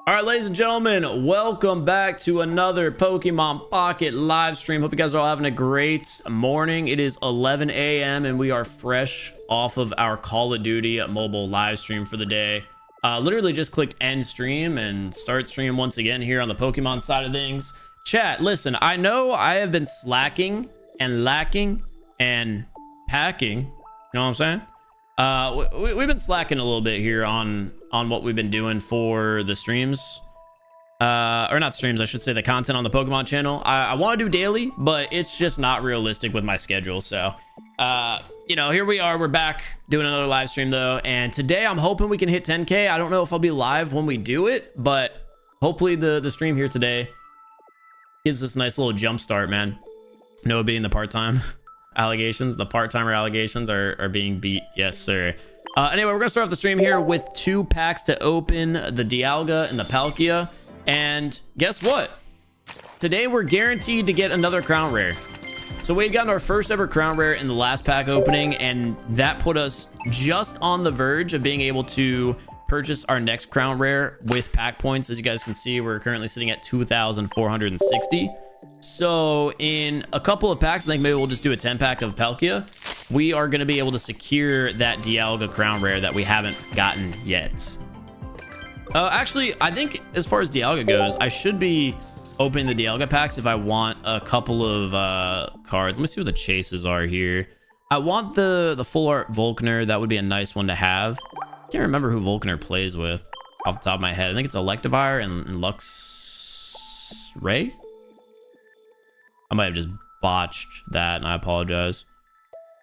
All right, ladies and gentlemen, welcome back to another Pokemon Pocket live stream. Hope you guys are all having a great morning. It is 11 a.m. and we are fresh off of our Call of Duty mobile live stream for the day. Literally just clicked end stream and start stream once again here on the Pokemon side of things. Chat, listen, I know I have been slacking and lacking and packing. You know what I'm saying? We've been slacking a little bit here on what we've been doing for the streams, or not streams, I should say the content on the Pokemon channel. I want to do daily, but it's just not realistic with my schedule. So, you know, here we are. We're back doing another live stream though. And today I'm hoping we can hit 10K. I don't know if I'll be live when we do it, but hopefully the stream here today gives us a nice little jump start, man. No beating the part-time allegations. The part-timer allegations are being beat. Yes, sir. Anyway, we're gonna start off the stream here with 2 packs to open, the Dialga and the Palkia. And guess what? Today we're guaranteed to get another crown rare. So we had gotten our first ever crown rare in the last pack opening, and that put us just on the verge of being able to purchase our next crown rare with pack points. As you guys can see, we're currently sitting at 2,460. So in a couple of packs, I think maybe we'll just do a 10 pack of Palkia. We are going to be able to secure that Dialga crown rare that we haven't gotten yet. Actually, I think as far as Dialga goes, I should be opening the Dialga packs if I want a couple of cards. Let me see what the chases are here. I want the full art Volkner. That would be a nice one to have. Can't remember who Volkner plays with off the top of my head. I think it's Electivire and Lux Ray. I might have just botched that, and I apologize.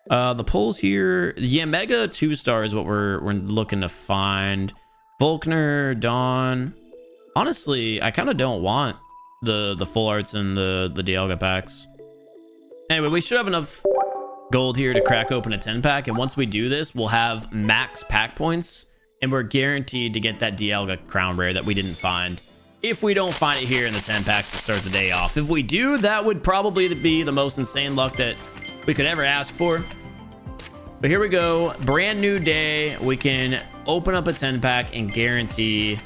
The pulls here, Yanmega 2-star is what we're looking to find. Volkner, Dawn. Honestly, I kind of don't want the full arts and the Dialga packs. Anyway, we should have enough gold here to crack open a 10 pack, and once we do this, we'll have max pack points, and we're guaranteed to get that Dialga crown rare that we didn't find. If we don't find it here in the 10 packs to start the day off. If we do, that would probably be the most insane luck that we could ever ask for. But here we go. Brand new day. We can open up a 10 pack and guarantee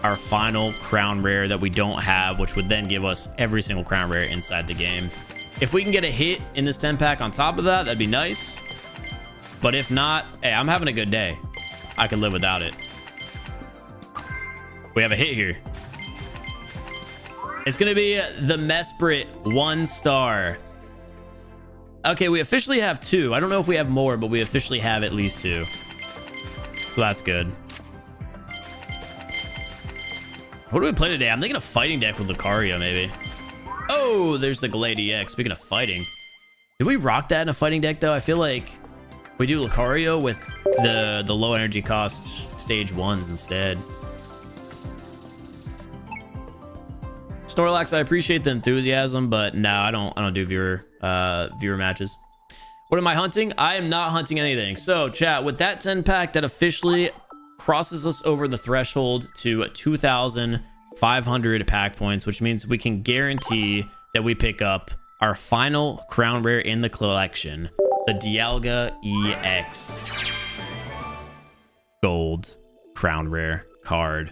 our final crown rare that we don't have, which would then give us every single crown rare inside the game. If we can get a hit in this 10 pack on top of that, that'd be nice. But if not, hey, I'm having a good day. I can live without it. We have a hit here. It's going to be the Mesprit 1-star. Okay, we officially have 2. I don't know if we have more, but we officially have at least 2. So that's good. What do we play today? I'm thinking a fighting deck with Lucario, maybe. Oh, there's the Glade EX. Speaking of fighting. Did we rock that in a fighting deck, though? I feel like we do Lucario with the low energy cost stage 1s instead. Snorlax, I appreciate the enthusiasm, but no, I don't do viewer matches. What am I hunting? I am not hunting anything. So chat, with that 10 pack, that officially crosses us over the threshold to 2,500 pack points, which means we can guarantee that we pick up our final crown rare in the collection, the Dialga EX gold crown rare card.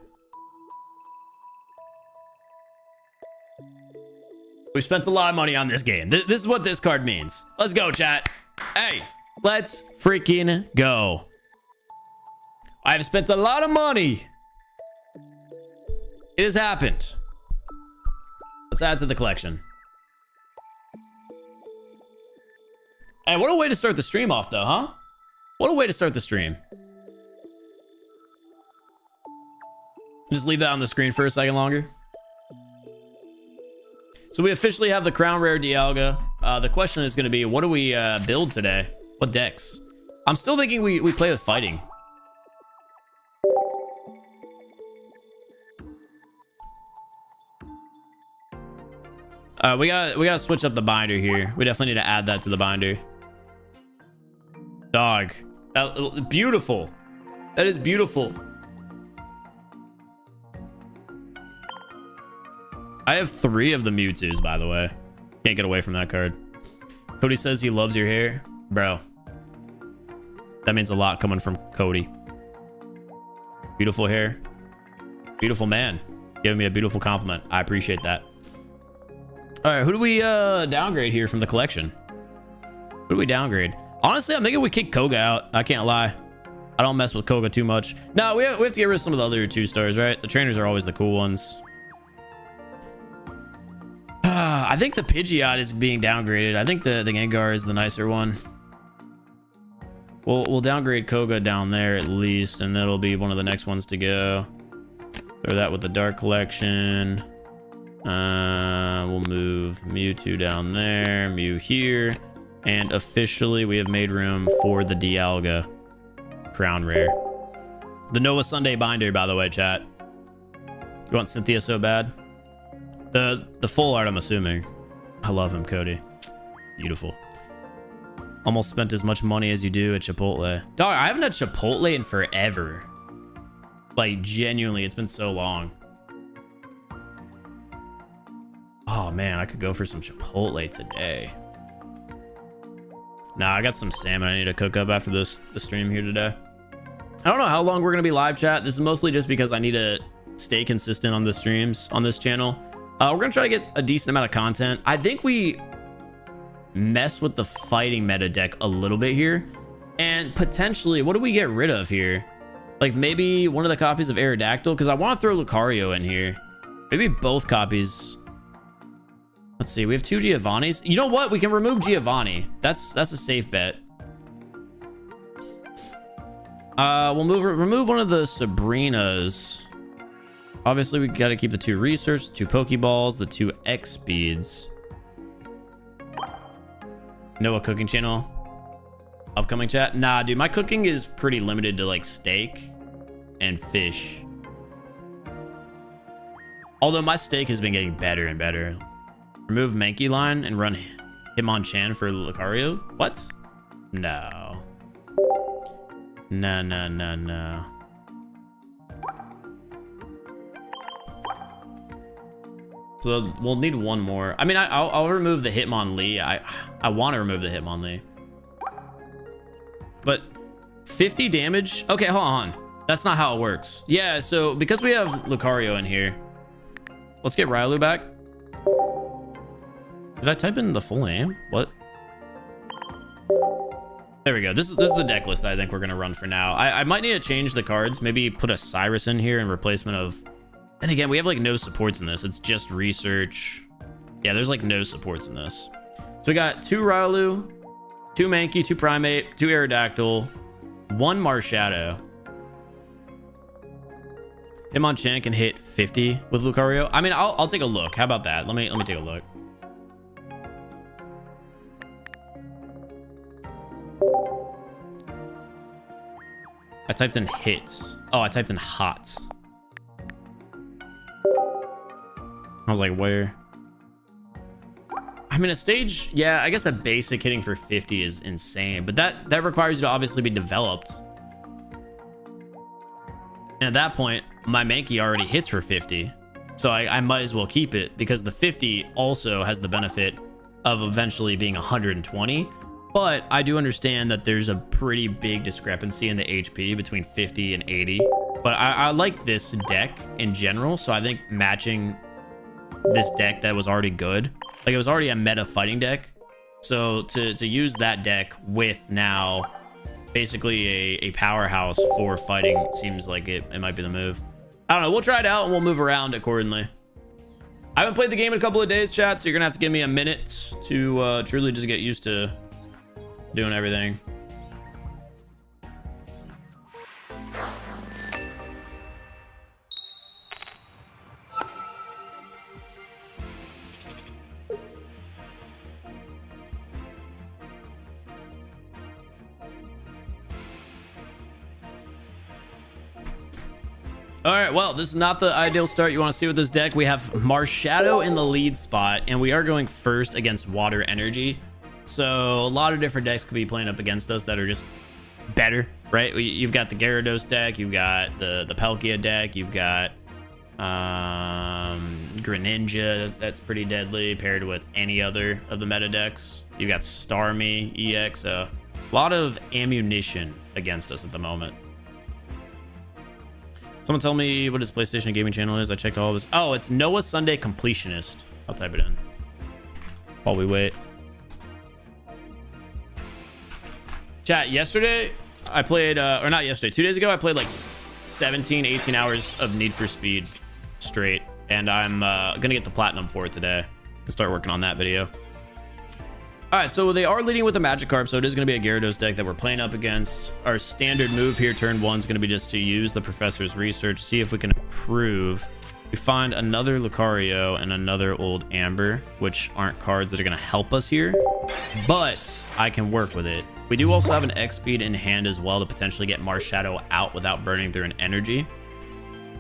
We spent a lot of money on this game. This is what this card means. Let's go, chat. Hey, let's freaking go. I've spent a lot of money. It has happened. Let's add to the collection. Hey, what a way to start the stream off, though, huh? What a way to start the stream. Just leave that on the screen for a second longer. So we officially have the crown rare Dialga. The question is going to be, what do we build today? What decks? I'm still thinking we play with fighting. We gotta switch up the binder here. We definitely need to add that to the binder. Dog. Beautiful. That is beautiful. I have 3 of the Mewtwo's, by the way. Can't get away from that card. Cody says he loves your hair. Bro. That means a lot coming from Cody. Beautiful hair. Beautiful man. giving me a beautiful compliment. I appreciate that. All right, who do we downgrade here from the collection? Who do we downgrade? Honestly, I'm thinking we kick Koga out. I can't lie. I don't mess with Koga too much. No, we have to get rid of some of the other 2-stars, right? The trainers are always the cool ones. I think the Pidgeot is being downgraded. I think the Gengar is the nicer one. We'll downgrade Koga down there at least, and that'll be one of the next ones to go. Throw that with the Dark Collection. We'll move Mewtwo down there, Mew here, and officially we have made room for the Dialga Crown Rare. The Noah Sunday binder, by the way, chat. You want Cynthia so bad? The full art, I'm assuming. I love him, Cody. Beautiful. Almost spent as much money as you do at Chipotle. Dog, I haven't had Chipotle in forever. Like, genuinely, it's been so long. Oh, man, I could go for some Chipotle today. Nah, I got some salmon I need to cook up after the stream here today. I don't know how long we're going to be live, chat. This is mostly just because I need to stay consistent on the streams on this channel. We're going to try to get a decent amount of content. I think we mess with the fighting meta deck a little bit here. And potentially, what do we get rid of here? Like maybe one of the copies of Aerodactyl, because I want to throw Lucario in here. Maybe both copies. Let's see, we have 2 Giovannis. You know what? We can remove Giovanni. That's a safe bet. We'll remove one of the Sabrinas. Obviously, we got to keep the 2 research, 2 Pokeballs, the 2 X speeds. Noah cooking channel. Upcoming chat. Nah, dude, my cooking is pretty limited to like steak and fish. Although my steak has been getting better and better. Remove Mankey line and run Hitmonchan for Lucario. What? No. No. So we'll need one more. I mean, I'll remove the Hitmonlee. I want to remove the Hitmonlee. But 50 damage? Okay, hold on. That's not how it works. Yeah, so because we have Lucario in here, let's get Rylou back. Did I type in the full name? What? There we go. This is the deck list that I think we're going to run for now. I might need to change the cards. Maybe put a Cyrus in here in replacement of... And again, we have like no supports in this. It's just research. Yeah, there's like no supports in this. So we got 2 Rylou, 2 Mankey, 2 Primate, 2 Aerodactyl, 1 Marshadow. Hitmonchan can hit 50 with Lucario. I mean, I'll take a look. How about that? Let me take a look. I typed in hits. Oh, I typed in hot. I was like, where? I mean, a stage, yeah, I guess a basic hitting for 50 is insane, but that requires you to obviously be developed. And at that point, my Mankey already hits for 50, so I might as well keep it because the 50 also has the benefit of eventually being 120. But I do understand that there's a pretty big discrepancy in the HP between 50 and 80. But I like this deck in general, so I think matching this deck that was already good, like it was already a meta fighting deck, so to use that deck with now basically a powerhouse for fighting seems like it might be the move. I don't know, we'll try it out and we'll move around accordingly. I haven't played the game in a couple of days, chat, so you're gonna have to give me a minute to truly just get used to doing everything. All right, well, this is not the ideal start you want to see with this deck. We have Marshadow in the lead spot, and we are going first against Water Energy. So a lot of different decks could be playing up against us that are just better, right? You've got the Gyarados deck, you've got the Palkia deck, you've got Greninja, that's pretty deadly, paired with any other of the meta decks. You've got Starmie, EX, a lot of ammunition against us at the moment. Someone tell me what his PlayStation gaming channel is. I checked all of this. Oh, it's Noah Sunday Completionist. I'll type it in while we wait. Chat, yesterday I played, or not yesterday, 2 days ago, I played like 17, 18 hours of Need for Speed straight. And I'm gonna get the platinum for it today and start working on that video. All right, so they are leading with the Magikarp, so it is going to be a Gyarados deck that we're playing up against. Our standard move here, turn 1, is going to be just to use the Professor's Research, see if we can improve. We find another Lucario and another old Amber, which aren't cards that are going to help us here, but I can work with it. We do also have an X-Speed in hand as well to potentially get Marshadow out without burning through an energy.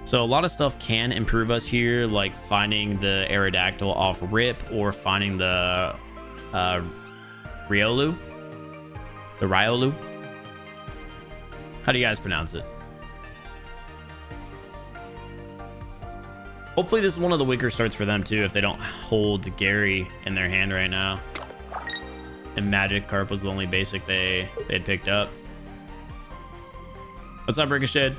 So a lot of stuff can improve us here, like finding the Aerodactyl off rip or finding the Riolu? The Riolu? How do you guys pronounce it? Hopefully this is one of the weaker starts for them too, if they don't hold Gary in their hand right now. And Magikarp was the only basic they had picked up. What's up, Ricochet?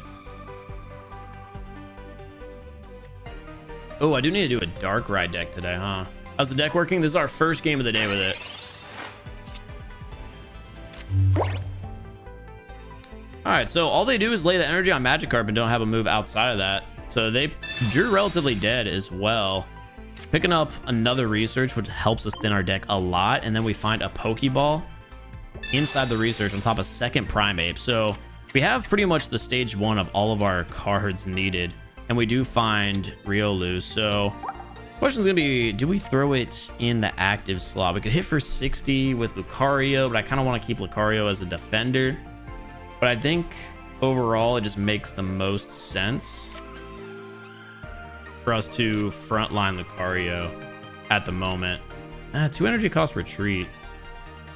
Oh, I do need to do a Darkrai deck today, huh? How's the deck working? This is our first game of the day with it. All right, so all they do is lay the energy on Magikarp and don't have a move outside of that. So they drew relatively dead as well. Picking up another research, which helps us thin our deck a lot. And then we find a Pokeball inside the research on top of second Primeape. So we have pretty much the stage 1 of all of our cards needed. And we do find Riolu. So question's gonna be, do we throw it in the active slot? We could hit for 60 with Lucario, but I kind of want to keep Lucario as a defender. But I think overall it just makes the most sense for us to frontline Lucario at the moment. 2 energy cost retreat.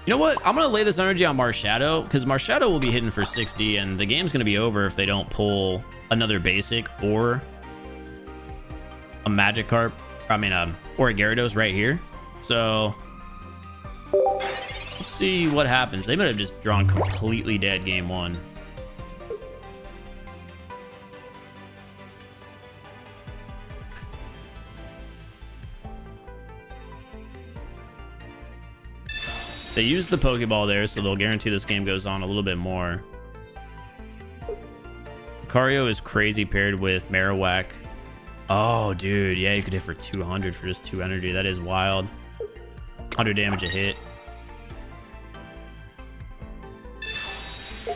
You know what? I'm gonna lay this energy on Marshadow, because Marshadow will be hitting for 60 and the game's gonna be over if they don't pull another basic or a Magikarp. Or a Gyarados right here. So let's see what happens. They might have just drawn completely dead game 1. They use the Pokeball there, so they'll guarantee this game goes on a little bit more. Lucario is crazy paired with Marowak. Oh, dude. Yeah, you could hit for 200 for just 2 energy. That is wild. 100 damage a hit.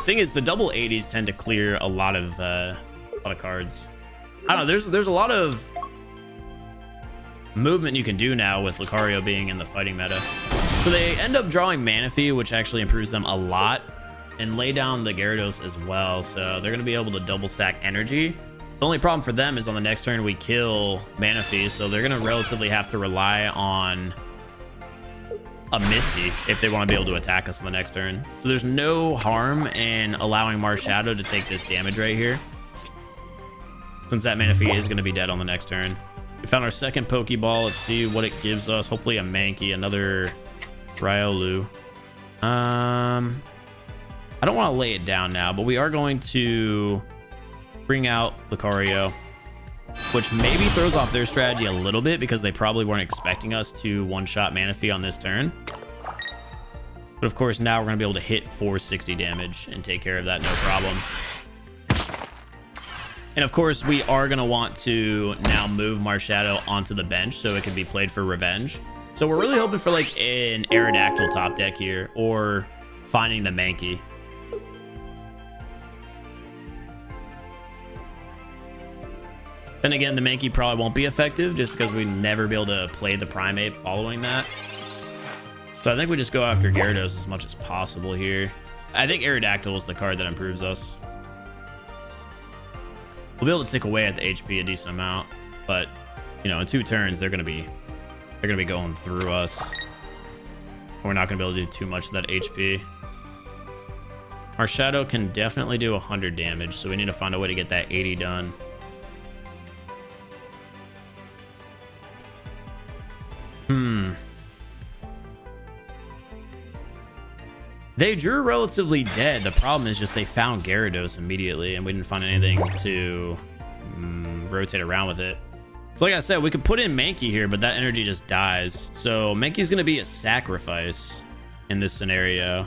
Thing is, the double 80s tend to clear a lot of cards. I don't know. There's a lot of movement you can do now with Lucario being in the fighting meta. So they end up drawing Manaphy, which actually improves them a lot, and lay down the Gyarados as well. So they're going to be able to double stack energy. The only problem for them is on the next turn we kill Manaphy, so they're going to relatively have to rely on a Misty if they want to be able to attack us on the next turn. So there's no harm in allowing Marshadow to take this damage right here, since that Manaphy is going to be dead on the next turn. We found our second Pokeball. Let's see what it gives us. Hopefully a Mankey, another Riolu. I don't want to lay it down now, but we are going to bring out Lucario, which maybe throws off their strategy a little bit because they probably weren't expecting us to one-shot Manaphy on this turn. But of course, now we're going to be able to hit 460 damage and take care of that no problem. And of course, we are going to want to now move Marshadow onto the bench so it can be played for revenge. So we're really hoping for like an Aerodactyl top deck here, or finding the Mankey. Then again, the Mankey probably won't be effective just because we'd never be able to play the Primeape following that. So I think we just go after Gyarados as much as possible here. I think Aerodactyl is the card that improves us. We'll be able to tick away at the HP a decent amount, but you know, in 2 turns they're gonna be going through us. We're not gonna be able to do too much of that HP. Our Shadow can definitely do 100 damage, so we need to find a way to get that 80 done. They drew relatively dead. The problem is just they found Gyarados immediately, and we didn't find anything to rotate around with it. So like I said, we could put in Mankey here, but that energy just dies. So Mankey's going to be a sacrifice in this scenario.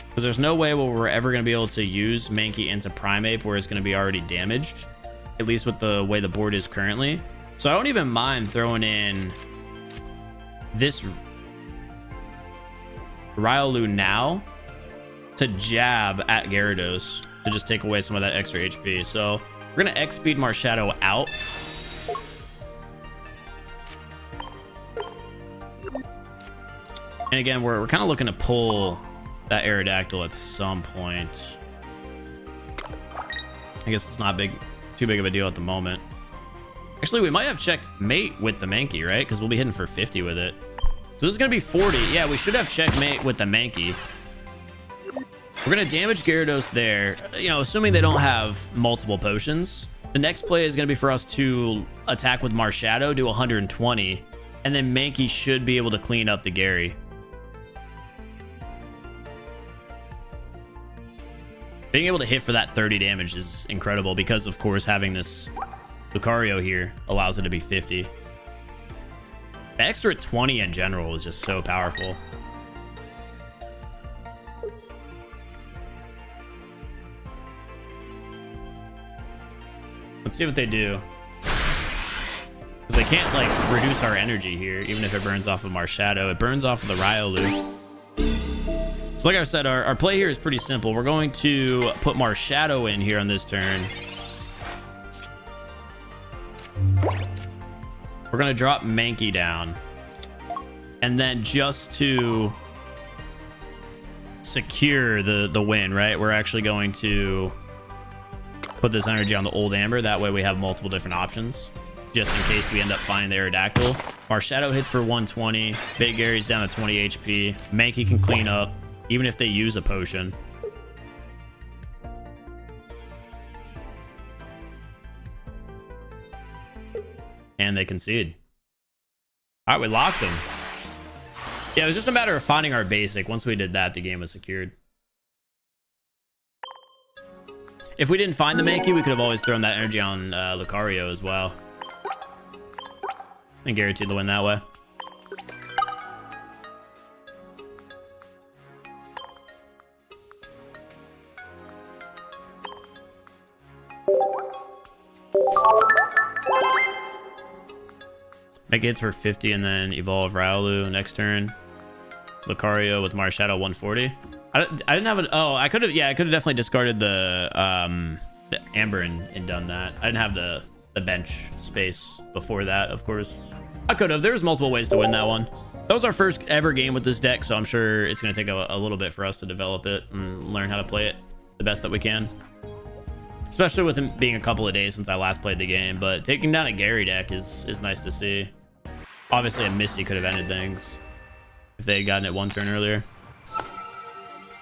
Because there's no way where we're ever going to be able to use Mankey into Primeape where it's going to be already damaged. At least with the way the board is currently. So I don't even mind throwing in this Riolu now to jab at Gyarados to just take away some of that extra HP. So we're going to X-Speed Marshadow out. And again, we're kind of looking to pull that Aerodactyl at some point. I guess it's not too big of a deal at the moment. Actually, we might have checkmate with the Mankey, right? Because we'll be hitting for 50 with it. So this is going to be 40. Yeah, we should have checkmate with the Mankey. We're going to damage Gyarados there. You know, assuming they don't have multiple potions. The next play is going to be for us to attack with Marshadow, do 120. And then Mankey should be able to clean up the Gary. Being able to hit for that 30 damage is incredible because, of course, having this Lucario here allows it to be 50. The extra 20 in general is just so powerful. Let's see what they do. Because they can't, like, reduce our energy here, even if it burns off of Marshadow. It burns off of the Riolu. So like I said, our play here is pretty simple. We're going to put Marshadow in here on this turn. We're going to drop Mankey down. And then just to secure the win, right? We're actually going to put this energy on the old Amber. That way we have multiple different options. Just in case we end up finding the Aerodactyl. Marshadow hits for 120. Big Gary's down to 20 HP. Mankey can clean up. Even if they use a potion. And they concede. All right, we locked them. Yeah, it was just a matter of finding our basic. Once we did that, the game was secured. If we didn't find the Mankey, we could have always thrown that energy on Lucario as well. And guaranteed to win that way. Make hits for 50 and then evolve Riolu next turn. Lucario with Marshadow 140. I didn't have an... Oh, I could have... Yeah, I could have definitely discarded the Amber and done that. I didn't have the bench space before that, of course. I could have. There was multiple ways to win that one. That was our first ever game with this deck, so I'm sure it's going to take a little bit for us to develop it and learn how to play it the best that we can. Especially with it being a couple of days since I last played the game. But taking down a Gary deck is nice to see. Obviously, a Misty could have ended things if they had gotten it one turn earlier.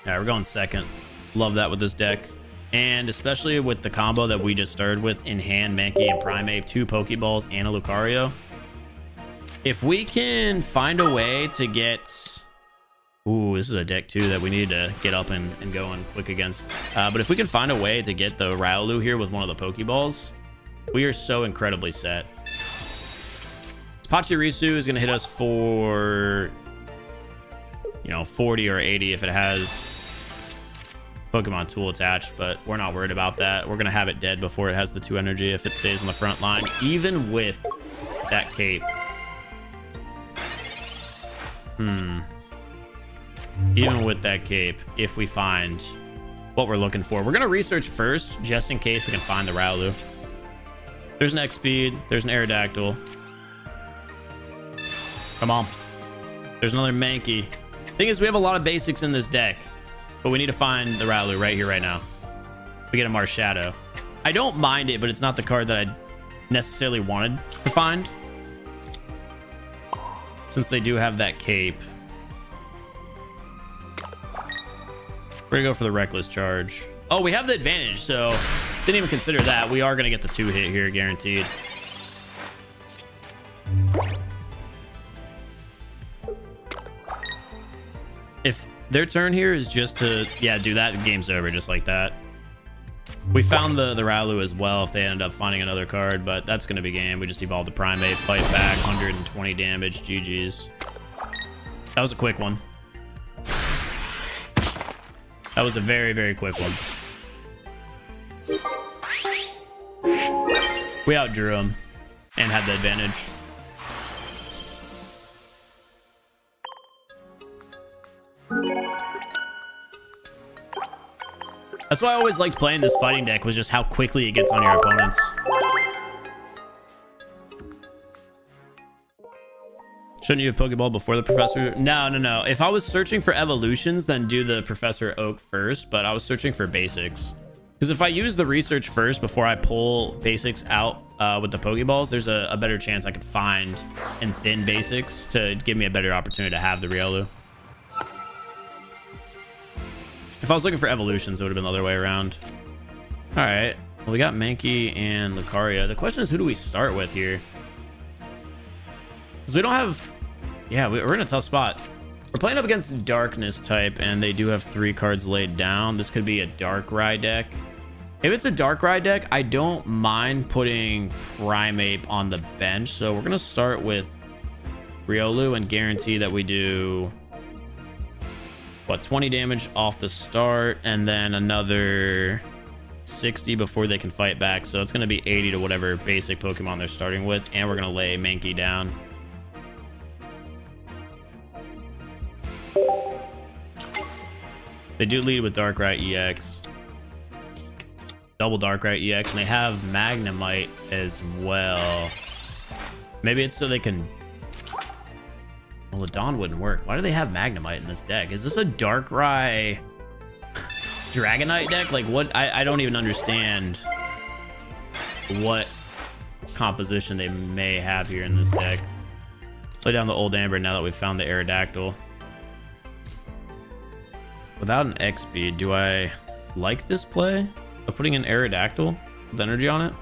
Yeah, we're going second. Love that with this deck. And especially with the combo that we just started with in hand, Mankey and Primeape, 2 Pokeballs and a Lucario. If we can find a way to get... Ooh, this is a deck too that we need to get up and going quick against. But if we can find a way to get the Riolu here with one of the Pokeballs, we are so incredibly set. Pachirisu is going to hit us for, you know, 40 or 80 if it has Pokemon Tool attached, but we're not worried about that. We're going to have it dead before it has the 2 energy if it stays on the front line, even with that cape. Even with that cape, if we find what we're looking for. We're going to research first, just in case we can find the Riolu. There's an X-Speed. There's an Aerodactyl. Come on. There's another Mankey. Thing is, we have a lot of basics in this deck, but we need to find the Riolu right here, right now. We get a Marshadow. I don't mind it, but it's not the card that I necessarily wanted to find. Since they do have that cape. We're gonna go for the Reckless Charge. Oh, we have the advantage, so didn't even consider that. We are gonna get the 2-hit here, guaranteed. If their turn here is just to, yeah, do that, the game's over just like that. We found the Ralu as well if they end up finding another card, but that's going to be game. We just evolved the Primate, fight back, 120 damage, GG's. That was a quick one. That was a very, very quick one. We outdrew him and had the advantage. That's why I always liked playing this fighting deck, was just how quickly it gets on your opponents. Shouldn't you have Pokeball before the Professor? No. If I was searching for evolutions, then do the Professor Oak first, but I was searching for basics. Because if I use the research first before I pull basics out with the Pokeballs, there's a better chance I could find and thin basics to give me a better opportunity to have the Riolu. If I was looking for evolutions, it would have been the other way around. All right. Well, we got Mankey and Lucaria. The question is, who do we start with here? Because we don't have... Yeah, we're in a tough spot. We're playing up against Darkness type, and they do have 3 cards laid down. This could be a Darkrai deck. If it's a Darkrai deck, I don't mind putting Primeape on the bench. So we're going to start with Riolu and guarantee that we do... what, 20 damage off the start, and then another 60 before they can fight back. So it's going to be 80 to whatever basic Pokemon they're starting with, and we're going to lay Mankey down. They do lead with Darkrai EX. Double Darkrai EX, and they have Magnemite as well. Maybe it's so they can... Well, the Dawn wouldn't work. Why do they have Magnemite in this deck? Is this a Darkrai Dragonite deck? Like, what? I don't even understand what composition they may have here in this deck. Play down the old Amber now that we've found the Aerodactyl. Without an X speed, do I like this play of putting an Aerodactyl with energy on it?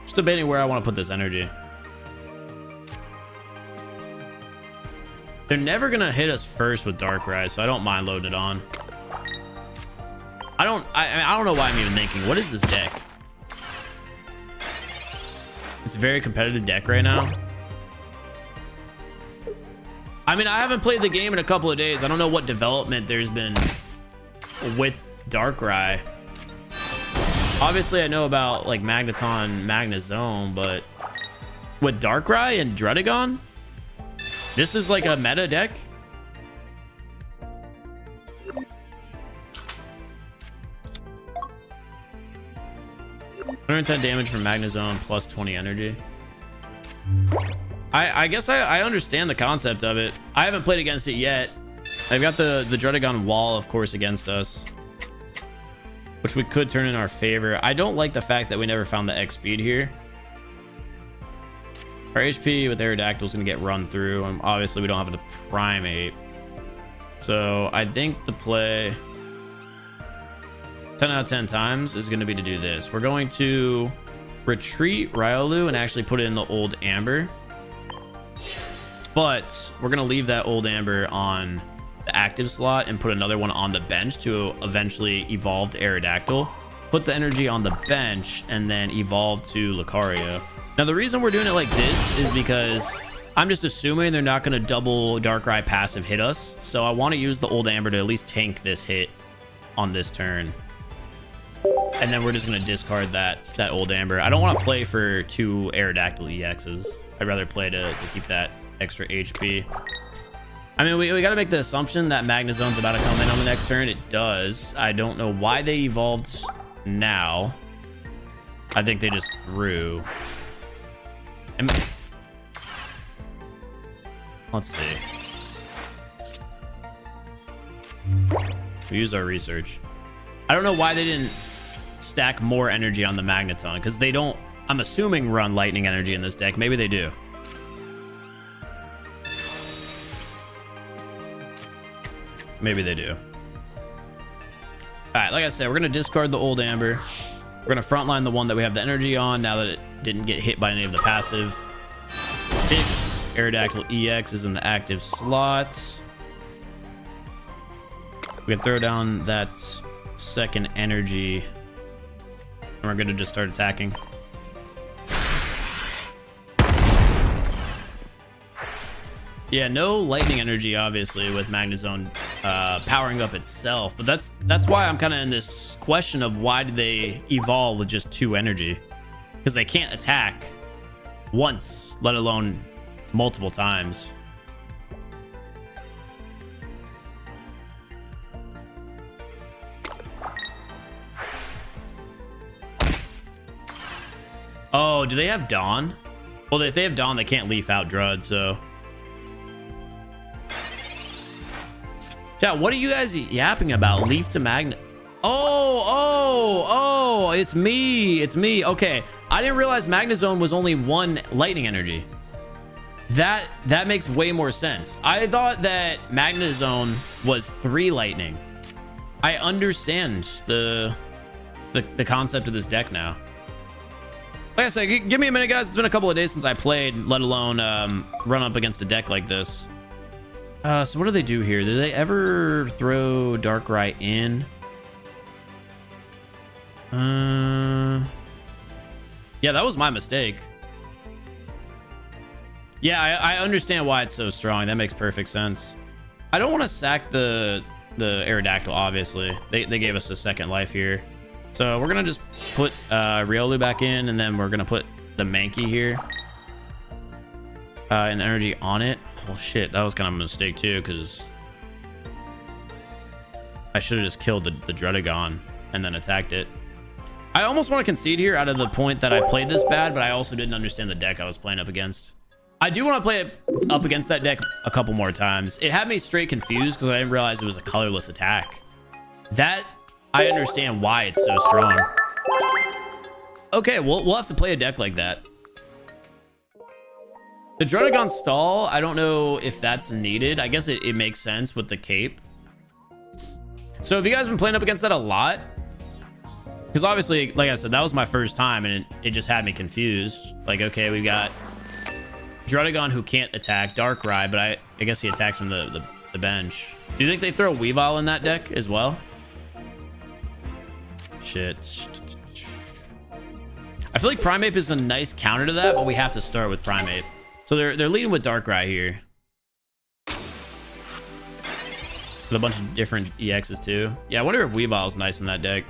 Just debating where I want to put this energy. They're never gonna hit us first with Darkrai, so I don't mind loading it on. I don't know why I'm even thinking, what is this deck? It's a very competitive deck right now. I mean, I haven't played the game in a couple of days. I don't know what development there's been with Darkrai. Obviously, I know about like Magneton, Magnezone, but with Darkrai and Druddigon, this is like a meta deck. 110 damage from Magnezone plus 20 energy. I guess I understand the concept of it. I haven't played against it yet. I've got the Druddigon wall, of course, against us, which we could turn in our favor. I don't like the fact that we never found the X speed here. Our HP with Aerodactyl is going to get run through, and obviously we don't have the Primate. So I think the play 10 out of 10 times is going to be to do this. We're going to retreat Riolu and actually put it in the old Amber. But we're going to leave that old Amber on the active slot and put another one on the bench to eventually evolve to Aerodactyl. Put the energy on the bench and then evolve to Lucario. Now, the reason we're doing it like this is because I'm just assuming they're not going to double Darkrai passive hit us. So I want to use the old Amber to at least tank this hit on this turn. And then we're just going to discard that old Amber. I don't want to play for 2 Aerodactyl EXs. I'd rather play to keep that extra HP. I mean, we got to make the assumption that Magnezone's about to come in on the next turn. It does. I don't know why they evolved now. I think they just threw. Let's see. We use our research. I don't know why they didn't stack more energy on the Magneton, because they don't, I'm assuming, run lightning energy in this deck. Maybe they do. Maybe they do. All right, like I said, we're going to discard the old Amber. We're going to frontline the one that we have the energy on now that it didn't get hit by any of the passive. Tiggs, Aerodactyl EX is in the active slot. We can throw down that second energy, and we're gonna just start attacking. Yeah, no lightning energy, obviously, with Magnezone powering up itself. But that's why I'm kind of in this question of why did they evolve with just 2 energy? Because they can't attack once, let alone multiple times. Oh, do they have Dawn? Well, if they have Dawn, they can't leaf out Drud, so... Chat, what are you guys yapping about? Leaf to Magnet. Oh, it's me. It's me. Okay. I didn't realize Magnezone was only 1 lightning energy. That makes way more sense. I thought that Magnezone was 3 lightning. I understand the concept of this deck now. Like I said, give me a minute, guys. It's been a couple of days since I played, let alone run up against a deck like this. So what do they do here? Did they ever throw Darkrai in? Yeah, that was my mistake. Yeah, I understand why it's so strong. That makes perfect sense. I don't want to sack the Aerodactyl, obviously. They gave us a second life here. So we're going to just put Riolu back in, and then we're going to put the Mankey here. And energy on it. Well, shit, that was kind of a mistake too, because I should have just killed the Druddigon and then attacked it. I almost want to concede here out of the point that I played this bad, but I also didn't understand the deck I was playing up against. I do want to play up against that deck a couple more times. It had me straight confused because I didn't realize it was a colorless attack. That, I understand why it's so strong. Okay, we'll have to play a deck like that. The Druddigon stall, I don't know if that's needed. I guess it makes sense with the cape. So if you guys have been playing up against that a lot, because obviously, like I said, that was my first time and it just had me confused. Like, okay, we got Druddigon who can't attack Darkrai, but I guess he attacks from the bench. Do you think they throw Weavile in that deck as well? Shit. I feel like Primeape is a nice counter to that, but we have to start with Primeape. So they're leading with Darkrai here. With a bunch of different EXs too. Yeah, I wonder if Weavile's nice in that deck.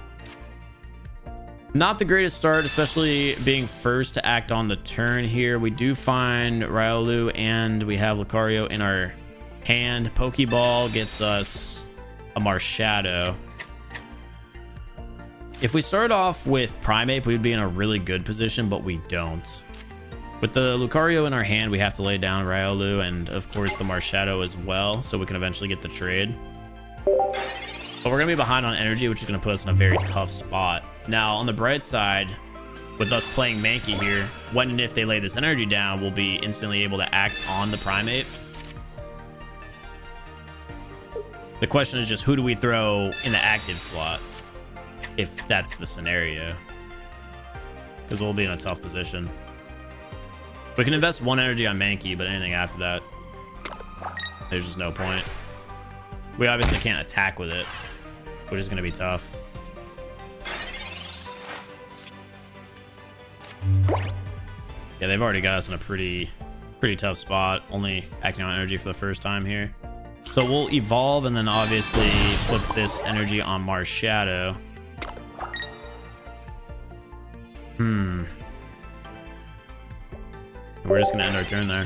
Not the greatest start, especially being first to act on the turn here. We do find Riolu and we have Lucario in our hand. Pokeball gets us a Marshadow. If we start off with Primeape, we'd be in a really good position, but we don't. With the Lucario in our hand, we have to lay down Riolu and, of course, the Marshadow as well, so we can eventually get the trade. But we're going to be behind on energy, which is going to put us in a very tough spot. Now, on the bright side, with us playing Mankey here, when and if they lay this energy down, we'll be instantly able to act on the Primeape. The question is just, who do we throw in the active slot, if that's the scenario? Because we'll be in a tough position. We can invest 1 energy on Mankey, but anything after that, there's just no point. We obviously can't attack with it, which is going to be tough. Yeah, they've already got us in a pretty tough spot, only acting on energy for the first time here. So we'll evolve and then obviously put this energy on Marshadow. We're just gonna end our turn there.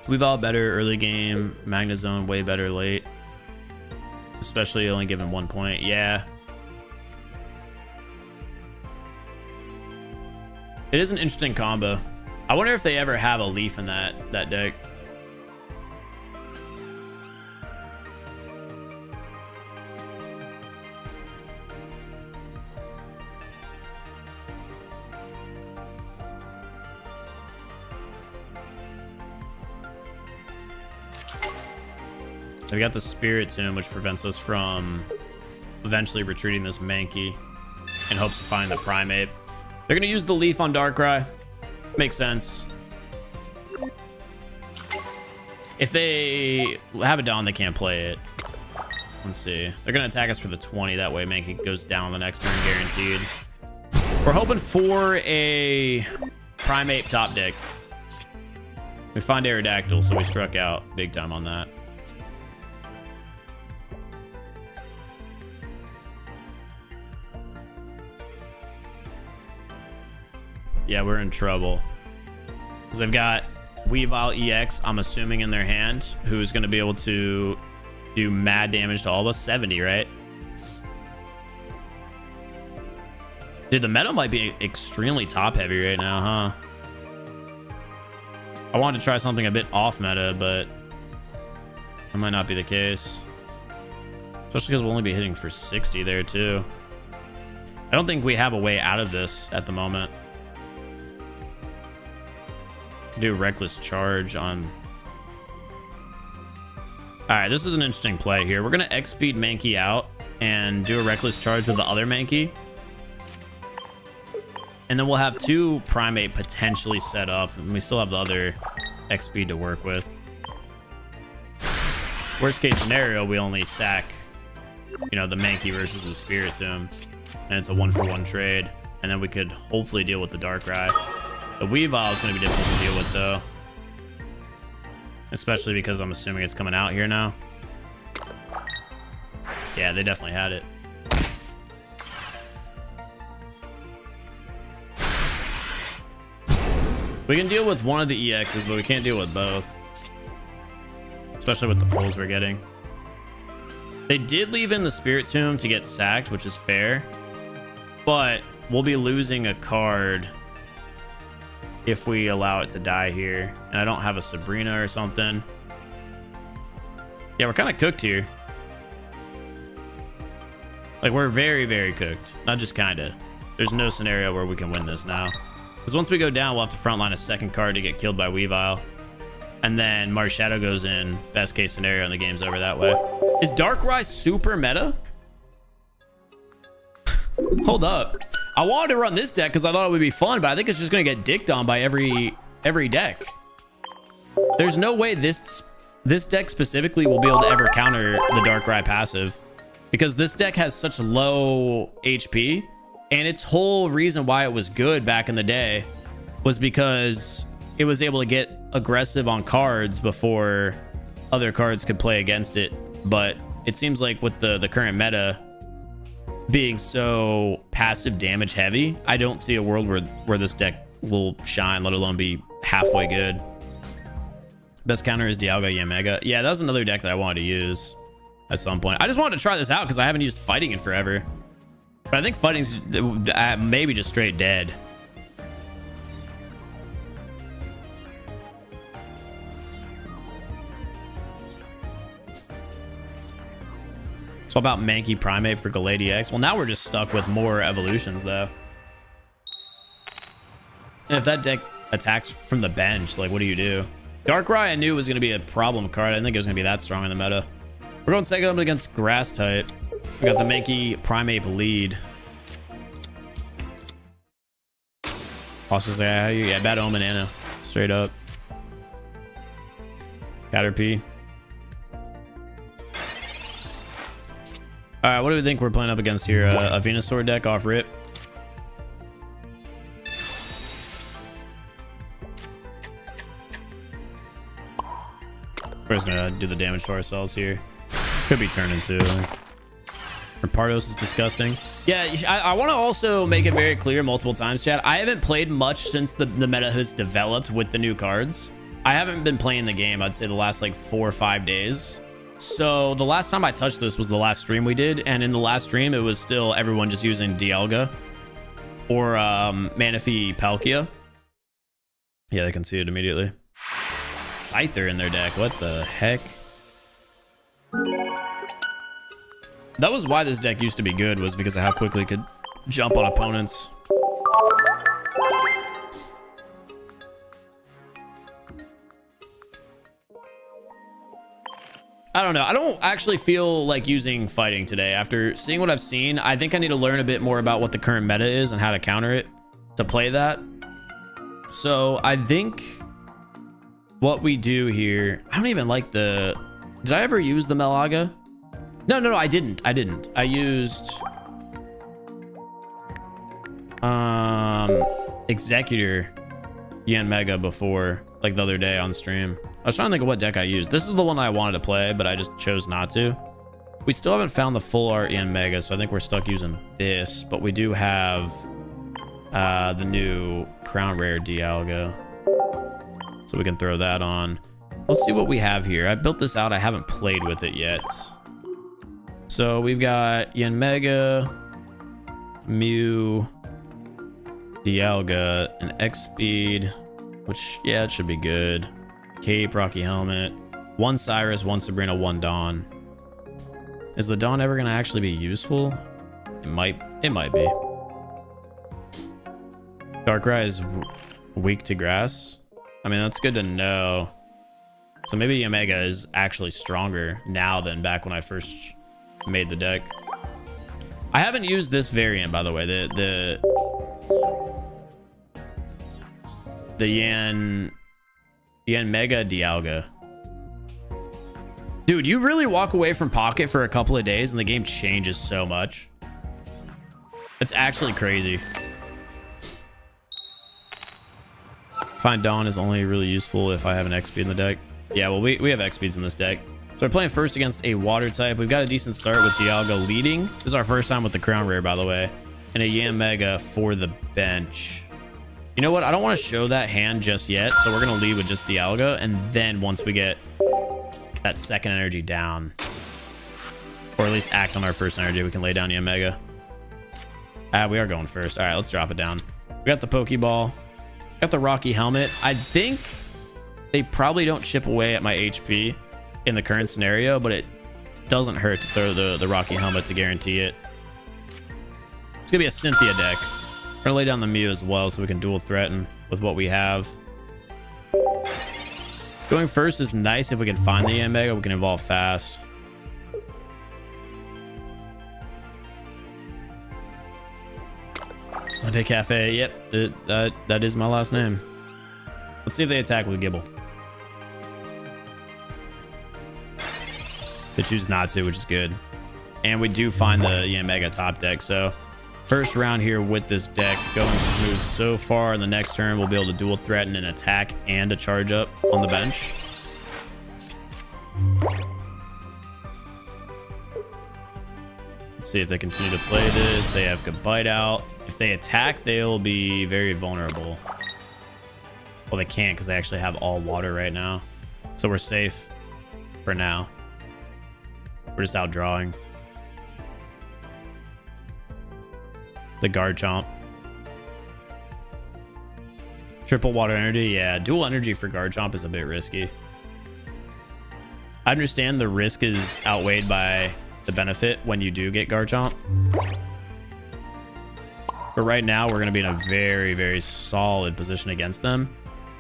We've all better early game. Magnezone way better late. Especially only given 1 point. Yeah. It is an interesting combo. I wonder if they ever have a leaf in that deck. We got the Spirit Tomb, which prevents us from eventually retreating this Mankey in hopes of finding the Primeape. They're going to use the Leaf on Darkrai. Makes sense. If they have it down, they can't play it. Let's see. They're going to attack us for the 20. That way, Mankey goes down the next turn, guaranteed. We're hoping for a Primate top deck. We find Aerodactyl, so we struck out big time on that. Yeah, we're in trouble. Because they've got Weavile EX, I'm assuming, in their hand, who's going to be able to do mad damage to all of us. 70, right? Dude, the meta might be extremely top heavy right now, huh? I wanted to try something a bit off meta, but that might not be the case. Especially because we'll only be hitting for 60 there, too. I don't think we have a way out of this at the moment. Do Reckless Charge on... Alright, this is an interesting play here. We're going to X-Speed Mankey out and do a Reckless Charge with the other Mankey. And then we'll have 2 Primate potentially set up. And we still have the other X-Speed to work with. Worst case scenario, we only sack, you know, the Mankey versus the Spiritomb. And it's a 1-for-1 trade. And then we could hopefully deal with the Darkrai. The Weavile is going to be difficult to deal with, though. Especially because I'm assuming it's coming out here now. Yeah, they definitely had it. We can deal with one of the EXs, but we can't deal with both. Especially with the pulls we're getting. They did leave in the Spiritomb to get sacked, which is fair. But we'll be losing a card if we allow it to die here. And I don't have a Sabrina or something. Yeah, we're kind of cooked here. Like, we're very, very cooked. Not just kind of. There's no scenario where we can win this now. Because once we go down, we'll have to frontline a second card to get killed by Weavile. And then Marshadow goes in. Best case scenario, and the game's over that way. Is Darkrai super meta? Hold up. I wanted to run this deck because I thought it would be fun, but I think it's just going to get dicked on by every deck. There's no way this deck specifically will be able to ever counter the Darkrai passive. Because this deck has such low HP. And its whole reason why it was good back in the day was because it was able to get aggressive on cards before other cards could play against it. But it seems like with the current meta being so passive damage heavy, I don't see a world where this deck will shine, let alone be halfway good. Best counter is Dialga Yanmega. Yeah, that was another deck that I wanted to use at some point. I just wanted to try this out because I haven't used fighting in forever. But I think fighting's maybe just straight dead. It's all about Mankey Primate for Galady X. Well, now we're just stuck with more evolutions, though. And if that deck attacks from the bench, like, what do you do? Darkrai, I knew was going to be a problem card. I didn't think it was going to be that strong in the meta. We're going second up against Grass type. We got the Mankey Primate lead. Also say, yeah, bad Omen Anna. Straight up. Caterpie. All right, what do we think we're playing up against here? A Venusaur deck off rip. We're just gonna do the damage to ourselves here. Could be turned into. Rapardos is disgusting. Yeah, I want to also make it very clear multiple times, chat. I haven't played much since the meta has developed with the new cards. I haven't been playing the game, I'd say, the last like 4 or 5 days. So the last time I touched this was the last stream we did, and in the last stream it was still everyone just using Dialga or Manaphy Palkia. Yeah, they can see it immediately. Scyther in their deck. What the heck? That was why this deck used to be good, was because of how quickly it could jump on opponents. I don't know. I don't actually feel like using fighting today. After seeing what I've seen, I think I need to learn a bit more about what the current meta is and how to counter it to play that. So I think what we do here, I don't even like the... Did I ever use the Melaga? No, I didn't. I used... Executor Yanmega before, like the other day on stream. I was trying to think of what deck I used. This is the one that I wanted to play, but I just chose not to. We still haven't found the full art Yanmega, so I think we're stuck using this, but we do have the new Crown Rare Dialga. So we can throw that on. Let's see what we have here. I built this out. I haven't played with it yet. So we've got Yanmega, Mew, Dialga, an X speed, which, yeah, it should be good. Cape, Rocky Helmet, 1 Cyrus, 1 Sabrina, 1 Dawn. Is the Dawn ever going to actually be useful? It might be. Darkrai is weak to grass. I mean, that's good to know. So maybe Yanmega is actually stronger now than back when I first made the deck. I haven't used this variant, by the way. The Yanmega-Dialga. Dude, you really walk away from Pocket for a couple of days and the game changes so much. It's actually crazy. Find Dawn is only really useful if I have an X-Speed in the deck. Yeah, well, we have X-Speeds in this deck. So we're playing first against a water type. We've got a decent start with Dialga leading. This is our first time with the Crown Rare, by the way. And a Yanmega for the bench. You know what? I don't want to show that hand just yet. So we're going to lead with just Dialga. And then once we get that second energy down, or at least act on our first energy, we can lay down Yanmega. We are going first. All right, let's drop it down. We got the Pokeball. Got the Rocky Helmet. I think they probably don't chip away at my HP in the current scenario, but it doesn't hurt to throw the Rocky Helmet to guarantee it. It's gonna be a Cynthia deck. We're gonna lay down the Mew as well so we can dual threaten with what we have. Going first is nice if we can find the Yanmega. We can evolve fast. Sunday Cafe. Yep, that is my last name. Let's see if they attack with Gibble. They choose not to, which is good. And we do find the Yanmega top deck. So first round here with this deck going smooth so far. In the next turn, we'll be able to dual threaten an attack and a charge up on the bench. Let's see if they continue to play this. They have good bite out. If they attack, they'll be very vulnerable. Well, they can't because they actually have all water right now. So we're safe for now. We're just out drawing. The Garchomp. Triple water energy. Yeah, dual energy for Garchomp is a bit risky. I understand the risk is outweighed by the benefit when you do get Garchomp. But right now, we're going to be in a very, very solid position against them.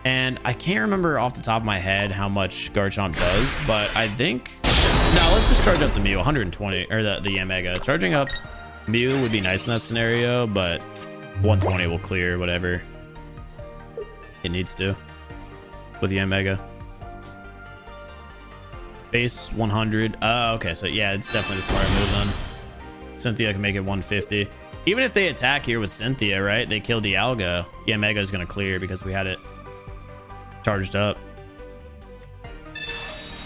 And I can't remember off the top of my head how much Garchomp does, but I think... No, let's just charge up the Mew, 120, or the Yanmega. Charging up Mew would be nice in that scenario, but 120 will clear whatever it needs to with the Yanmega. Base 100. Okay, so yeah, it's definitely the smart move then. Cynthia can make it 150. Even if they attack here with Cynthia, right? They kill Dialga. Yanmega is going to clear because we had it charged up.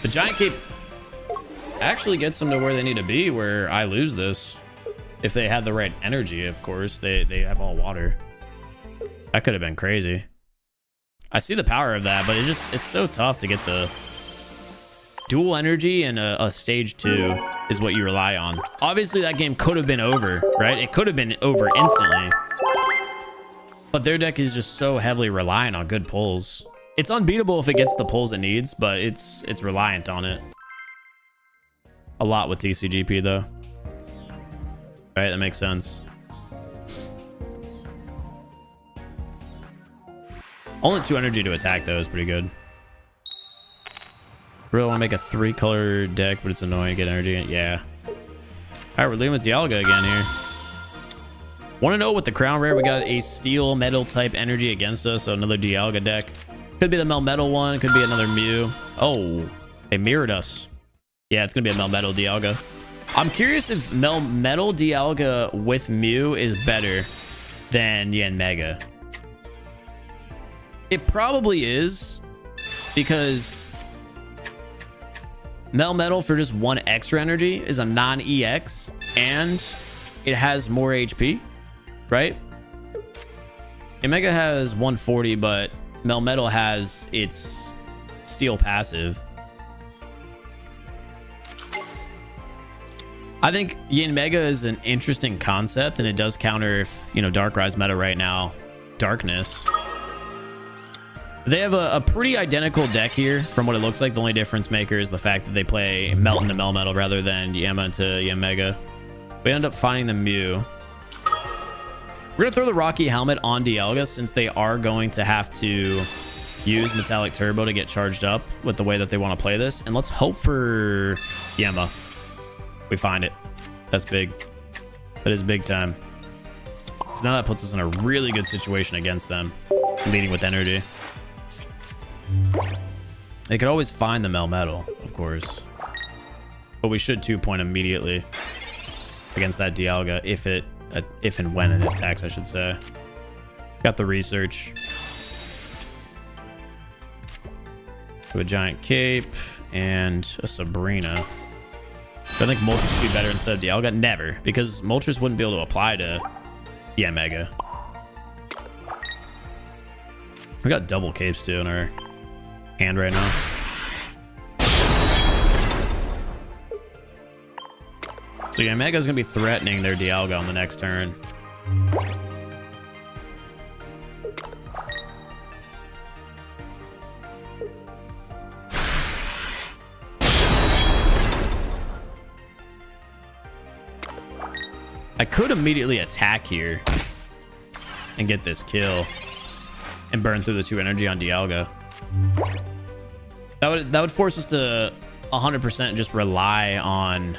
The Giant Cape actually gets them to where they need to be, where I lose this. If they had the right energy, of course. They have all water. That could have been crazy. I see the power of that, but it's so tough to get the dual energy, and a stage 2 is what you rely on. Obviously, that game could have been over, right? It could have been over instantly. But their deck is just so heavily reliant on good pulls. It's unbeatable if it gets the pulls it needs, but it's reliant on it. A lot with TCGP, though. Right, that makes sense. Only 2 energy to attack, though, is pretty good. Really want to make a 3-color deck, but it's annoying to get energy. Yeah. All right, we're leading with Dialga again here. Want to know what the Crown Rare? We got a steel metal type energy against us, so another Dialga deck. Could be the Melmetal one. Could be another Mew. Oh, they mirrored us. Yeah, it's going to be a Melmegal-Dialga. I'm curious if Melmetal-Dialga with Mew is better than Yanmega. It probably is, because Melmetal for just 1 extra energy is a non-EX, and it has more HP, right? Yanmega has 140, but Melmetal has its steel passive. I think Yanmega is an interesting concept, and it does counter, if, you know, Darkrai's meta right now, Darkness. They have a pretty identical deck here from what it looks like. The only difference maker is the fact that they play Melt into Melmetal rather than Yama into Yanmega. We end up finding the Mew. We're going to throw the Rocky Helmet on Dialga, since they are going to have to use Metallic Turbo to get charged up with the way that they want to play this. And let's hope for Yama. We find it. That's big. That is big time. So now that puts us in a really good situation against them, leading with energy. They could always find the Melmetal, of course, but we should 2-point immediately against that Dialga if and when it attacks, I should say. Got the research. To a giant cape and a Sabrina. I think Moltres would be better instead of Dialga. Never, because Moltres wouldn't be able to apply to Yanmega. We got double capes too in our hand right now. So Yanmega is going to be threatening their Dialga on the next turn. I could immediately attack here and get this kill and burn through the 2 energy on Dialga. That would force us to 100% just rely on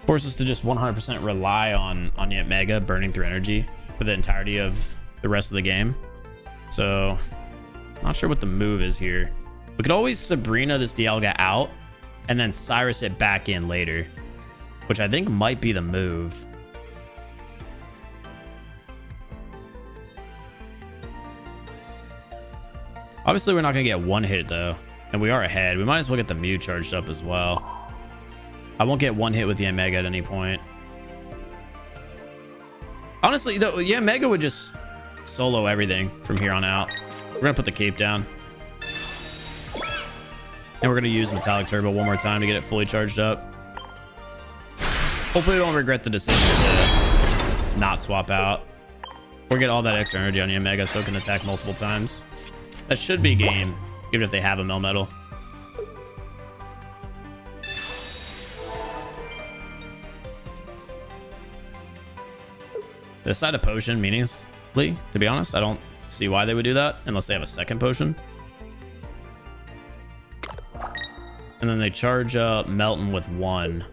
force us to just 100% rely on Yanmega burning through energy for the entirety of the rest of the game. So not sure what the move is here. We could always Sabrina this Dialga out and then Cyrus it back in later, which I think might be the move. Obviously, we're not going to get 1 hit, though, and we are ahead. We might as well get the Mew charged up as well. I won't get 1 hit with Yanmega at any point. Honestly, though, Yanmega would just solo everything from here on out. We're going to put the cape down. And we're going to use Metallic Turbo one more time to get it fully charged up. Hopefully we don't regret the decision to not swap out. Or get all that extra energy on Yanmega so it can attack multiple times. That should be game, even if they have a Melmetal. They decide a potion meaninglessly, to be honest. I don't see why they would do that unless they have a second potion. And then they charge up Melton with 1.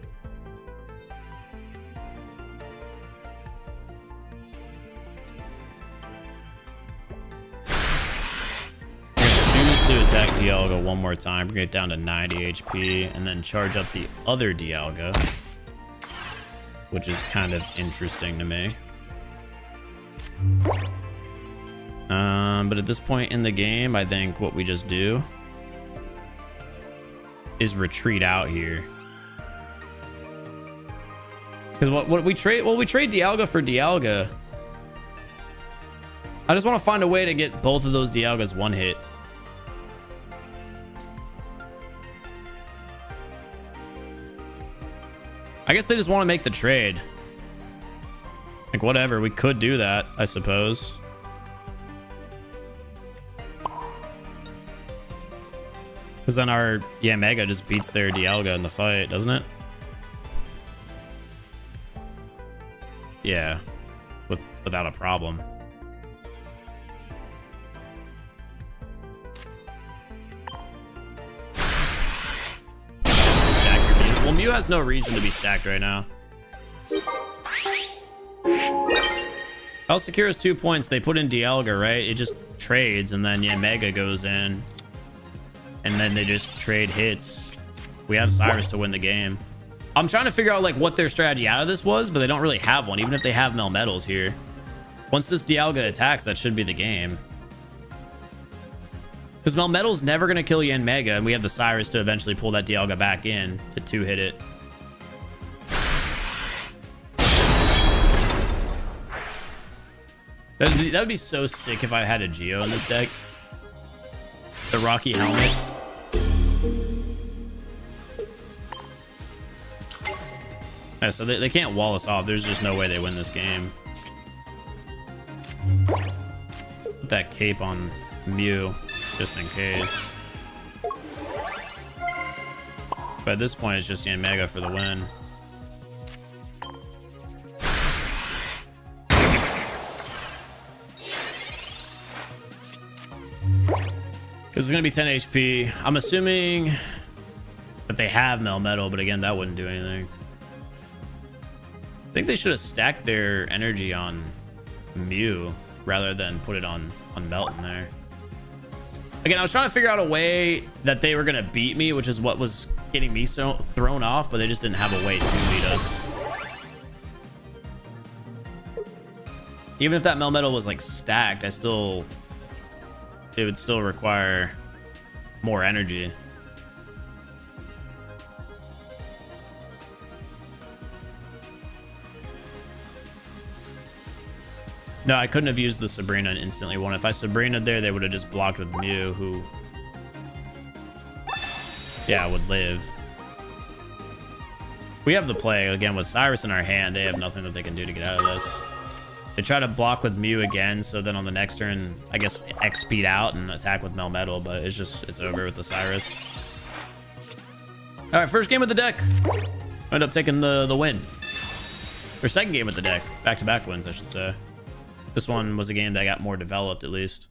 To attack Dialga one more time, bring it down to 90 HP, and then charge up the other Dialga, which is kind of interesting to me. But at this point in the game, I think what we just do is retreat out here. Because what we trade, well, we trade Dialga for Dialga. I just want to find a way to get both of those Dialgas 1 hit. I guess they just want to make the trade. Like, whatever, we could do that, I suppose. Because then our Yanmega just beats their Dialga in the fight, doesn't it? Yeah, without a problem. Well, Mew has no reason to be stacked right now. I'll secure his 2 points. They put in Dialga, right? It just trades, and then Yanmega goes in. And then they just trade hits. We have Cyrus to win the game. I'm trying to figure out like what their strategy out of this was, but they don't really have one, even if they have Melmetals here. Once this Dialga attacks, that should be the game. Because Melmetal's never going to kill Yanmega, and we have the Cyrus to eventually pull that Dialga back in to 2-hit it. That would be so sick if I had a Geo in this deck. The Rocky Helmet. Yeah, so they can't wall us off. There's just no way they win this game. Put that cape on Mew, just in case. But at this point, it's just Yanmega for the win. Because it's going to be 10 HP. I'm assuming that they have Melmetal, but again, that wouldn't do anything. I think they should have stacked their energy on Mew rather than put it on Melton there. Again, I was trying to figure out a way that they were going to beat me, which is what was getting me so thrown off, but they just didn't have a way to beat us. Even if that Melmetal was like stacked, it would still require more energy. No, I couldn't have used the Sabrina and instantly won. If I Sabrina'd there, they would have just blocked with Mew, who, yeah, would live. We have the play. Again, with Cyrus in our hand, they have nothing that they can do to get out of this. They try to block with Mew again, so then on the next turn, I guess X-speed out and attack with Melmetal, but it's over with the Cyrus. All right, first game of the deck. End up taking the win. Or second game with the deck. Back-to-back wins, I should say. This one was a game that got more developed, at least.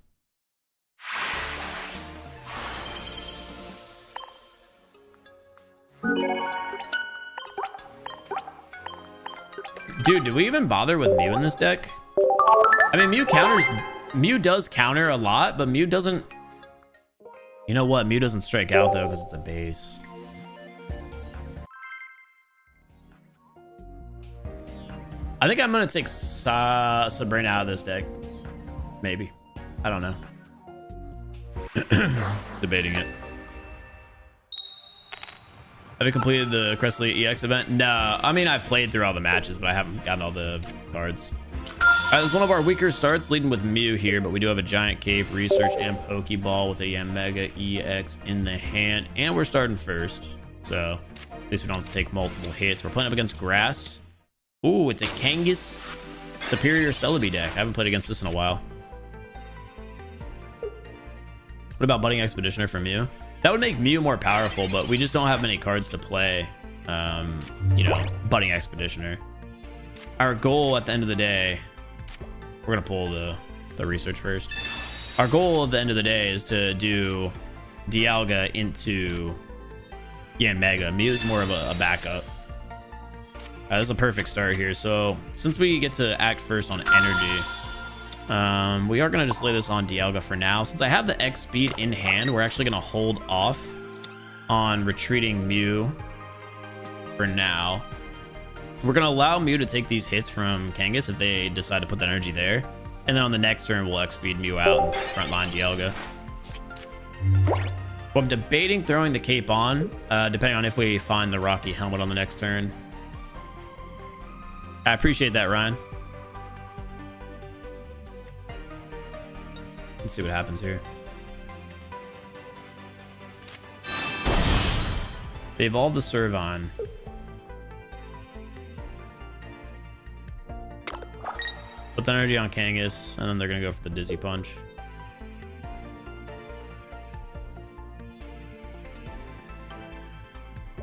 Dude, did we even bother with Mew in this deck? I mean, Mew does counter a lot, but Mew doesn't... You know what? Mew doesn't strike out, though, because it's a base. I think I'm going to take Sabrina out of this deck. Maybe. I don't know. Debating it. Have you completed the Crestley EX event? No. I mean, I've played through all the matches, but I haven't gotten all the cards. All right, this is one of our weaker starts, leading with Mew here, but we do have a Giant Cape, Research, and Pokeball with a Yanmega-EX in the hand, and we're starting first. So, at least we don't have to take multiple hits. We're playing up against Grass. Ooh, it's a Kangas Superior Celebi deck. I haven't played against this in a while. What about Budding Expeditioner for Mew? That would make Mew more powerful, but we just don't have many cards to play, you know, Budding Expeditioner. Our goal at the end of the day, we're going to pull the Research first. Our goal at the end of the day is to do Dialga into Yanmega. Mew is more of a backup. This is a perfect start here. So since we get to act first on energy, we are going to just lay this on Dialga for now. Since I have the X speed in hand, we're actually going to hold off on retreating Mew for now. We're going to allow Mew to take these hits from Kangas if they decide to put that energy there. And then on the next turn, we'll X speed Mew out and frontline Dialga. Well, I'm debating throwing the cape on, depending on if we find the Rocky Helmet on the next turn. I appreciate that, Ryan. Let's see what happens here. They evolved the Servine. Put the energy on Kangas, and then they're going to go for the Dizzy Punch.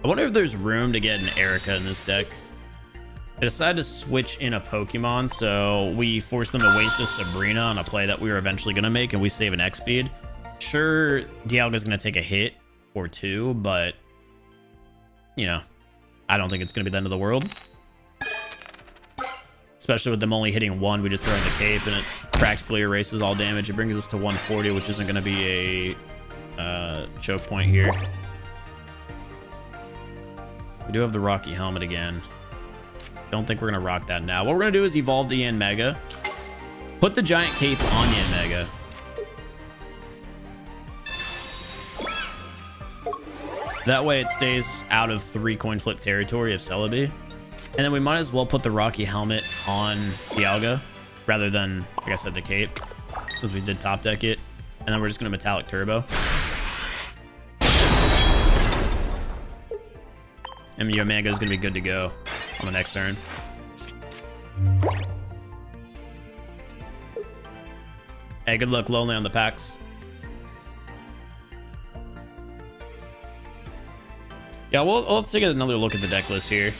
I wonder if there's room to get an Erica in this deck. I decided to switch in a Pokemon, so we forced them to waste a Sabrina on a play that we were eventually going to make, and we save an X speed. Sure, Dialga's going to take a hit or two, but, you know, I don't think it's going to be the end of the world. especially with them only hitting one. We just throw in the cape and it practically erases all damage. It brings us to 140, which isn't going to be a choke point here. We do have the Rocky Helmet again. Don't think we're going to rock that now. What we're going to do is evolve the Yanmega. Put the giant cape on Yanmega. That way it stays out of 3 coin flip territory of Celebi. And then we might as well put the Rocky Helmet on Dialga rather than, like I said, the cape, since we did top deck it. And then we're just going to Metallic Turbo. And Yanmega is going to be good to go on the next turn. Hey, good luck, Lonely, on the packs. Yeah, let's take another look at the deck list here.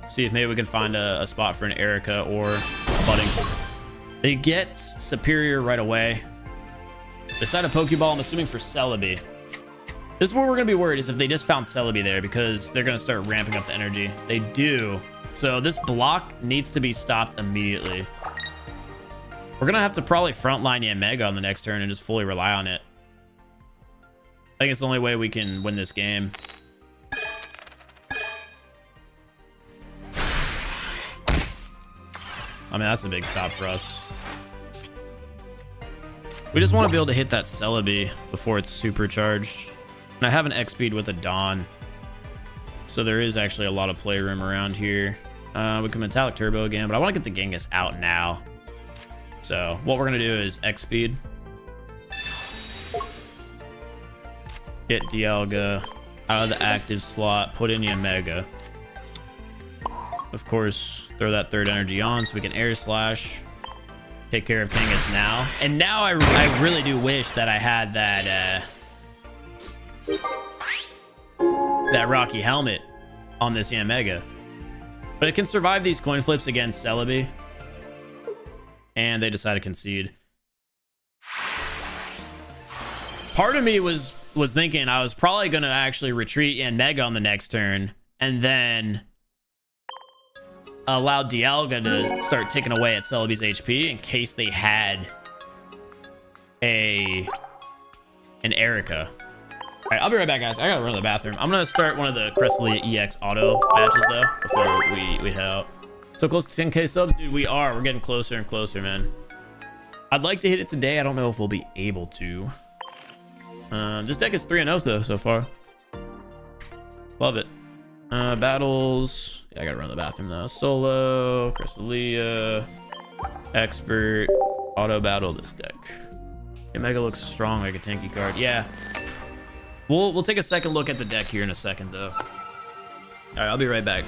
See if maybe we can find a spot for an Erica or a Budding. They get Superior right away. Decide a Pokeball, I'm assuming for Celebi. This is where we're going to be worried, is if they just found Celebi there, because they're going to start ramping up the energy. They do. So this block needs to be stopped immediately. We're going to have to probably frontline Yanmega on the next turn and just fully rely on it. I think it's the only way we can win this game. I mean, that's a big stop for us. We just want to be able to hit that Celebi before it's supercharged. And I have an X-Speed with a Dawn. So there is actually a lot of playroom around here. We can Metallic Turbo again, but I want to get the Genghis out now. So what we're going to do is X-Speed. Get Dialga out of the active slot, put in Yanmega. Of course, throw that third energy on so we can Air Slash. Take care of Genghis now. And now I really do wish that I had that Rocky Helmet on this Yanmega. But it can survive these coin flips against Celebi. And they decide to concede. Part of me was thinking I was probably going to actually retreat Yanmega on the next turn and then allow Dialga to start ticking away at Celebi's HP in case they had an Erica. All right, I'll be right back, guys. I gotta run to the bathroom. I'm gonna start one of the Cresselia EX auto matches though before we head out. So close to 10K subs, dude. We're getting closer and closer, man. I'd like to hit it today. I don't know if we'll be able to. This deck is 3-0 though so far. Love it. Battles. Yeah, I gotta run to the bathroom though. Solo, Cresselia, Expert, auto battle this deck. Omega looks strong like a tanky card. Yeah. We'll take a second look at the deck here in a second though. All right, I'll be right back.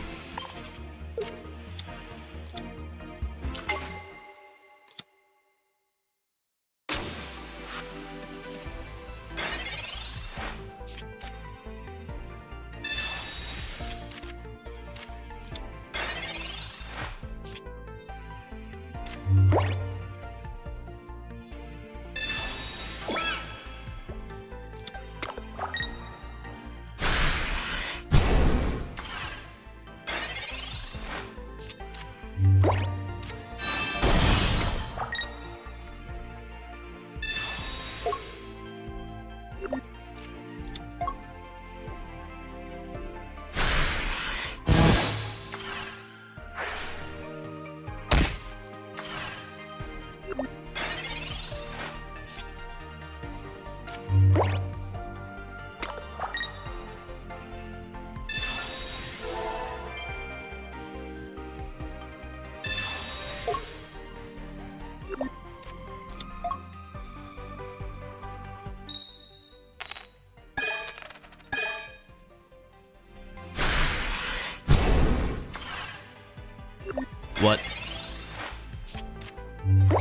What?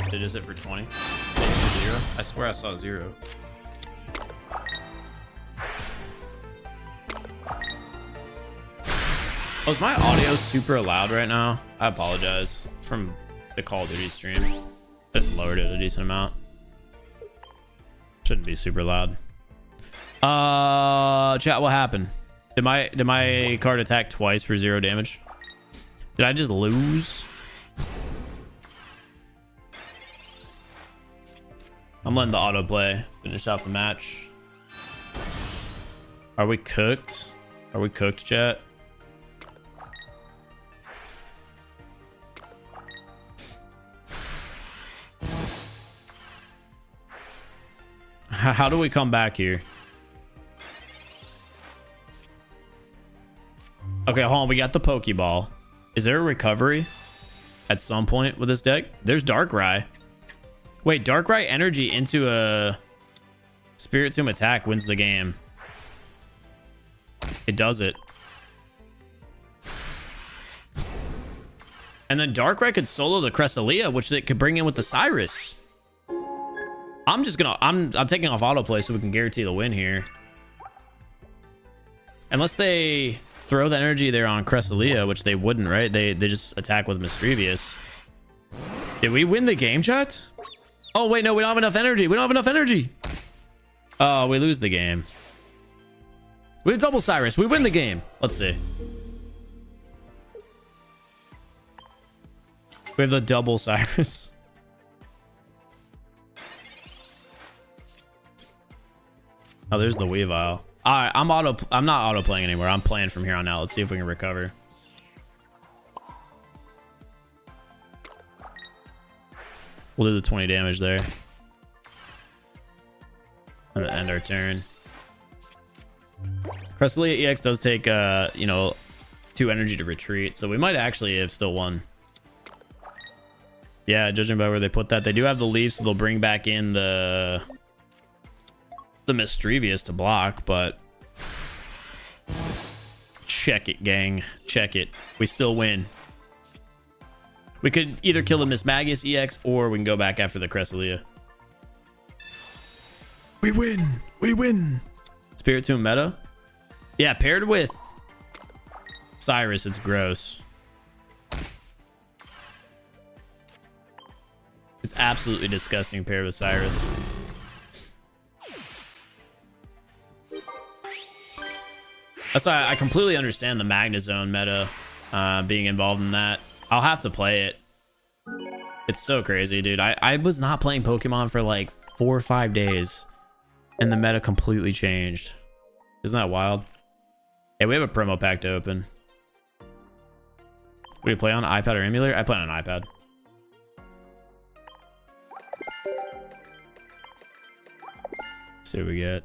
Did it just hit for 20? Zero? I swear I saw 0. Oh, is my audio super loud right now? I apologize. It's from the Call of Duty stream. It's lowered it a decent amount. Shouldn't be super loud. Chat, what happened? Did my card attack twice for 0 damage? Did I just lose? I'm letting the autoplay finish out the match. Are we cooked? Are we cooked, chat? How do we come back here? Okay, hold on. We got the Pokeball. Is there a recovery at some point with this deck? There's Darkrai. Wait, Darkrai energy into a Spiritomb attack wins the game. It does it. And then Darkrai could solo the Cresselia, which it could bring in with the Cyrus. I'm taking off autoplay so we can guarantee the win here. Unless they throw the energy there on Cresselia, which they wouldn't, right? They just attack with Mischievous. Did we win the game, chat? Oh, wait, no, we don't have enough energy. We don't have enough energy. Oh, we lose the game. We have double Cyrus. We win the game. Let's see. We have the double Cyrus. Oh, there's the Weavile. All right, I'm not auto playing anymore. I'm playing from here on out. Let's see if we can recover. We'll do the 20 damage there. I'm gonna end our turn. Cresselia EX does take you know, 2 energy to retreat, so we might actually have still won. Yeah, judging by where they put that, they do have the leaf, so they'll bring back in the Mischievous to block, but check it, gang. Check it. We still win. We could either kill the Mismagius EX or we can go back after the Cresselia. We win. We win. Spiritomb meta? Yeah, paired with Cyrus, it's gross. It's absolutely disgusting paired with Cyrus. That's why I completely understand the Magnezone meta being involved in that. I'll have to play it. It's so crazy, dude. I was not playing Pokemon for like 4 or 5 days, and the meta completely changed. Isn't that wild? Yeah, we have a promo pack to open. What do you play on? iPad or emulator? I play on an iPad. See what we get.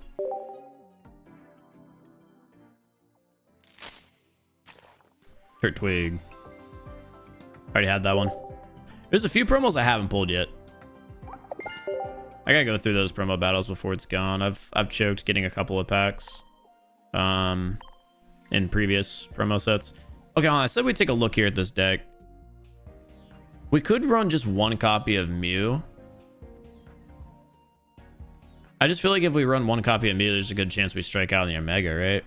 Twig. Already had that one. There's a few promos I haven't pulled yet. I gotta go through those promo battles before it's gone. I've choked getting a couple of packs in previous promo sets. Okay, I said we'd take a look here at this deck. We could run just 1 copy of Mew. I just feel like if we run 1 copy of Mew, there's a good chance we strike out in the Omega, right?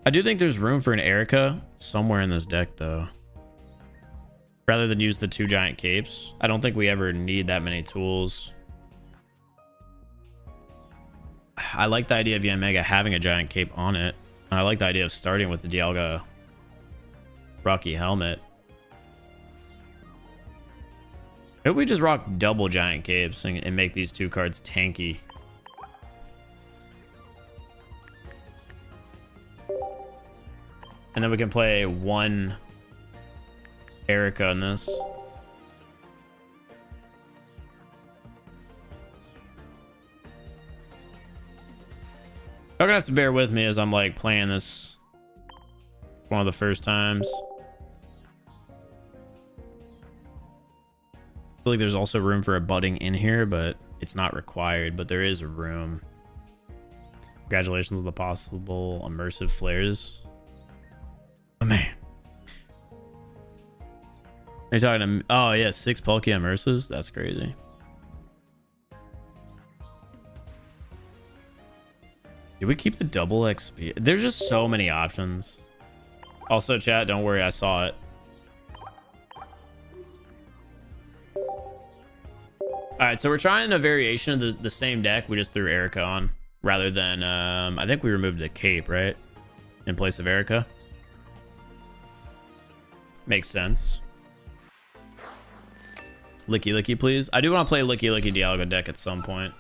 I do think there's room for an Erica somewhere in this deck, though. Rather than use the 2 giant capes. I don't think we ever need that many tools. I like the idea of Yanmega having a giant cape on it. And I like the idea of starting with the Dialga Rocky Helmet. Maybe we just rock double giant capes and make these 2 cards tanky. And then we can play 1 Erica in this. You're gonna have to bear with me as I'm like playing this one of the first times. I feel like there's also room for a budding in here, but it's not required, but there is room. Congratulations on the possible immersive flares. Oh, man. Are you talking to... Oh, yeah, 6 Palkia immersives? That's crazy. Do we keep the double XP? There's just so many options. Also, chat, don't worry, I saw it. Alright, so we're trying a variation of the same deck. We just threw Erica on rather than... I think we removed the cape, right? In place of Erica. Makes sense. Licky Licky, please. I do want to play Yanmega-Dialga deck at some point.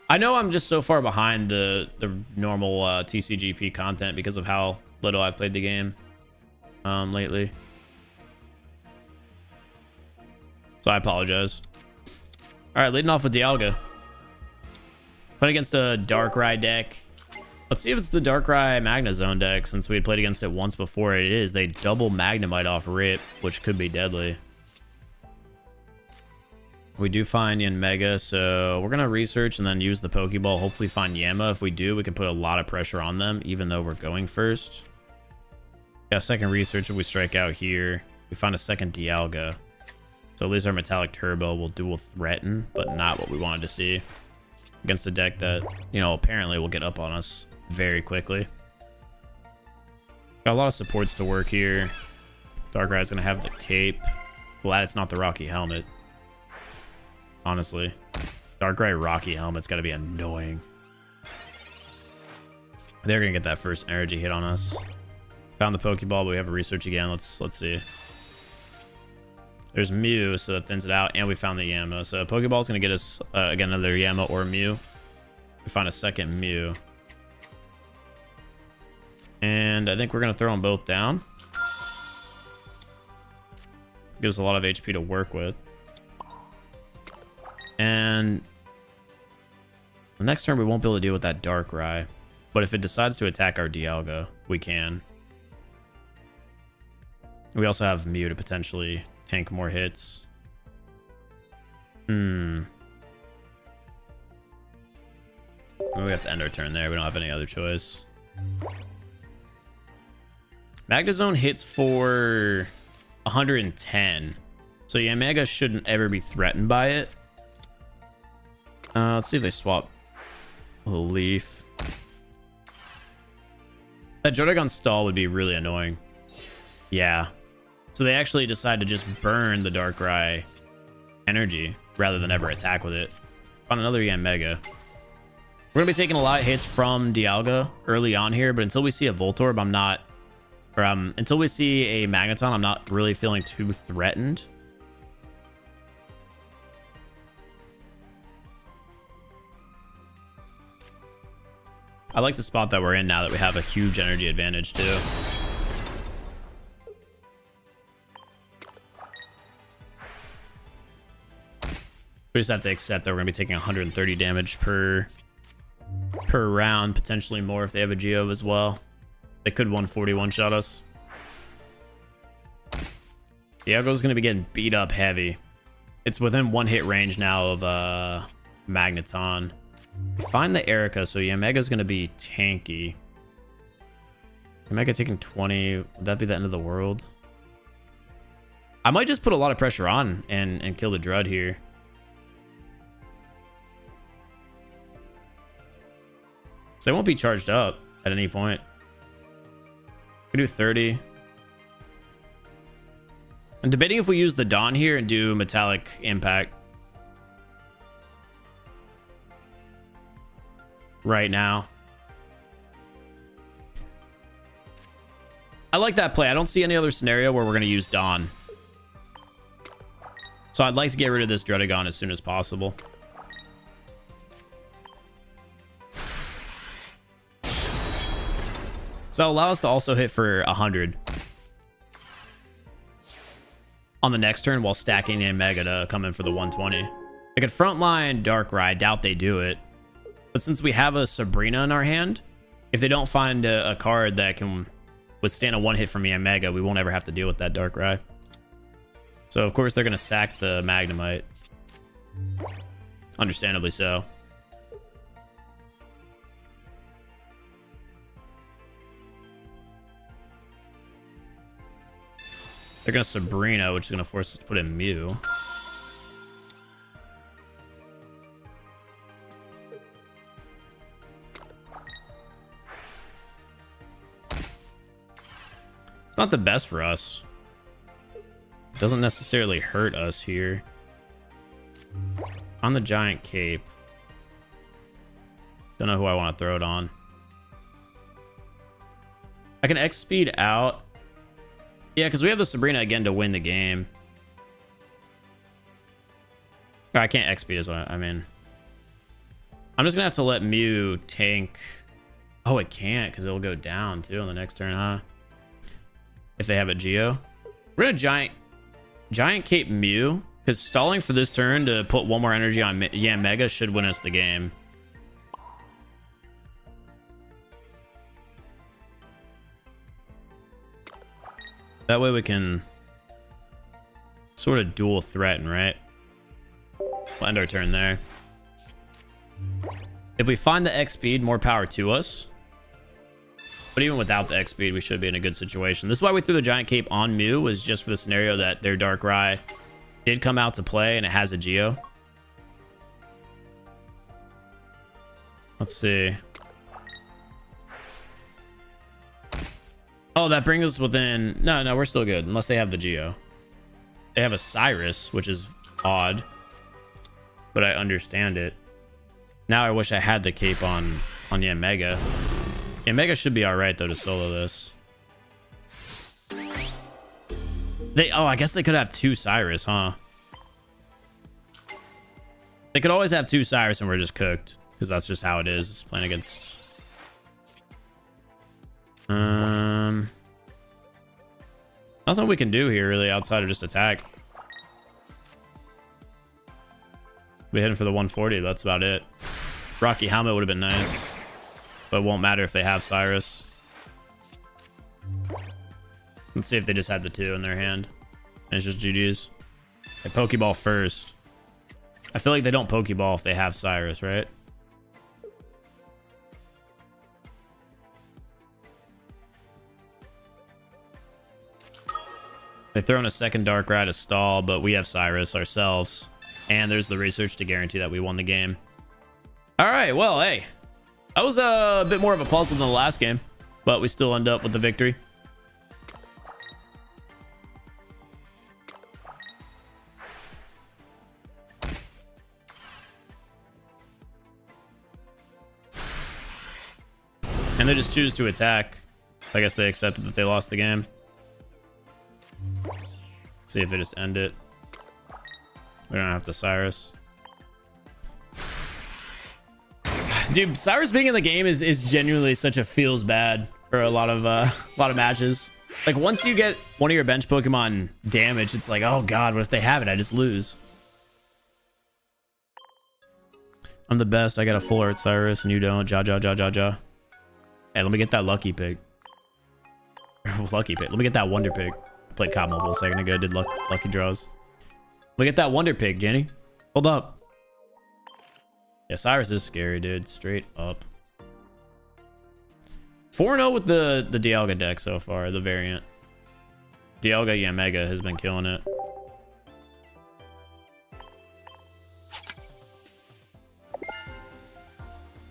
I know I'm just so far behind the normal TCGP content because of how little I've played the game lately. So I apologize. All right, leading off with Dialga. Playing against a Darkrai deck. Let's see if it's the Darkrai Magnezone deck, since we had played against it once before. It is. They double Magnemite off rip, which could be deadly. We do find Yanmega, so we're going to research and then use the Pokeball. Hopefully find Yama. If we do, we can put a lot of pressure on them, even though we're going first. Yeah, second research if we strike out here. We find a second Dialga. So at least our Metallic Turbo will dual threaten, but not what we wanted to see against a deck that, you know, apparently will get up on us very quickly. Got a lot of supports to work here. Darkrai's going to have the cape. Glad it's not the Rocky Helmet. Honestly. Darkrai Rocky Helmet's got to be annoying. They're going to get that first energy hit on us. Found the Pokeball, but we have a research again. Let's see. There's Mew, so that thins it out, and we found the Yama. So Pokeball's going to get us, again, another Yama or Mew. We find a second Mew. And I think we're going to throw them both down. Gives a lot of HP to work with. And the next turn, we won't be able to deal with that Darkrai. But if it decides to attack our Dialga, we can. We also have Mew to potentially tank more hits. We have to end our turn there. We don't have any other choice. Magnezone hits for 110. So Yanmega shouldn't ever be threatened by it. Let's see if they swap a leaf. That Jodagon stall would be really annoying. Yeah. So they actually decide to just burn the Darkrai energy rather than ever attack with it. On another Yanmega. We're going to be taking a lot of hits from Dialga early on here, but until we see a Voltorb, I'm not... Or until we see a Magneton, I'm not really feeling too threatened. I like the spot that we're in now that we have a huge energy advantage too. We just have to accept that we're going to be taking 130 damage per round, potentially more if they have a Geo as well. They could 141 shot us. Dialga's going to be getting beat up heavy. It's within one hit range now of Magneton. We find the Erica, so Yanmega's going to be tanky. Yanmega taking 20. Would that be the end of the world? I might just put a lot of pressure on and kill the Drud here. So they won't be charged up at any point. We do 30. I'm debating if we use the Dawn here and do Metallic Impact. Right now. I like that play. I don't see any other scenario where we're going to use Dawn. So I'd like to get rid of this Druddigon as soon as possible. So allow us to also hit for 100 on the next turn while stacking Yanmega to come in for the 120. They could frontline Darkrai. I doubt they do it. But since we have a Sabrina in our hand, if they don't find a card that can withstand a one hit from Yanmega, we won't ever have to deal with that Darkrai. So of course they're going to sack the Magnemite. Understandably so. They're going to Sabrina, which is going to force us to put in Mew. It's not the best for us. It doesn't necessarily hurt us here. On the Giant Cape. Don't know who I want to throw it on. I can X speed out. Yeah, because we have the Sabrina again to win the game. Or I can't XP is what I mean. I'm just gonna have to let Mew tank. Oh, it can't because it'll go down too on the next turn, huh? If they have a Geo. We're gonna giant cape Mew because stalling for this turn to put one more energy on Yanmega should win us the game. That way we can sort of dual threaten, right? We'll end our turn there. If we find the X speed, more power to us. But even without the X speed, we should be in a good situation. This is why we threw the giant cape on Mew, was just for the scenario that their Darkrai did come out to play and it has a Geo. Let's see. Oh, that brings us within... No, we're still good, unless they have the Geo. They have a Cyrus, which is odd. But I understand it. Now I wish I had the cape on Yanmega. Yanmega should be alright, though, to solo this. Oh, I guess they could have two Cyrus, huh? They could always have two Cyrus and we're just cooked. Because that's just how it is, playing against... Nothing we can do here really outside of just attack. We hit him for the 140. That's about it. Rocky helmet would have been nice, but it won't matter if they have Cyrus. Let's see if they just had the 2 in their hand and it's just GG's. They Pokeball first. I feel like they don't Pokeball if they have Cyrus, right? They throw in a second Darkrai to stall, but we have Cyrus ourselves. And there's the research to guarantee that we won the game. All right, well, hey. That was a bit more of a puzzle than the last game, but we still end up with the victory. And they just choose to attack. I guess they accepted that they lost the game. See if they just end it. We don't have the Cyrus. Dude, Cyrus being in the game is genuinely such a feels bad for a lot of matches. Like once you get one of your bench Pokemon damaged, it's like, oh god, what if they have it? I just lose. I'm the best. I got a full art Cyrus and you don't. Ja. Hey, let me get that lucky pig. Lucky pig. Let me get that wonder pig. Played COD Mobile a second ago, did lucky draws. Look at that wonder pig, Jenny. Hold up. Yeah, Cyrus is scary, dude. Straight up. 4-0 with the Dialga deck so far, the variant. Dialga Yanmega has been killing it.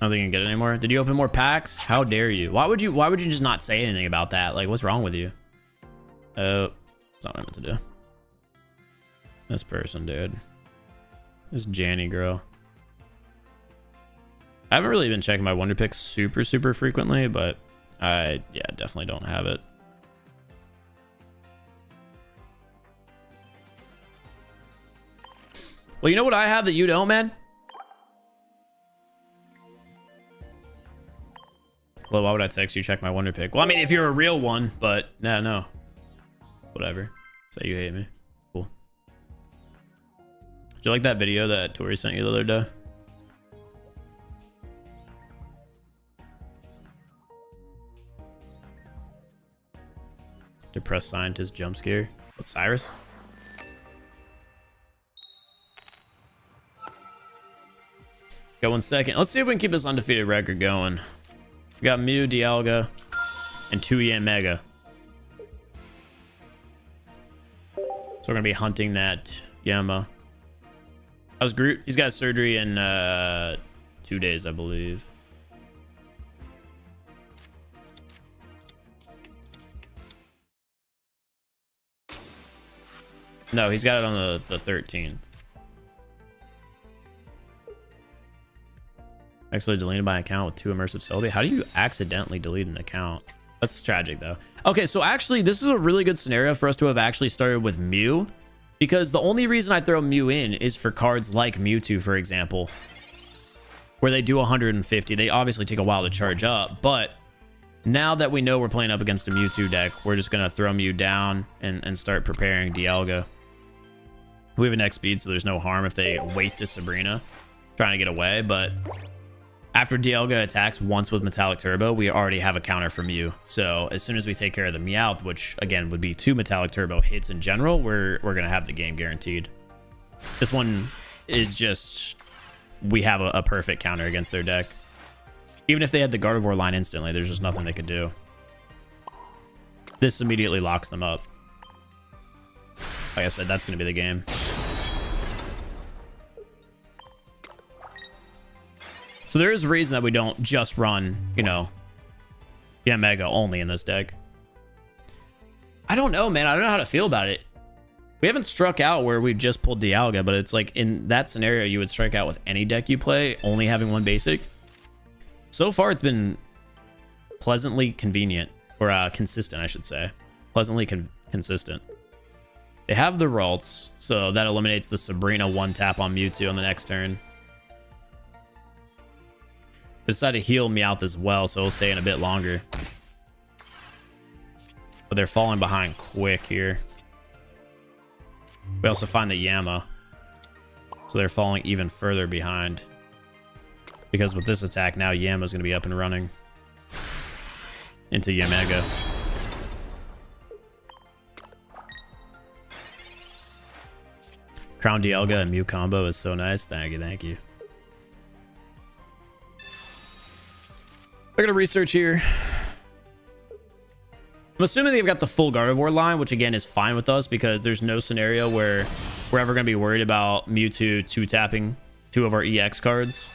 I don't think you can get it anymore. Did you open more packs? How dare you? Why would you just not say anything about that? Like, what's wrong with you? Oh, that's not what I meant to do. This person, dude. This Janny girl. I haven't really been checking my wonder picks super frequently, but I, yeah, definitely don't have it. Well, you know what I have that you don't, man? Well, why would I text you check my wonder pick? Well, I mean, if you're a real one, but no. Whatever. Say you hate me. Cool. Did you like that video that Tori sent you the other day? Depressed scientist jump scare. What's Cyrus? Got 1 second. Let's see if we can keep this undefeated record going. We got Mew, Dialga, and 2 Yanmega. So we're gonna be hunting that Yama. How's Groot? He's got surgery in 2 days, I believe. No, he's got it on the 13th. Actually deleted my account with 2 immersive celebrity. How do you accidentally delete an account? That's tragic, though. Okay, so actually, this is a really good scenario for us to have actually started with Mew, because the only reason I throw Mew in is for cards like Mewtwo, for example, where they do 150. They obviously take a while to charge up, but now that we know we're playing up against a Mewtwo deck, we're just going to throw Mew down and start preparing Dialga. We have an X speed, so there's no harm if they waste a Sabrina trying to get away, but after Dialga attacks once with Metallic Turbo, we already have a counter for Mew. So as soon as we take care of the Meowth, which again would be 2 Metallic Turbo hits in general, we're going to have the game guaranteed. This one is just, we have a perfect counter against their deck. Even if they had the Gardevoir line instantly, there's just nothing they could do. This immediately locks them up. Like I said, that's going to be the game. So there is a reason that we don't just run, you know, Yanmega only in this deck. I don't know, man. I don't know how to feel about it. We haven't struck out where we just pulled Dialga, but it's like in that scenario, you would strike out with any deck you play, only having one basic. So far, it's been pleasantly convenient, or consistent, I should say. Pleasantly consistent. They have the Ralts, so that eliminates the Sabrina 1-tap on Mewtwo on the next turn. Decided to heal Meowth as well, so he'll stay in a bit longer. But they're falling behind quick here. We also find the Yama. So they're falling even further behind. Because with this attack, now Yama's going to be up and running into Yanmega. Crown Dialga and Mew combo is so nice. Thank you, thank you. We're going to research here. I'm assuming they've got the full Gardevoir line, which again is fine with us because there's no scenario where we're ever going to be worried about Mewtwo 2-tapping 2 of our EX cards.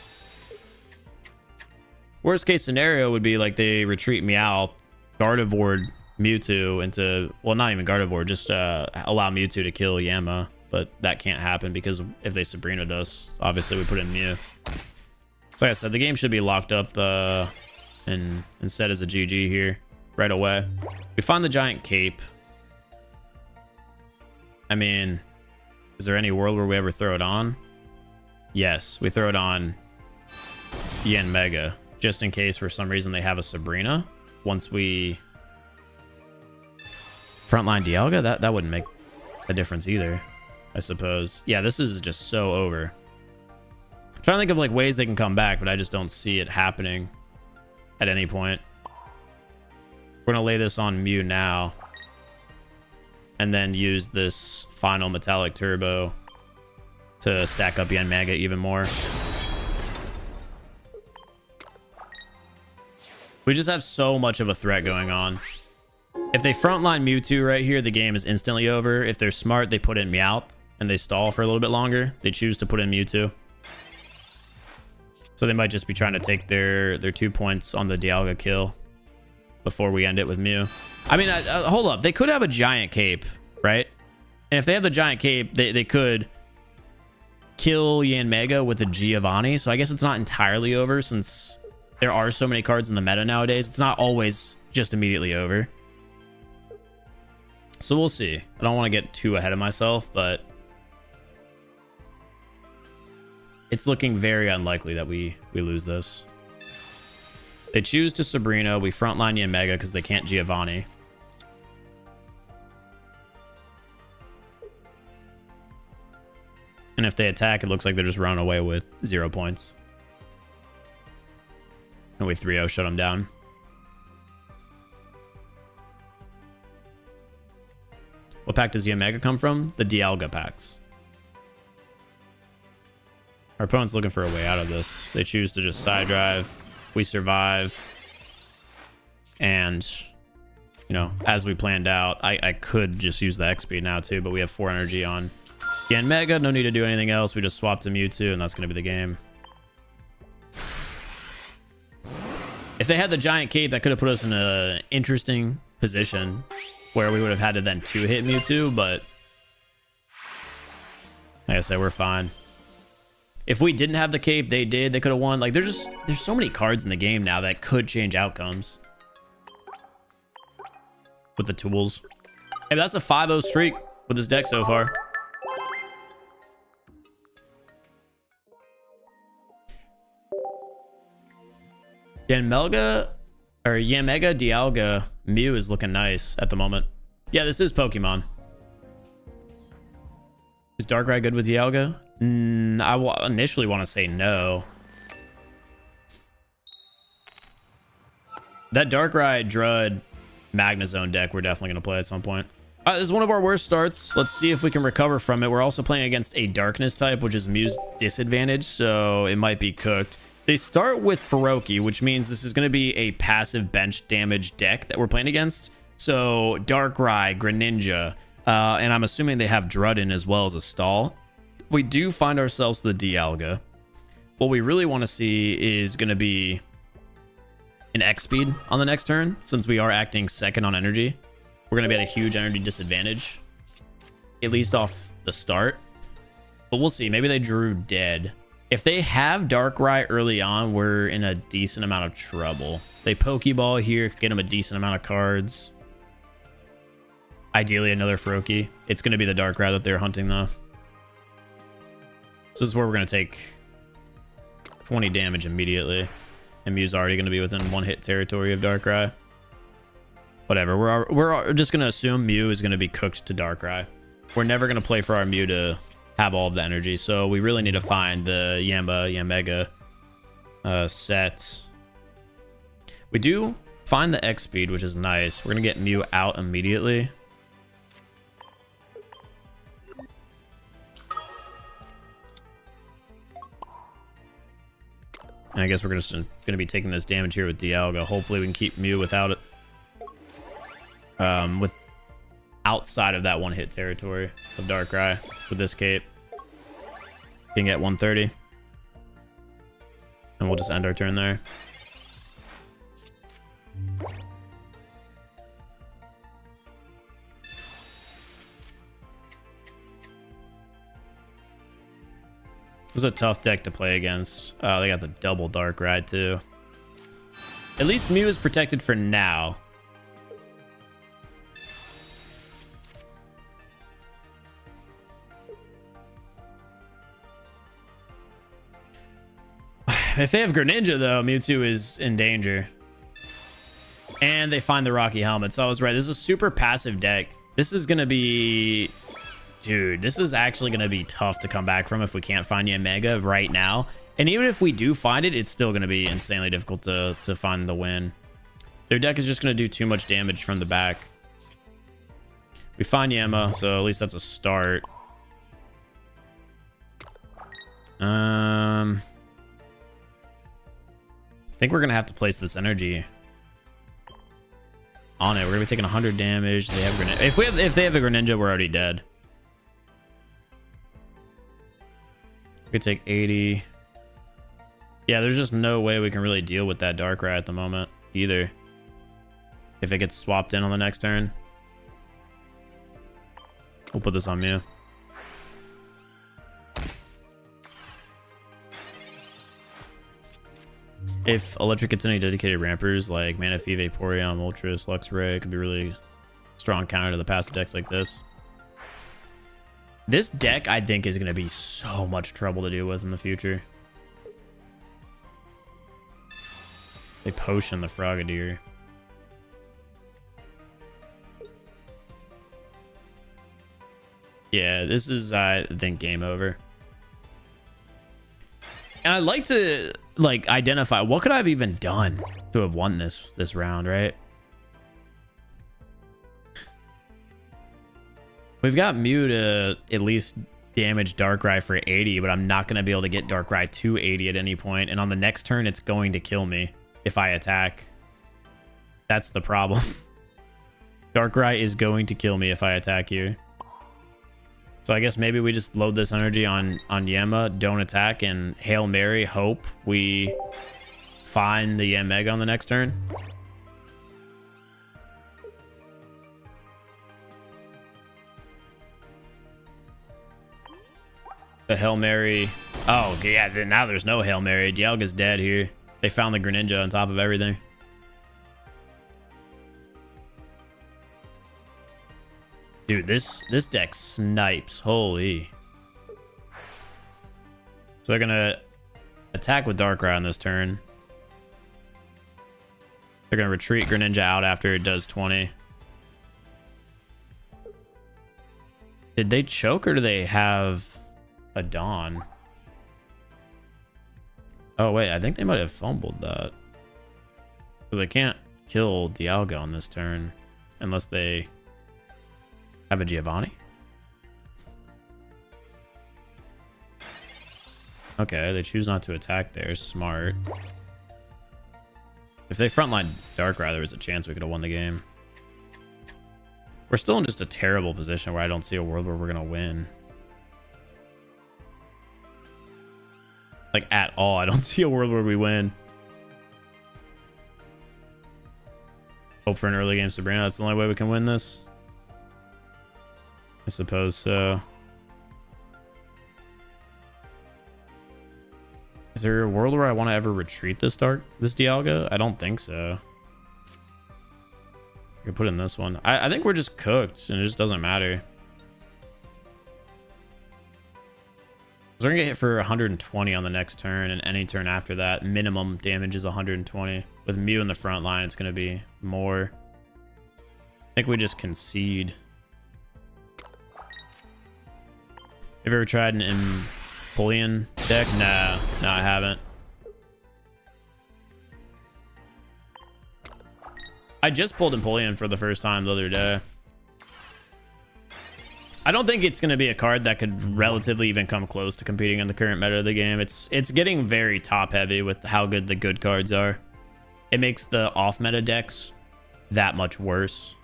Worst case scenario would be like they retreat Meowth, Gardevoir Mewtwo into, well, not even Gardevoir, just allow Mewtwo to kill Yama. But that can't happen because if they Sabrina'd us, obviously we put in Mew. So like I said, the game should be locked up and set as a GG here right away. We find the giant cape. I mean, is there any world where we ever throw it on? Yes, we throw it on Yanmega, just in case for some reason they have a Sabrina. Once we frontline Dialga, that wouldn't make a difference either, I suppose. Yeah, this is just so over. I'm trying to think of like ways they can come back, but I just don't see it happening at any point. We're gonna lay this on Mew now and then use this final Metallic Turbo to stack up Yanmega even more. We just have so much of a threat going on. If they frontline Mewtwo right here, the game is instantly over. If they're smart, they put in Meowth and they stall for a little bit longer. They choose to put in Mewtwo. So they might just be trying to take their 2 points on the Dialga kill before we end it with Mew. I mean, hold up. They could have a giant cape, right? And if they have the giant cape, they could kill Yanmega with a Giovanni. So I guess it's not entirely over since there are so many cards in the meta nowadays. It's not always just immediately over. So we'll see. I don't want to get too ahead of myself, but it's looking very unlikely that we lose this. They choose to Sabrina. We frontline Yanmega because they can't Giovanni. And if they attack, it looks like they're just running away with 0 points. And we 3-0 shut them down. What pack does Yanmega come from? The Dialga packs. Our opponent's looking for a way out of this. They choose to just side drive. We survive. And, you know, as we planned out, I could just use the XP now too, but we have 4 energy on Yanmega. No need to do anything else. We just swap to Mewtwo, and that's going to be the game. If they had the giant cape, that could have put us in an interesting position where we would have had to then 2-hit Mewtwo, but like I said, we're fine. If we didn't have the cape, they did. They could have won. Like, there's so many cards in the game now that could change outcomes. with the tools. Hey, that's a 5-0 streak with this deck so far. Yanmega-Dialga Mew is looking nice at the moment. Yeah, this is Pokemon. Is Darkrai good with Dialga? I initially want to say no. That Darkrai Drud Magnezone deck we're definitely going to play at some point. This is one of our worst starts. Let's see if we can recover from it. We're also playing against a Darkness type, which is Mew's disadvantage, so it might be cooked. They start with Feroki, which means this is going to be a passive bench damage deck that we're playing against. So Darkrai, Greninja, and I'm assuming they have Drudden as well as a stall. We do find ourselves the Dialga. What we really want to see is going to be an X speed on the next turn, since we are acting second on energy. We're going to be at a huge energy disadvantage, at least off the start. But we'll see. Maybe they drew dead. If they have Darkrai early on, we're in a decent amount of trouble. They Pokeball here, get them a decent amount of cards. Ideally, another Feroki. It's going to be the Darkrai that they're hunting, though. So this is where we're going to take 20 damage immediately. And Mew's already going to be within one-hit territory of Darkrai. Whatever. We're just going to assume Mew is going to be cooked to Darkrai. We're never going to play for our Mew to have all of the energy, so we really need to find the Yanmega set. We do find the X speed, which is nice. We're gonna get Mew out immediately. And I guess we're just gonna be taking this damage here with Dialga. Hopefully we can keep Mew without it. With outside of that one-hit territory of Darkrai with this cape. You can get 130. And we'll just end our turn there. This is a tough deck to play against. They got the double Darkrai too. At least Mew is protected for now. If they have Greninja, though, Mewtwo is in danger. And they find the Rocky Helmet. So I was right. This is a super passive deck. This is going to be... Dude, this is actually going to be tough to come back from if we can't find Yanmega right now. And even if we do find it, it's still going to be insanely difficult to find the win. Their deck is just going to do too much damage from the back. We find Yama, so at least that's a start. I think we're gonna have to place this energy on it. We're gonna be taking 100 damage. They have Greninja. If they have a Greninja, we're already dead. We could take 80. Yeah, there's just no way we can really deal with that Darkrai at the moment either. If it gets swapped in on the next turn, we'll put this on Mew. If Electric gets any dedicated rampers like Manaphy, Vaporeon, Moltres, Luxray, it could be really strong counter to the passive decks like this. This deck, I think, is going to be so much trouble to deal with in the future. They potion the Frogadier. Yeah, this is, I think, game over. And I'd like to, like, identify what could I have even done to have won this round, right? We've got Mew to at least damage Darkrai for 80, but I'm not going to be able to get Darkrai to 80 at any point. And on the next turn, it's going to kill me if I attack. That's the problem. Darkrai is going to kill me if I attack here. So I guess maybe we just load this energy on Yama, don't attack, and Hail Mary, hope we find the Yanmega on the next turn. The Hail Mary. Oh, yeah, now there's no Hail Mary. Dialga's dead here. They found the Greninja on top of everything. Dude, this deck snipes. Holy. So they're gonna attack with Darkrai on this turn. They're gonna retreat Greninja out after it does 20. Did they choke or do they have a Dawn? Oh wait, I think they might have fumbled that. Because I can't kill Dialga on this turn unless they have a Giovanni. Okay, they choose not to attack there. Smart. If they frontline Darkrai, there was a chance we could have won the game. We're still in just a terrible position where I don't see a world where we're going to win. Like, at all. I don't see a world where we win. Hope for an early game Sabrina. That's the only way we can win this. I suppose so. Is there a world where I want to ever retreat this Dialga? I don't think so. I can put in this one. I think we're just cooked and it just doesn't matter. We're gonna get hit for 120 on the next turn, and any turn after that, minimum damage is 120. With Mew in the front line, it's gonna be more. I think we just concede. Have you ever tried an Emblem deck? No, I haven't. I just pulled Empoleon for the first time the other day. I don't think it's going to be a card that could relatively even come close to competing in the current meta of the game. It's getting very top heavy with how good the good cards are. It makes the off meta decks that much worse.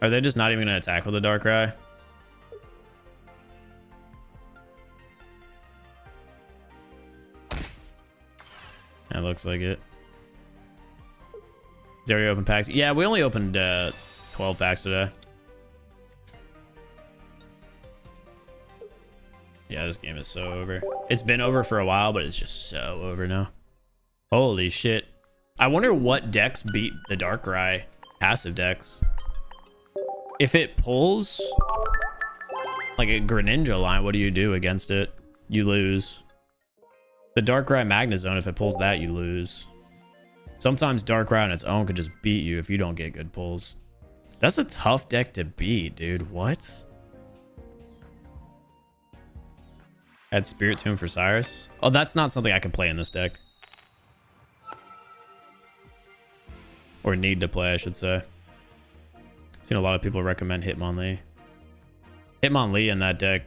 Are they just not even going to attack with the Darkrai? That looks like it. Is there already open packs? Yeah, we only opened 12 packs today. Yeah, this game is so over. It's been over for a while, but it's just so over now. Holy shit. I wonder what decks beat the Darkrai passive decks. If it pulls like a Greninja line, what do you do against it? You lose. The Darkrai Magnezone, if it pulls that, you lose. Sometimes Darkrai on its own could just beat you if you don't get good pulls. That's a tough deck to beat, dude. What? Add Spirit Tomb for Cyrus? Oh, that's not something I can play in this deck. Or need to play, I should say. Seen a lot of people recommend Hitmonlee. Hitmonlee in that deck.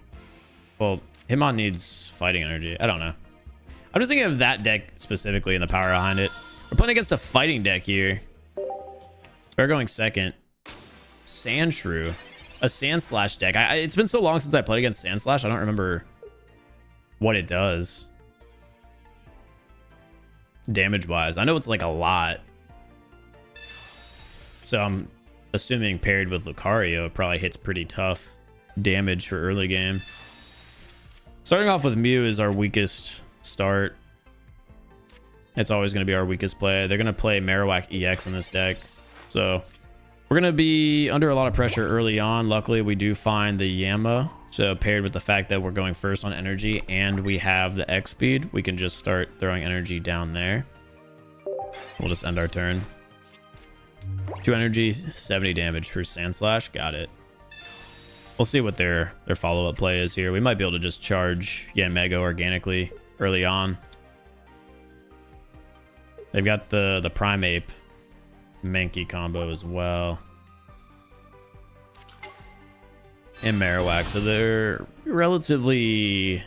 Well, Hitmon needs fighting energy. I don't know. I'm just thinking of that deck specifically and the power behind it. We're playing against a fighting deck here. We're going second. Sandshrew. A Sandslash deck. It's been so long since I played against Sandslash, I don't remember what it does. Damage-wise. I know it's like a lot. So I'm assuming paired with Lucario, it probably hits pretty tough damage for early game. Starting off with Mew is our weakest start. It's always going to be our weakest play. They're going to play Marowak EX in this deck. So we're going to be under a lot of pressure early on. Luckily, we do find the Yama. So paired with the fact that we're going first on energy and we have the X speed, we can just start throwing energy down there. We'll just end our turn. 2 energy, 70 damage for Sandslash. Got it. We'll see what their follow-up play is here. We might be able to just charge Yanmega organically early on. They've got the Primeape Mankey combo as well. And Marowak, so they're relatively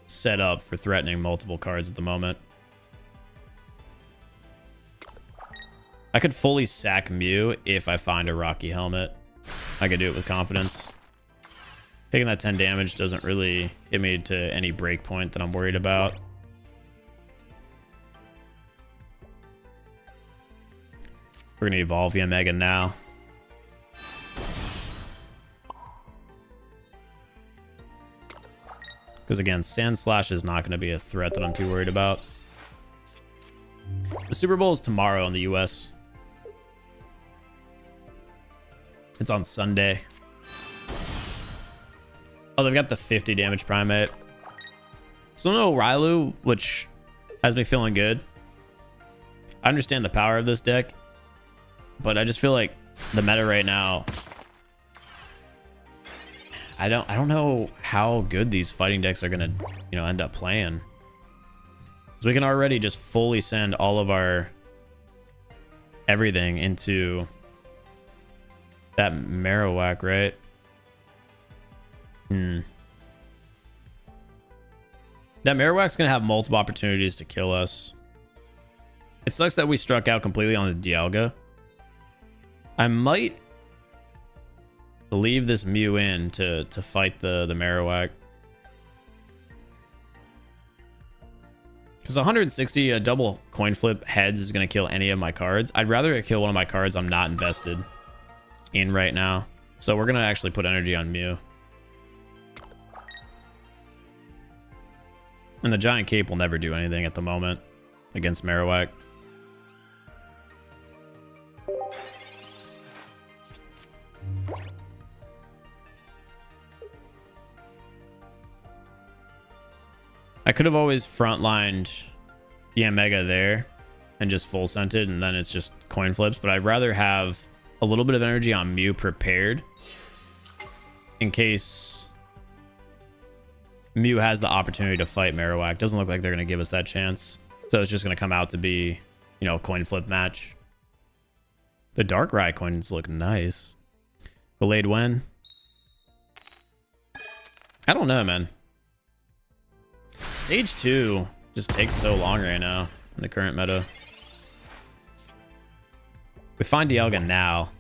set up for threatening multiple cards at the moment. I could fully sack Mew if I find a Rocky Helmet. I could do it with confidence. Taking that 10 damage doesn't really hit me to any break point that I'm worried about. We're going to evolve Yanmega now. Because again, Sandslash is not going to be a threat that I'm too worried about. Super Bowl is tomorrow in the US. It's on Sunday. Oh, they've got the 50 damage primate. Still no Rylu, which has me feeling good. I understand the power of this deck, but I just feel like the meta right now, I don't know how good these fighting decks are gonna, you know, end up playing. So we can already just fully send all of our everything into that Marowak, right? That Marowak's gonna have multiple opportunities to kill us. It sucks that we struck out completely on the Dialga. I might leave this Mew in to fight the Marowak. Because 160, a double coin flip heads is going to kill any of my cards. I'd rather it kill one of my cards I'm not invested in right now. So we're going to actually put energy on Mew. And the Giant Cape will never do anything at the moment against Marowak. I could have always frontlined Yanmega there and just full scented, and then it's just coin flips, but I'd rather have a little bit of energy on Mew prepared in case Mew has the opportunity to fight Marowak. Doesn't look like they're going to give us that chance. So it's just going to come out to be, you know, a coin flip match. The Darkrai coins look nice. Delayed when? I don't know, man. Stage 2 just takes so long right now in the current meta. We find Dialga now.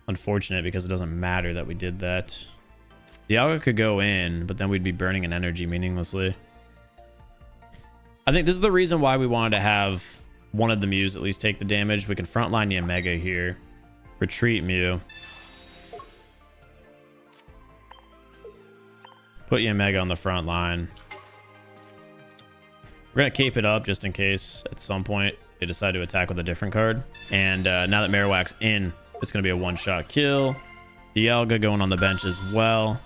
Unfortunate because it doesn't matter that we did that. Dialga could go in, but then we'd be burning an energy meaninglessly. I think this is the reason why we wanted to have one of the Mews at least take the damage. We can frontline Yanmega here. Retreat Mew. Put Yanmega on the front line. We're going to cape it up just in case at some point they decide to attack with a different card. And now that Marowak's in, it's going to be a one-shot kill. Dialga going on the bench as well.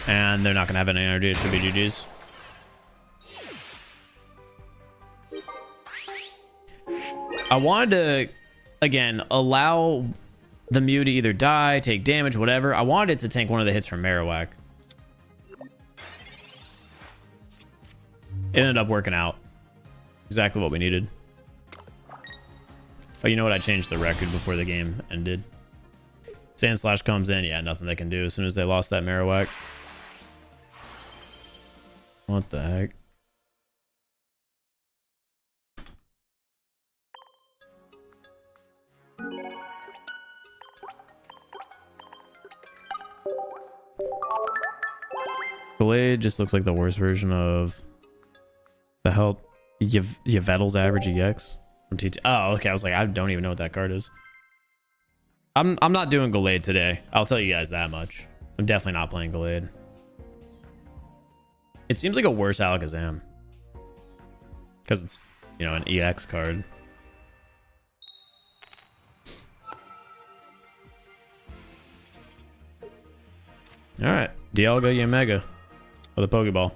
And they're not going to have any energy. It should be GG's. I wanted to, again, allow the Mew to either die, take damage, whatever. I wanted it to tank one of the hits from Marowak. It ended up working out. Exactly what we needed. Oh, you know what? I changed the record before the game ended. Sandslash comes in. Yeah, nothing they can do as soon as they lost that Marowak. What the heck? Glade just looks like the worst version of the hell Yveltal's average EX from TT. Oh, okay. I was like, I don't even know what that card is. I'm not doing Glade today. I'll tell you guys that much. I'm definitely not playing Glade. It seems like a worse Alakazam because it's, you know, an EX card. All right, Dialga Yanmega with a Pokeball.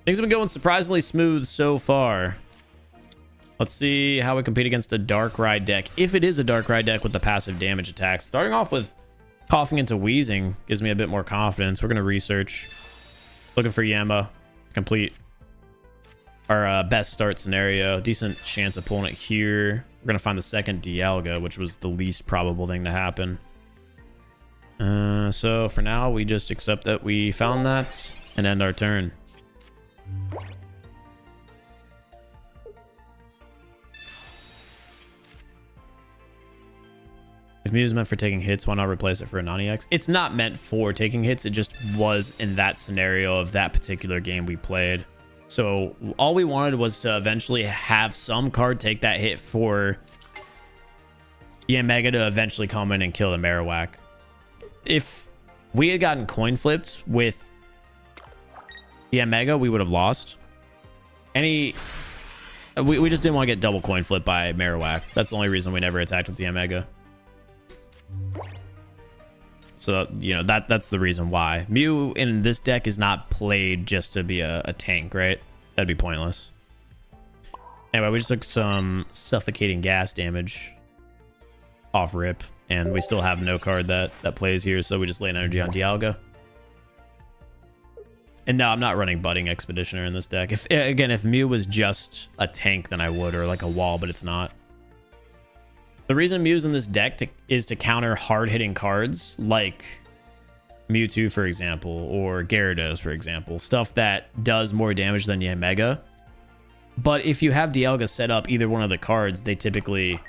Things have been going surprisingly smooth so far. Let's see how we compete against a Darkrai deck. If it is a Darkrai deck with the passive damage attacks. Starting off with coughing into wheezing gives me a bit more confidence. We're going to research. Looking for Yama. Complete our best start scenario. Decent chance of pulling it here. We're going to find the second Dialga, which was the least probable thing to happen. So for now, we just accept that we found that and end our turn. If Mew is meant for taking hits, why not replace it for a non-EX? It's not meant for taking hits. It just was in that scenario of that particular game we played. So all we wanted was to eventually have some card take that hit for Yanmega to eventually come in and kill the Marowak. If we had gotten coin flipped with Yanmega, we would have lost. any... We just didn't want to get double coin flipped by Marowak. That's the only reason we never attacked with the Yanmega. So, you know, that's the reason why. Mew in this deck is not played just to be a tank, right? That'd be pointless. Anyway, we just took some suffocating gas damage off rip, and we still have no card that plays here, so we just lay an energy on Dialga. And no, I'm not running Budding Expeditioner in this deck. If Mew was just a tank, then I would, or like a wall, but it's not. The reason Mew's in this deck is to counter hard-hitting cards like Mewtwo, for example, or Gyarados, for example. Stuff that does more damage than Yanmega. But if you have Dialga set up either one of the cards, they typically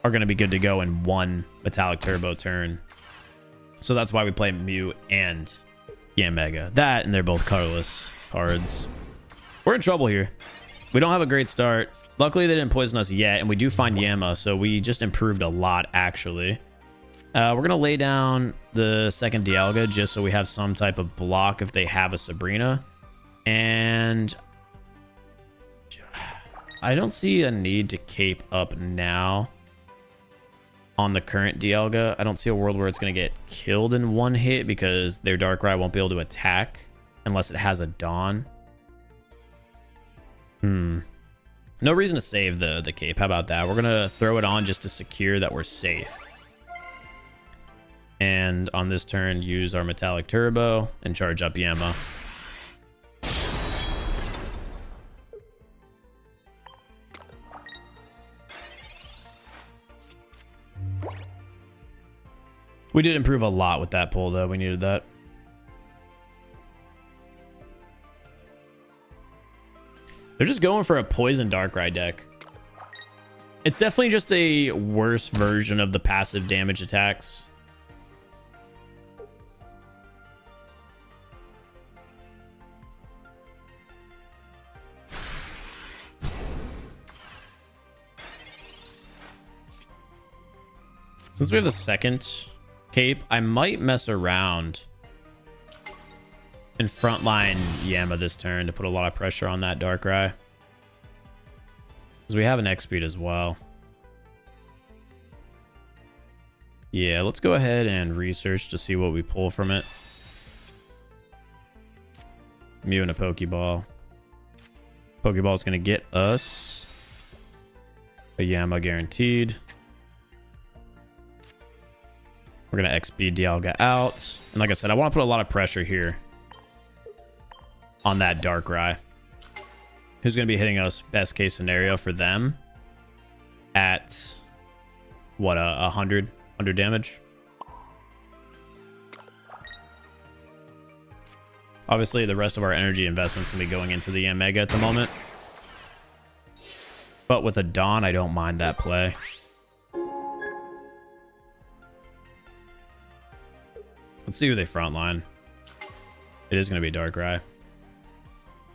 are going to be good to go in one Metallic Turbo turn. So that's why we play Mew and Yanmega. That, and they're both colorless cards. We're in trouble here. We don't have a great start. Luckily, they didn't poison us yet, and we do find Yama, so we just improved a lot, actually. We're going to lay down the second Dialga just so we have some type of block if they have a Sabrina. And I don't see a need to cape up now on the current Dialga. I don't see a world where it's going to get killed in one hit because their Darkrai won't be able to attack unless it has a Dawn. No reason to save the cape. How about that? We're going to throw it on just to secure that we're safe. And on this turn, use our Metallic Turbo and charge up Yama. We did improve a lot with that pull, though. We needed that. They're just going for a Poison Darkrai deck. It's definitely just a worse version of the passive damage attacks. Since we have the second cape, I might mess around and frontline Yama this turn to put a lot of pressure on that Darkrai. Because we have an X-Speed as well. Yeah, let's go ahead and research to see what we pull from it. Mew and a Pokeball. Pokeball is going to get us a Yama guaranteed. We're going to XP Dialga out. And like I said, I want to put a lot of pressure here on that Darkrai, who's going to be hitting us best case scenario for them at what, 100 damage. Obviously, the rest of our energy investments can be going into the Yanmega at the moment. But with a Dawn, I don't mind that play. Let's see who they frontline. It is going to be Darkrai.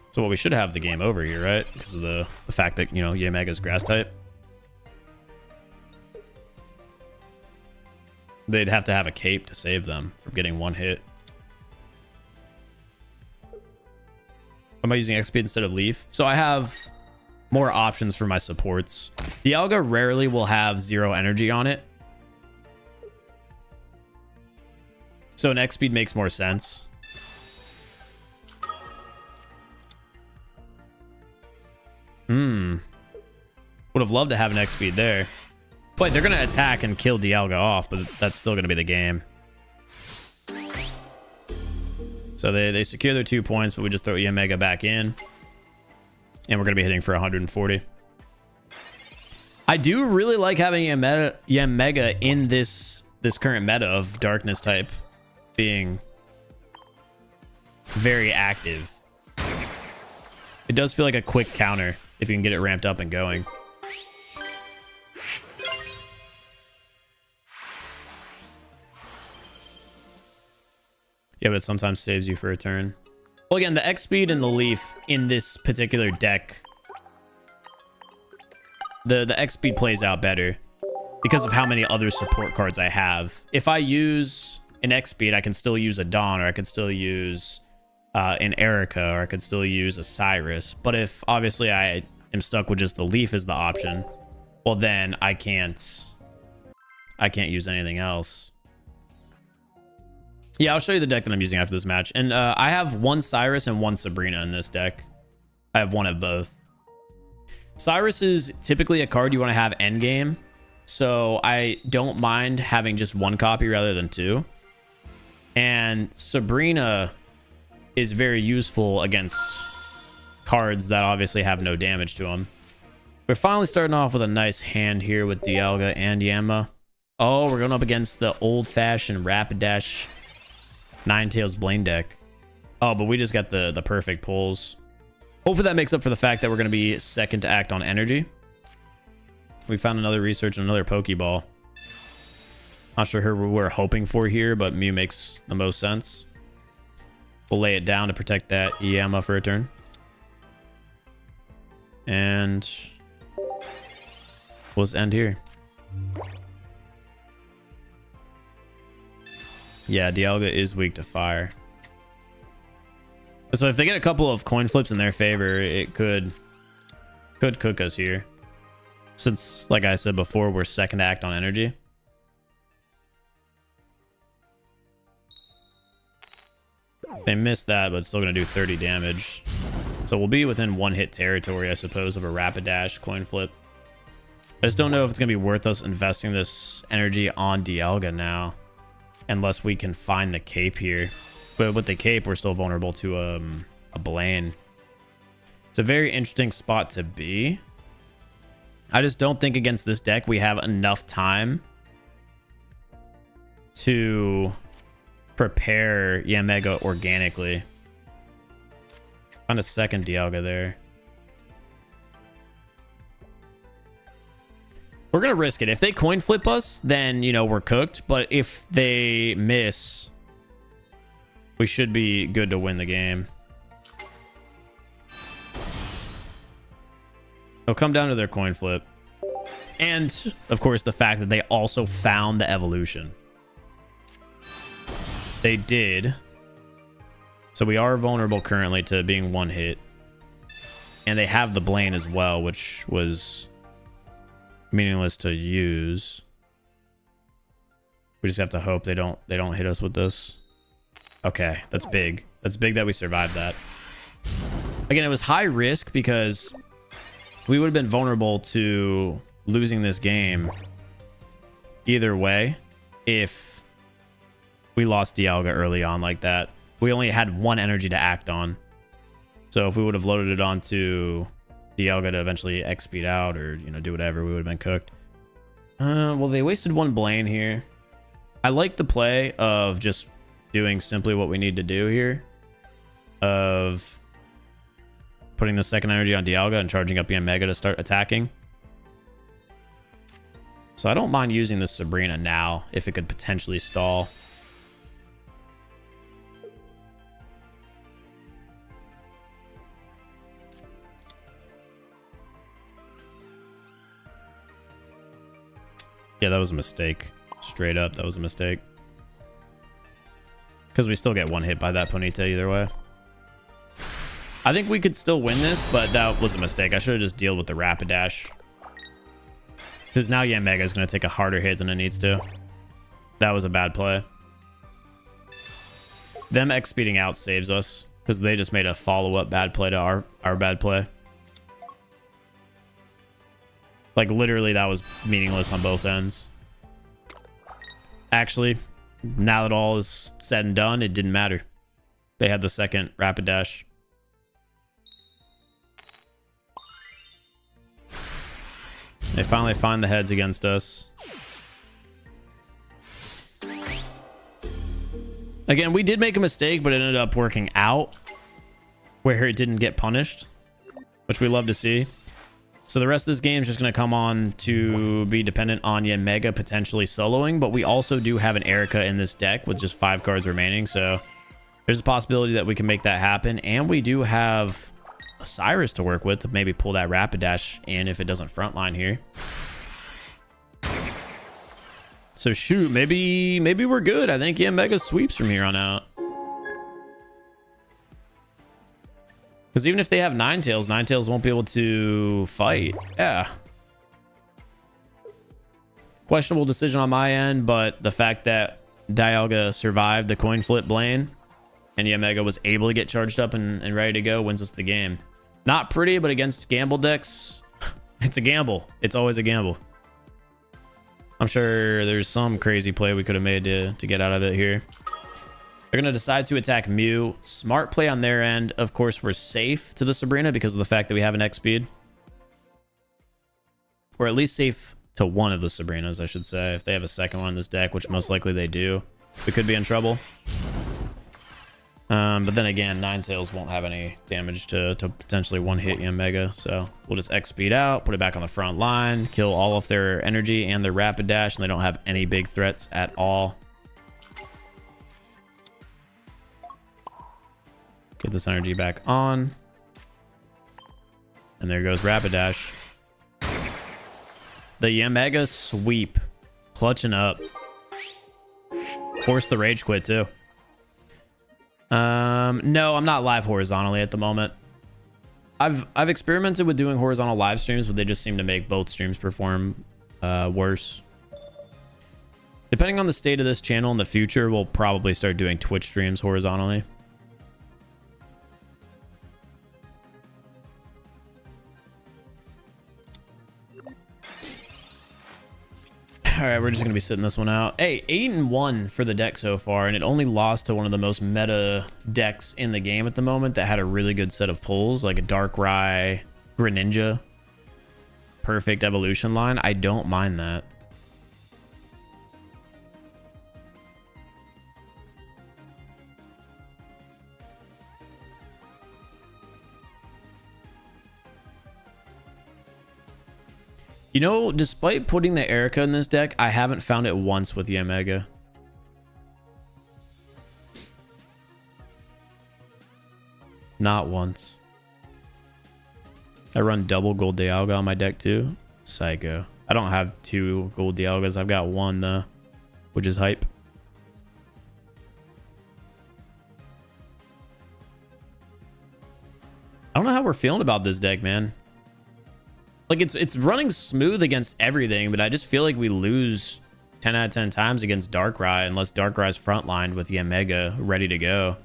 So what we should have the game over here, right? Because of the fact that, you know, Yanmega's grass type. They'd have to have a cape to save them from getting one hit. Am I using XP instead of Leaf? So I have more options for my supports. Dialga rarely will have 0 energy on it. So an X-Speed makes more sense. Would have loved to have an X-Speed there. But they're going to attack and kill Dialga off, but that's still going to be the game. So they secure their 2 points, but we just throw Yanmega back in. And we're going to be hitting for 140. I do really like having Yanmega in this current meta of Darkness type being very active. It does feel like a quick counter if you can get it ramped up and going. Yeah, but it sometimes saves you for a turn. Well, again, the X-Speed and the Leaf in this particular deck, the X-Speed plays out better because of how many other support cards I have. If I use an X-Speed, I can still use a Dawn, or I can still use an Erica, or I could still use a Cyrus. But if obviously I am stuck with just the Leaf as the option, well then I can't use anything else. Yeah, I'll show you the deck that I'm using after this match. And I have one Cyrus and one Sabrina in this deck. I have one of both. Cyrus is typically a card you want to have endgame, so I don't mind having just one copy rather than two. And Sabrina is very useful against cards that obviously have no damage to them. We're finally starting off with a nice hand here with Dialga and Yanma. Oh, we're going up against the old-fashioned Rapidash Ninetales Blaine deck. Oh, but we just got the perfect pulls. Hopefully that makes up for the fact that we're going to be second to act on energy. We found another research and another Pokeball. Not sure who we're hoping for here, but Mew makes the most sense. We'll lay it down to protect that Yanma for a turn. And we'll just end here. Yeah, Dialga is weak to fire. So if they get a couple of coin flips in their favor, it could cook us here. Since, like I said before, we're second to act on energy. They missed that, but it's still going to do 30 damage. So we'll be within one hit territory, I suppose, of a Rapidash coin flip. I just don't know if it's going to be worth us investing this energy on Dialga now. Unless we can find the cape here. But with the cape, we're still vulnerable to a Blaine. It's a very interesting spot to be. I just don't think against this deck we have enough time to prepare Yanmega organically. Find a second Dialga there. We're going to risk it. If they coin flip us, then, you know, we're cooked. But if they miss, we should be good to win the game. It'll come down to their coin flip. And, of course, the fact that they also found the evolution. They did. So we are vulnerable currently to being one hit. And they have the Blaine as well, which was meaningless to use. We just have to hope they don't hit us with this. Okay, that's big. That's big that we survived that. Again, it was high risk because we would have been vulnerable to losing this game either way if we lost Dialga early on like that. We only had one energy to act on. So if we would have loaded it onto Dialga to eventually X-speed out or, you know, do whatever, we would have been cooked. Well, they wasted one Blaine here. I like the play of just doing simply what we need to do here. Of putting the second energy on Dialga and charging up Yanmega to start attacking. So I don't mind using this Sabrina now if it could potentially stall. Yeah, that was a mistake. Straight up, that was a mistake. Because we still get one hit by that Ponyta either way. I think we could still win this, but that was a mistake. I should have just dealt with the Rapidash. Because now Yanmega is going to take a harder hit than it needs to. That was a bad play. Them X-speeding out saves us. Because they just made a follow-up bad play to our bad play. Like, literally, that was meaningless on both ends. Actually, now that all is said and done, it didn't matter. They had the second Rapidash. They finally find the heads against us. Again, we did make a mistake, but it ended up working out where it didn't get punished, which we love to see. So the rest of this game is just going to come on to be dependent on Yanmega potentially soloing, but we also do have an Erica in this deck with just 5 cards remaining, so there's a possibility that we can make that happen. And we do have a Cyrus to work with to maybe pull that Rapidash in if it doesn't frontline here. So shoot, maybe we're good. I think Yanmega sweeps from here on out. Because even if they have Ninetales won't be able to fight. Yeah. Questionable decision on my end, but the fact that Dialga survived the coin flip Blaine and Yanmega was able to get charged up and ready to go wins us the game. Not pretty, but against gamble decks, it's a gamble. It's always a gamble. I'm sure there's some crazy play we could have made to get out of it here. They're going to decide to attack Mew. Smart play on their end. Of course, we're safe to the Sabrina because of the fact that we have an X speed. Or at least safe to one of the Sabrinas, I should say. If they have a second one in this deck, which most likely they do, we could be in trouble. But then again, Ninetales won't have any damage to potentially one-hit Yanmega. So we'll just X speed out, put it back on the front line, kill all of their energy and their rapid dash, and they don't have any big threats at all. Get this energy back on. And there goes rapid dash. The Yanmega sweep. Clutching up. Forced the rage quit too. No, I'm not live horizontally at the moment. I've experimented with doing horizontal live streams, but they just seem to make both streams perform worse. Depending on the state of this channel in the future, we'll probably start doing Twitch streams horizontally. All right, we're just gonna be sitting this one out. Hey, 8-1 for the deck so far, and it only lost to one of the most meta decks in the game at the moment that had a really good set of pulls, like a Darkrai, Greninja, perfect evolution line. I don't mind that. You know, despite putting the Erica in this deck, I haven't found it once with Yanmega. Not once. I run double gold Dialga on my deck too. Psycho. I don't have 2 gold Dialgas. I've got 1 though, which is hype. I don't know how we're feeling about this deck, man. Like, it's running smooth against everything, but I just feel like we lose 10 out of 10 times against Darkrai unless Darkrai's frontlined with Yanmega ready to go.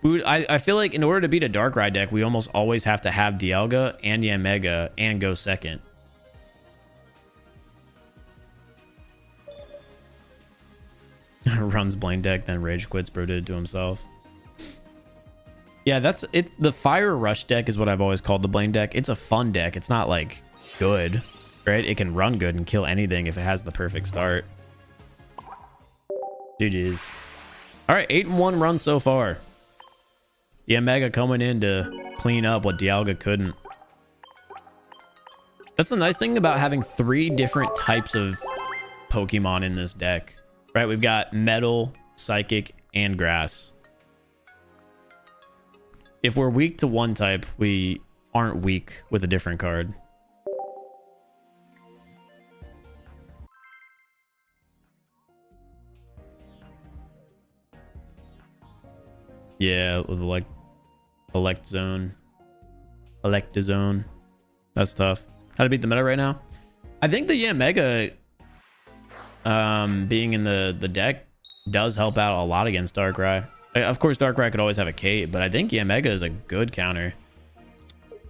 I feel like in order to beat a Darkrai deck, we almost always have to have Dialga and Yanmega and go second. Runs Blaine deck, then rage quits, bro did it to himself. Yeah, that's it. The Fire Rush deck is what I've always called the Blaine deck. It's a fun deck. It's not like good, right? It can run good and kill anything if it has the perfect start. GG's. All right, 8-1 run so far. Yanmega coming in to clean up what Dialga couldn't. That's the nice thing about having 3 different types of Pokemon in this deck, right? We've got Metal, Psychic, and Grass. If we're weak to one type, we aren't weak with a different card. Yeah, with elect zone. That's tough. How to beat the meta right now? I think the Yanmega being in the deck does help out a lot against Darkrai. Of course, Darkrai could always have a cape, but I think Yanmega is a good counter.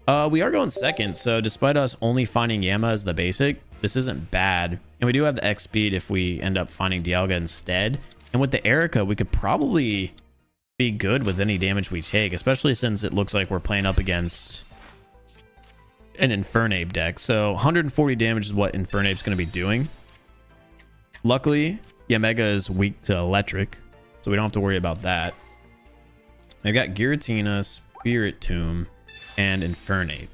We are going second, so despite us only finding Yama as the basic, this isn't bad. And we do have the X speed if we end up finding Dialga instead. And with the Erica, we could probably be good with any damage we take, especially since it looks like we're playing up against an Infernape deck. So 140 damage is what Infernape's going to be doing. Luckily, Yanmega is weak to electric, so we don't have to worry about that. They've got Giratina, Spirit Tomb, and Infernape.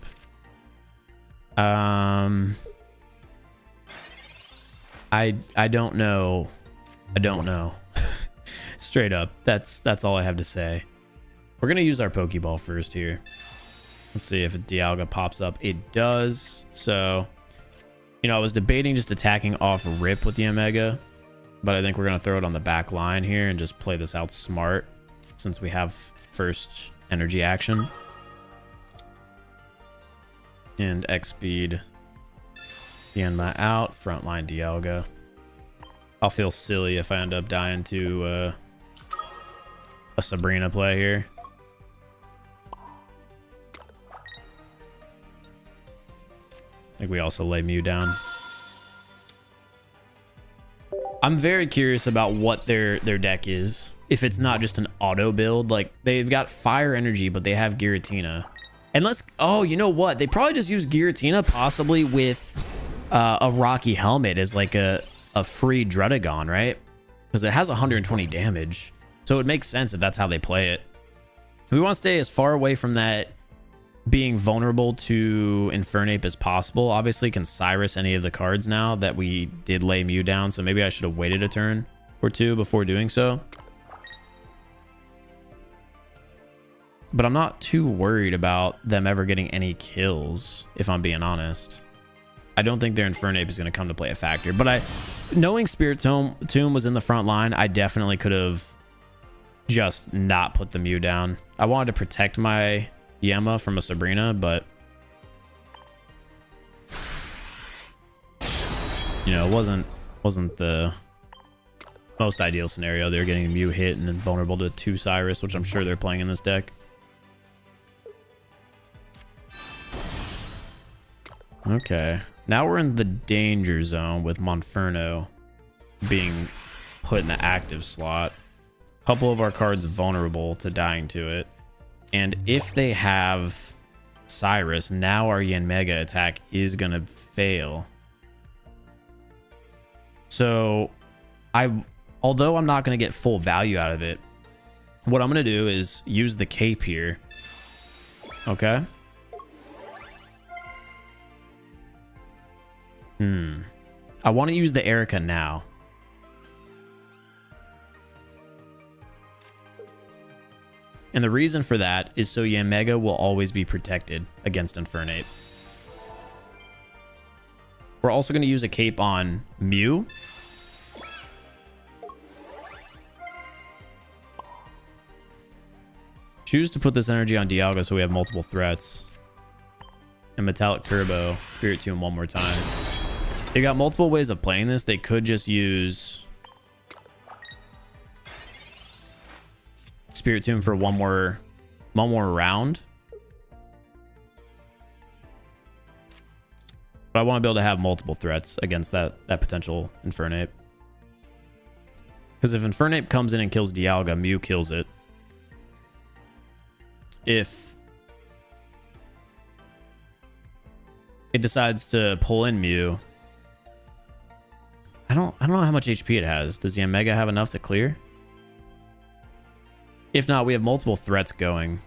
I don't know. I don't know. Straight up. That's all I have to say. We're gonna use our Pokeball first here. Let's see if a Dialga pops up. It does. So, you know, I was debating just attacking off rip with the Yanmega, but I think we're gonna throw it on the back line here and just play this out smart since we have first energy action. And X speed Yanma out, frontline Dialga. I'll feel silly if I end up dying to a Sabrina play here. I think we also lay Mew down. I'm very curious about what their deck is. If it's not just an auto build, like they've got fire energy, but they have Giratina. And oh, you know what? They probably just use Giratina possibly with a Rocky Helmet as like a free Druddigon, right? Because it has 120 damage. So it makes sense if that's how they play it. We want to stay as far away from that being vulnerable to Infernape as possible. Obviously can Cyrus any of the cards now that we did lay Mew down, so maybe I should have waited a turn or two before doing so. But I'm not too worried about them ever getting any kills, if I'm being honest. I don't think their Infernape is going to come to play a factor. But knowing Spirit Tomb was in the front line, I definitely could have just not put the Mew down. I wanted to protect my Yanma from a Sabrina, but you know, it wasn't the most ideal scenario. They're getting a Mew hit and then vulnerable to 2 Cyrus, which I'm sure they're playing in this deck. Okay, now we're in the danger zone with Monferno being put in the active slot. A couple of our cards vulnerable to dying to it. And if they have Cyrus, now our Yanmega attack is going to fail. So, although I'm not going to get full value out of it, what I'm going to do is use the cape here. Okay? I want to use the Erica now. And the reason for that is so Yanmega will always be protected against Infernape. We're also going to use a cape on Mew. Choose to put this energy on Dialga so we have multiple threats. And Metallic Turbo, Spirit Tomb one more time. They got multiple ways of playing this. They could just use Spirit Tomb for one more round. But I want to be able to have multiple threats against that potential Infernape. Because if Infernape comes in and kills Dialga, Mew kills it. If it decides to pull in Mew, I don't know how much HP it has. Does Yanmega have enough to clear? If not, we have multiple threats going.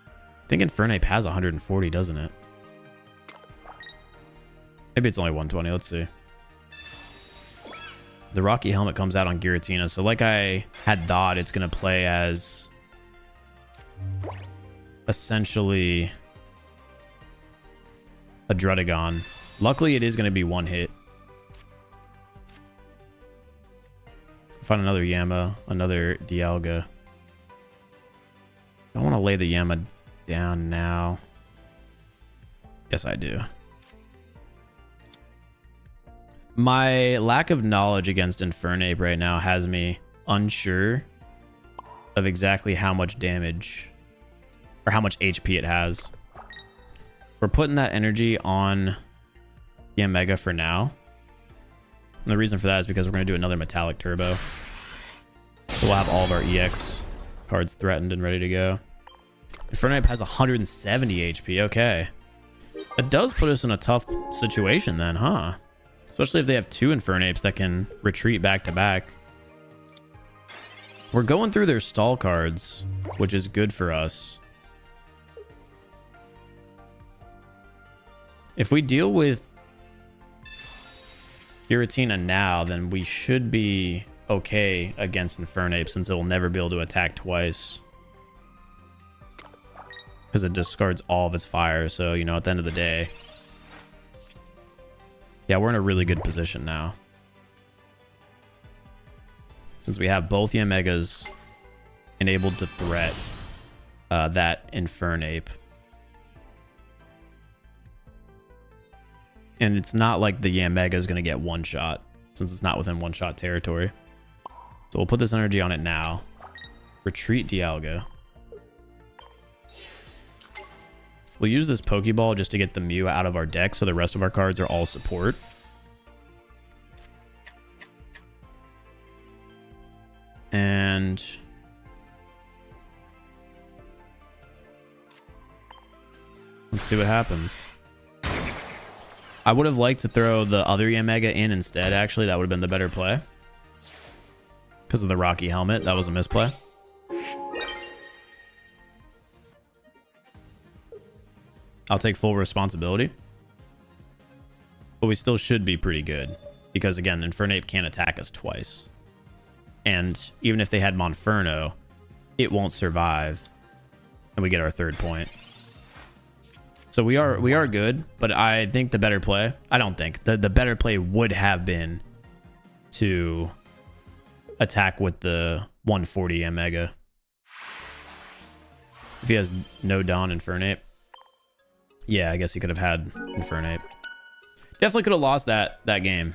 I think Infernape has 140, doesn't it? Maybe it's only 120. Let's see. The Rocky Helmet comes out on Giratina. So like I had thought, it's going to play as essentially a Druddigon. Luckily, it is going to be one hit. Find another Yanma, another Dialga. I want to lay the Yanma down now. Yes, I do. My lack of knowledge against Infernape right now has me unsure of exactly how much damage or how much HP it has. We're putting that energy on Yanmega for now. And the reason for that is because we're going to do another Metallic Turbo. So we'll have all of our EX cards threatened and ready to go. Infernape has 170 HP. Okay. That does put us in a tough situation then, huh? Especially if they have 2 Infernapes that can retreat back to back. We're going through their stall cards, which is good for us. If we deal with Giratina now, then we should be okay against Infernape since it will never be able to attack twice. Because it discards all of its fire. So, you know, at the end of the day. Yeah, we're in a really good position now. Since we have both Yanmegas enabled to threat that Infernape. And it's not like the Yanmega is going to get one shot, since it's not within one shot territory. So we'll put this energy on it now. Retreat Dialga. We'll use this Pokeball just to get the Mew out of our deck so the rest of our cards are all support. And let's see what happens. I would have liked to throw the other Yanmega in instead, actually. That would have been the better play. Because of the Rocky Helmet. That was a misplay. I'll take full responsibility. But we still should be pretty good. Because, again, Infernape can't attack us twice. And even if they had Monferno, it won't survive. And we get our third point. So we are good, but I think the better play, I don't think, the better play would have been to attack with the 140 Yanmega. If he has no Dawn Infernape. Yeah, I guess he could have had Infernape. Definitely could have lost that game.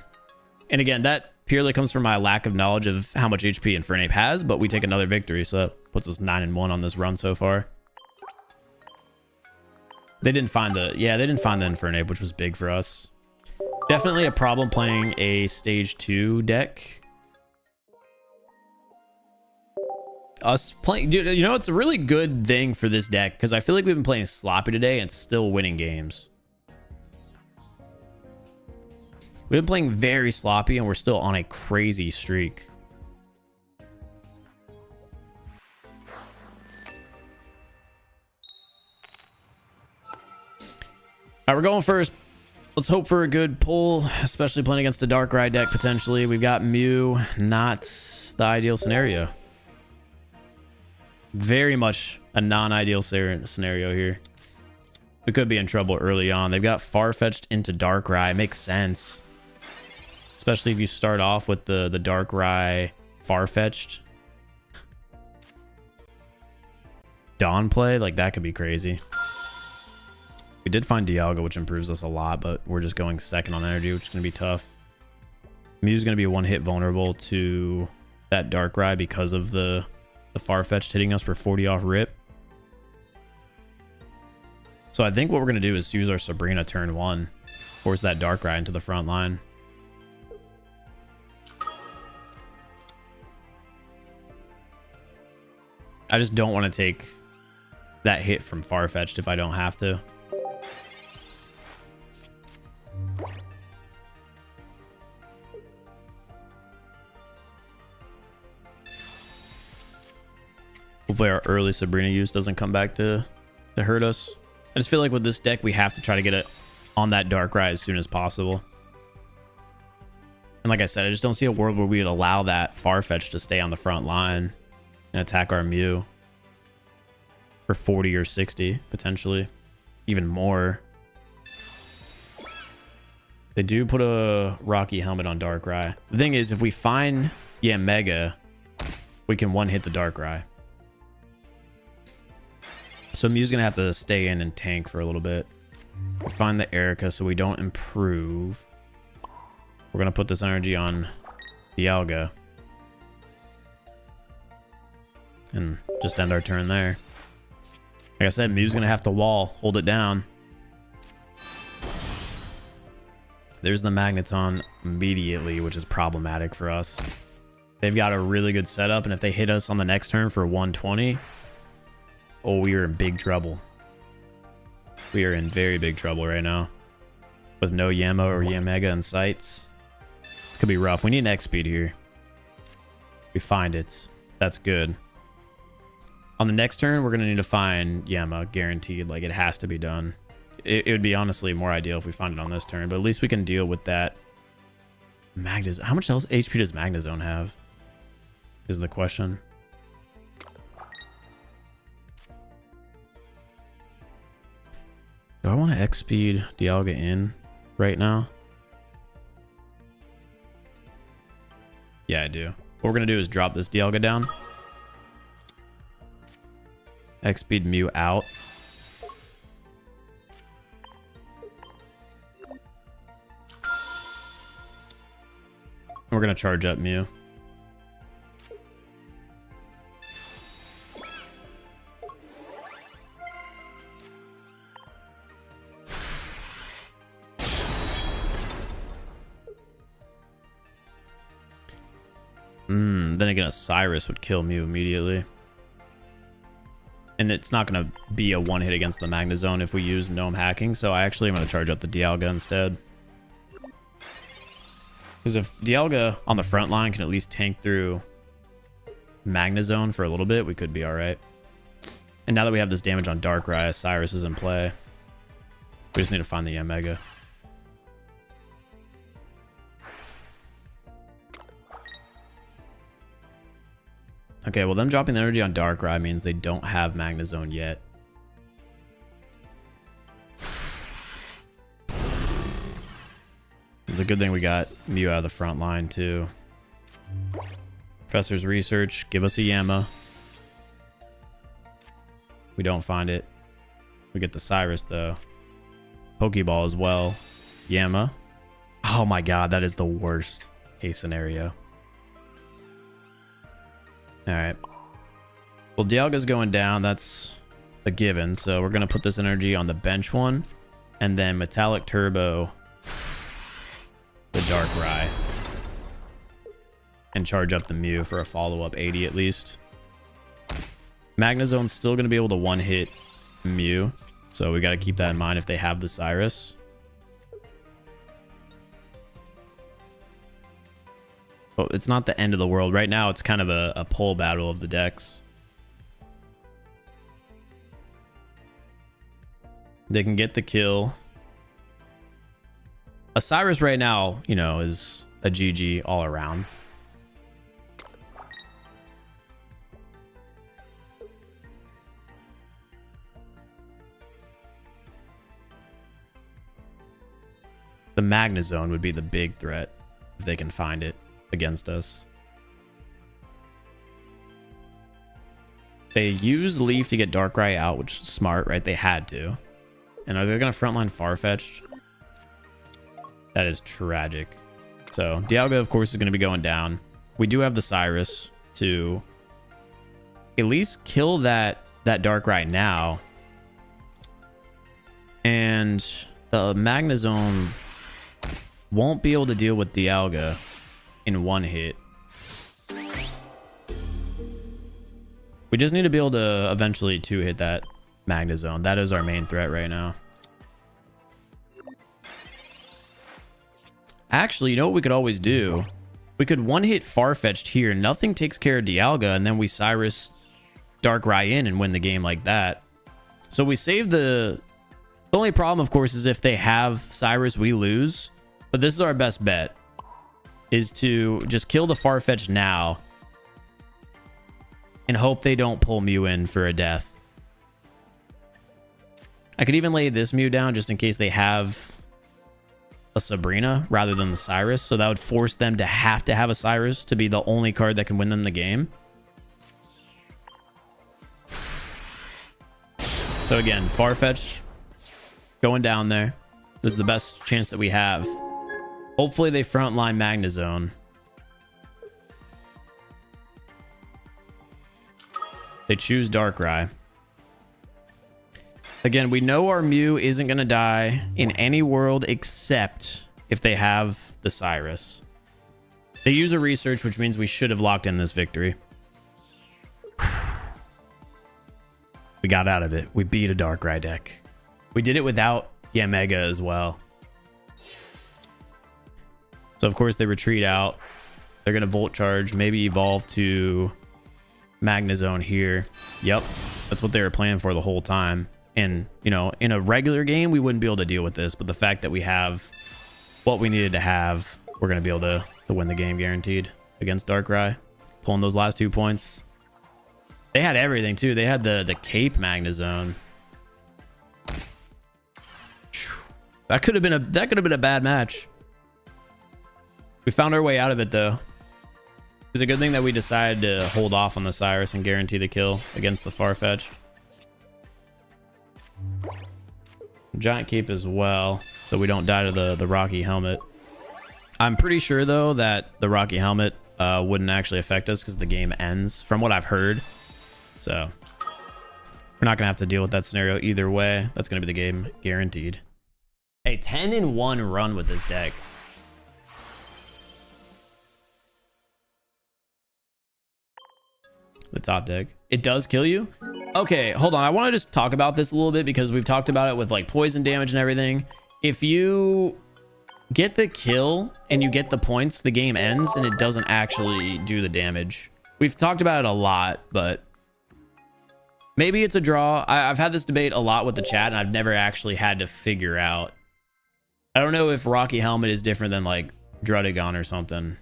And again, that purely comes from my lack of knowledge of how much HP Infernape has, but we take another victory, so that puts us 9-1 on this run so far. They didn't find the Infernape, which was big for us. Definitely a problem playing a stage 2 deck. Us playing, dude, you know, it's a really good thing for this deck because I feel like we've been playing sloppy today and still winning games. We've been playing very sloppy and we're still on a crazy streak. All right, we're going first. Let's hope for a good pull, especially playing against a Darkrai deck potentially. We've got Mew, not the ideal scenario. Very much a non-ideal scenario here. We could be in trouble early on. They've got Farfetch'd into Darkrai. Makes sense. Especially if you start off with the Darkrai Farfetch'd. Dawn play, like that could be crazy. We did find Dialga, which improves us a lot, but we're just going second on energy, which is going to be tough. Mew's going to be one hit vulnerable to that Darkrai because of the Farfetch'd hitting us for 40 off rip. So I think what we're going to do is use our Sabrina turn 1. Force that Darkrai into the front line. I just don't want to take that hit from Farfetch'd if I don't have to. Hopefully our early Sabrina use doesn't come back to hurt us. I just feel like with this deck, we have to try to get it on that Darkrai as soon as possible. And like I said, I just don't see a world where we would allow that Farfetch'd to stay on the front line and attack our Mew for 40 or 60, potentially. Even more. They do put a Rocky Helmet on Darkrai. The thing is, if we find Yanmega, we can one-hit the Darkrai. So Mew's going to have to stay in and tank for a little bit. We find the Erica so we don't improve. We're going to put this energy on Dialga. And just end our turn there. Like I said, Mew's going to have to wall, hold it down. There's the Magneton immediately, which is problematic for us. They've got a really good setup, and if they hit us on the next turn for 120, oh, we are in big trouble. We are in very big trouble right now. With no Yamo or Yanmega in sights. This could be rough. We need an X speed here. We find it. That's good. On the next turn, we're going to need to find Yama, guaranteed. Like, it has to be done. It would be honestly more ideal if we find it on this turn, but at least we can deal with that. Magnezone. How much else HP does Magnezone have? Is the question. Do I want to X-Speed Dialga in right now? Yeah, I do. What we're going to do is drop this Dialga down. X-speed Mew out. We're going to charge up Mew. Then again, a Cyrus would kill Mew immediately. And it's not going to be a one-hit against the Magnezone if we use Gnome hacking, so I actually am going to charge up the Dialga instead. Because if Dialga on the front line can at least tank through Magnezone for a little bit, we could be alright. And now that we have this damage on Darkrai, Cyrus is in play. We just need to find the Yanmega. Okay, well, them dropping the energy on Darkrai means they don't have Magnezone yet. It's a good thing we got Mew out of the front line, too. Professor's Research, give us a Yama. We don't find it. We get the Cyrus, though. Pokeball as well. Yama. Oh my god, that is the worst case scenario. Alright. Well, Dialga's going down. That's a given. So we're going to put this energy on the bench one. And then Metallic Turbo the Darkrai. And charge up the Mew for a follow-up 80 at least. Magnezone's still going to be able to one-hit Mew. So we got to keep that in mind if they have the Cyrus. But it's not the end of the world. Right now, it's kind of a pull battle of the decks. They can get the kill. A Cyrus right now, you know, is a GG all around. The Magnezone would be the big threat if they can find it against us. They use Leaf to get Darkrai out, which is smart, right? They had to. And are they going to frontline Farfetch'd? That is tragic. So Dialga, of course, is going to be going down. We do have the Cyrus to at least kill that Darkrai now. And the Magnezone won't be able to deal with Dialga in one hit. We just need to be able to eventually two-hit that Magnezone. That is our main threat right now. Actually, you know what we could always do? We could one-hit Farfetch'd here. Nothing takes care of Dialga, and then we Cyrus Darkrai in and win the game like that. So we save the... The only problem, of course, is if they have Cyrus, we lose. But this is our best bet. Is to just kill the Farfetch'd now. And hope they don't pull Mew in for a death. I could even lay this Mew down just in case they have a Sabrina rather than the Cyrus. So that would force them to have a Cyrus to be the only card that can win them the game. So again, Farfetch going down there. This is the best chance that we have. Hopefully they frontline Magnezone. They choose Darkrai. Again, we know our Mew isn't going to die in any world except if they have the Cyrus. They use a research, which means we should have locked in this victory. We got out of it. We beat a Darkrai deck. We did it without Yanmega as well. So, of course, they retreat out. They're going to Volt Charge, maybe evolve to Magnezone here. Yep, that's what they were planning for the whole time. And, you know, in a regular game, we wouldn't be able to deal with this. But the fact that we have what we needed to have, we're going to be able to win the game guaranteed against Darkrai. Pulling those last 2 points. They had everything, too. They had the Cape Magnezone. That could have been a bad match. We found our way out of it, though. It's a good thing that we decided to hold off on the Cyrus and guarantee the kill against the Farfetch'd. Giant cape as well, so we don't die to the rocky helmet. I'm pretty sure though that the rocky helmet wouldn't actually affect us because the game ends, from what I've heard. So we're not gonna have to deal with that scenario either way. That's gonna be the game guaranteed. A 10-in-1 run with this deck. The top deck. It does kill you? Okay, hold on. I want to just talk about this a little bit because we've talked about it with like poison damage and everything. If you get the kill and you get the points, the game ends and it doesn't actually do the damage. We've talked about it a lot, but maybe it's a draw. I've had this debate a lot with the chat and I've never actually had to figure out. I don't know if Rocky Helmet is different than like Drudigon or something.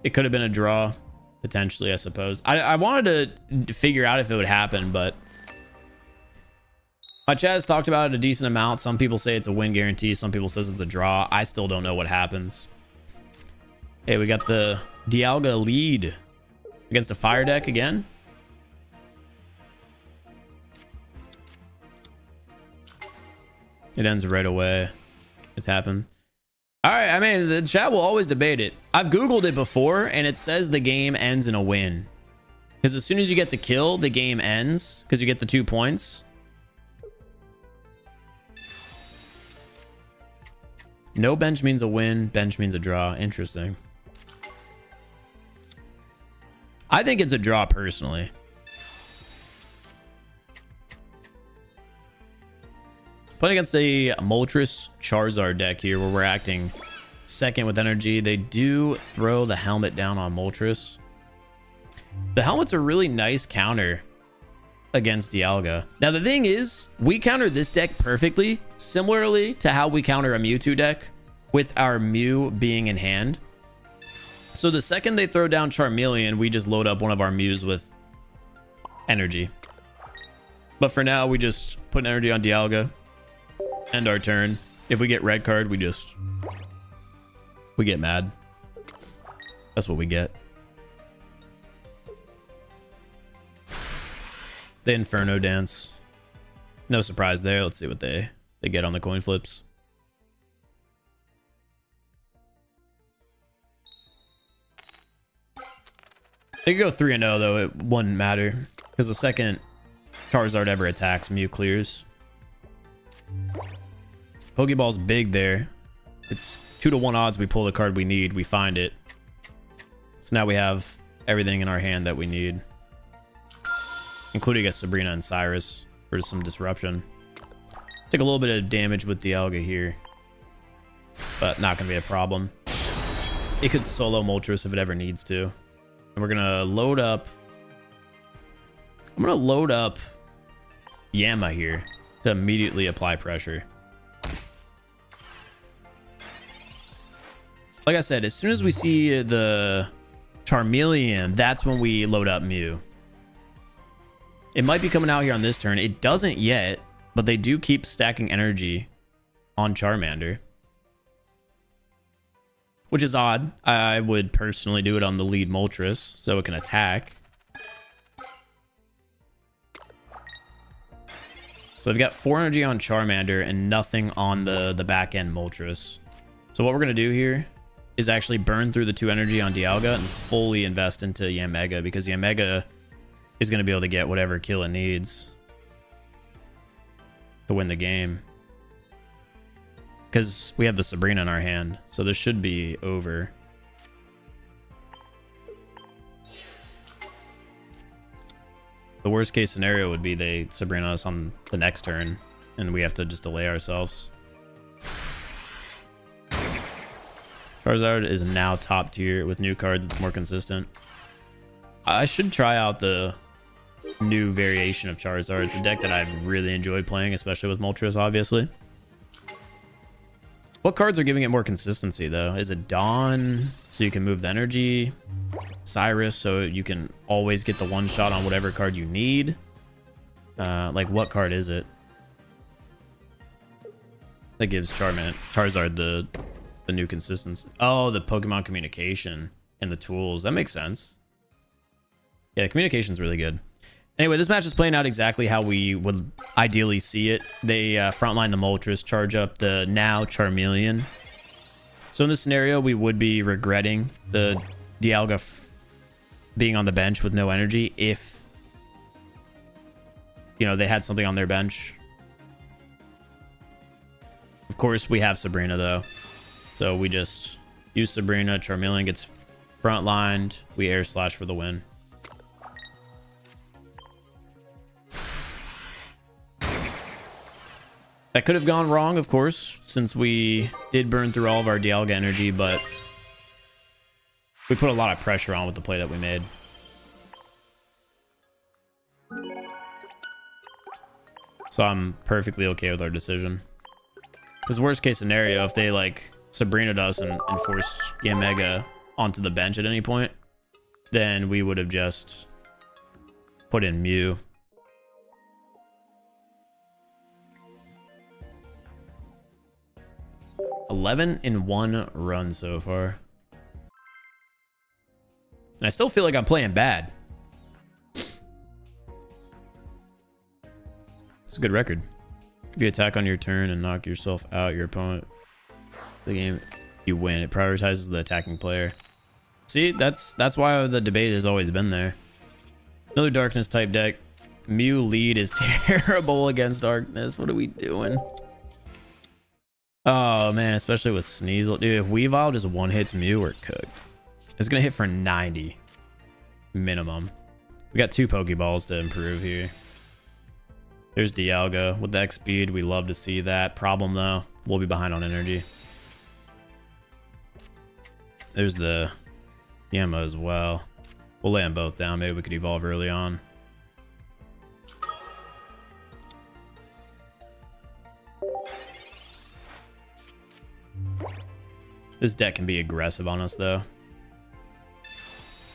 It could have been a draw. Potentially, I suppose. I wanted to figure out if it would happen, but my chat has talked about it a decent amount. Some people say it's a win guarantee. Some people says it's a draw. I still don't know what happens. Hey, we got the Dialga lead against a fire deck again. It ends right away. It's happened. All right, I mean, the chat will always debate it. I've Googled it before, and it says the game ends in a win. Because as soon as you get the kill, the game ends, because you get the 2 points. No bench means a win. Bench means a draw. Interesting. I think it's a draw, personally. Playing against a Moltres Charizard deck here where we're acting second with energy. They do throw the helmet down on Moltres. The helmet's a really nice counter against Dialga. Now, the thing is, we counter this deck perfectly, similarly to how we counter a Mewtwo deck with our Mew being in hand. So the second they throw down Charmeleon, we just load up one of our Mews with energy. But for now, we just put energy on Dialga. End our turn. If we get red card, we get mad. That's what we get. The Inferno Dance. No surprise there. Let's see what they get on the coin flips. They could go 3-0 though. It wouldn't matter because the second Charizard ever attacks, Mew clears. Pokeball's big there. It's 2-to-1 odds we pull the card we need. We find it. So now we have everything in our hand that we need. Including a Sabrina and Cyrus for some disruption. Take a little bit of damage with Dialga here. But not going to be a problem. It could solo Moltres if it ever needs to. And we're going to load up... I'm going to load up Yama here to immediately apply pressure. Like I said, as soon as we see the Charmeleon, that's when we load up Mew. It might be coming out here on this turn. It doesn't yet, but they do keep stacking energy on Charmander. Which is odd. I would personally do it on the lead Moltres so it can attack. So they've got 4 energy on Charmander and nothing on the back end Moltres. So what we're going to do here is actually burn through the 2 energy on Dialga and fully invest into Yanmega, because Yanmega is going to be able to get whatever kill it needs to win the game. Because we have the Sabrina in our hand, so this should be over. The worst case scenario would be they Sabrina us on the next turn, and we have to just delay ourselves. Charizard is now top tier with new cards. It's more consistent. I should try out the new variation of Charizard. It's a deck that I've really enjoyed playing, especially with Moltres, obviously. What cards are giving it more consistency, though? Is it Dawn, so you can move the energy? Cyrus, so you can always get the one shot on whatever card you need? Like, what card is it that gives Charizard the new consistency? Oh, the Pokemon communication and the tools. That makes sense. Yeah, the communication's really good. Anyway, this match is playing out exactly how we would ideally see it. They frontline the Moltres, charge up the now Charmeleon. So in this scenario, we would be regretting the Dialga being on the bench with no energy if, you know, they had something on their bench. Of course, we have Sabrina, though. So we just use Sabrina. Charmeleon gets frontlined. We air slash for the win. That could have gone wrong, of course, since we did burn through all of our Dialga energy, but we put a lot of pressure on with the play that we made. So I'm perfectly okay with our decision. Because worst case scenario, if they like Sabrina'd us and forced Yanmega onto the bench at any point, then we would have just put in Mew. $11 in one run so far. And I still feel like I'm playing bad. It's a good record. If you attack on your turn and knock yourself out, your opponent, the game, you win. It prioritizes the attacking player. See, that's why the debate has always been there. Another darkness type deck. Mew lead is terrible against darkness. What are we doing? Oh man, especially with Sneasel. Dude, if Weavile just one hits Mew, we're cooked. It's gonna hit for 90 minimum. We got 2 Pokeballs to improve here. There's Dialga with the X speed. We love to see that. Problem though, we'll be behind on energy. There's the Yama as well. We'll lay them both down. Maybe we could evolve early on. This deck can be aggressive on us, though.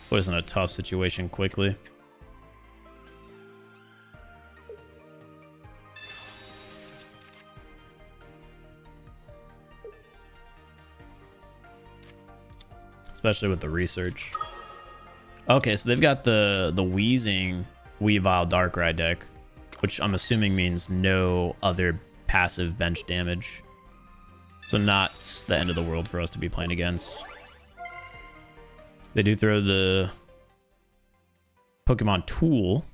Put us in a tough situation quickly. Especially with the research. Okay, so they've got the Wheezing Weavile Darkrai deck, which I'm assuming means no other passive bench damage. So not the end of the world for us to be playing against. They do throw the Pokemon Tool,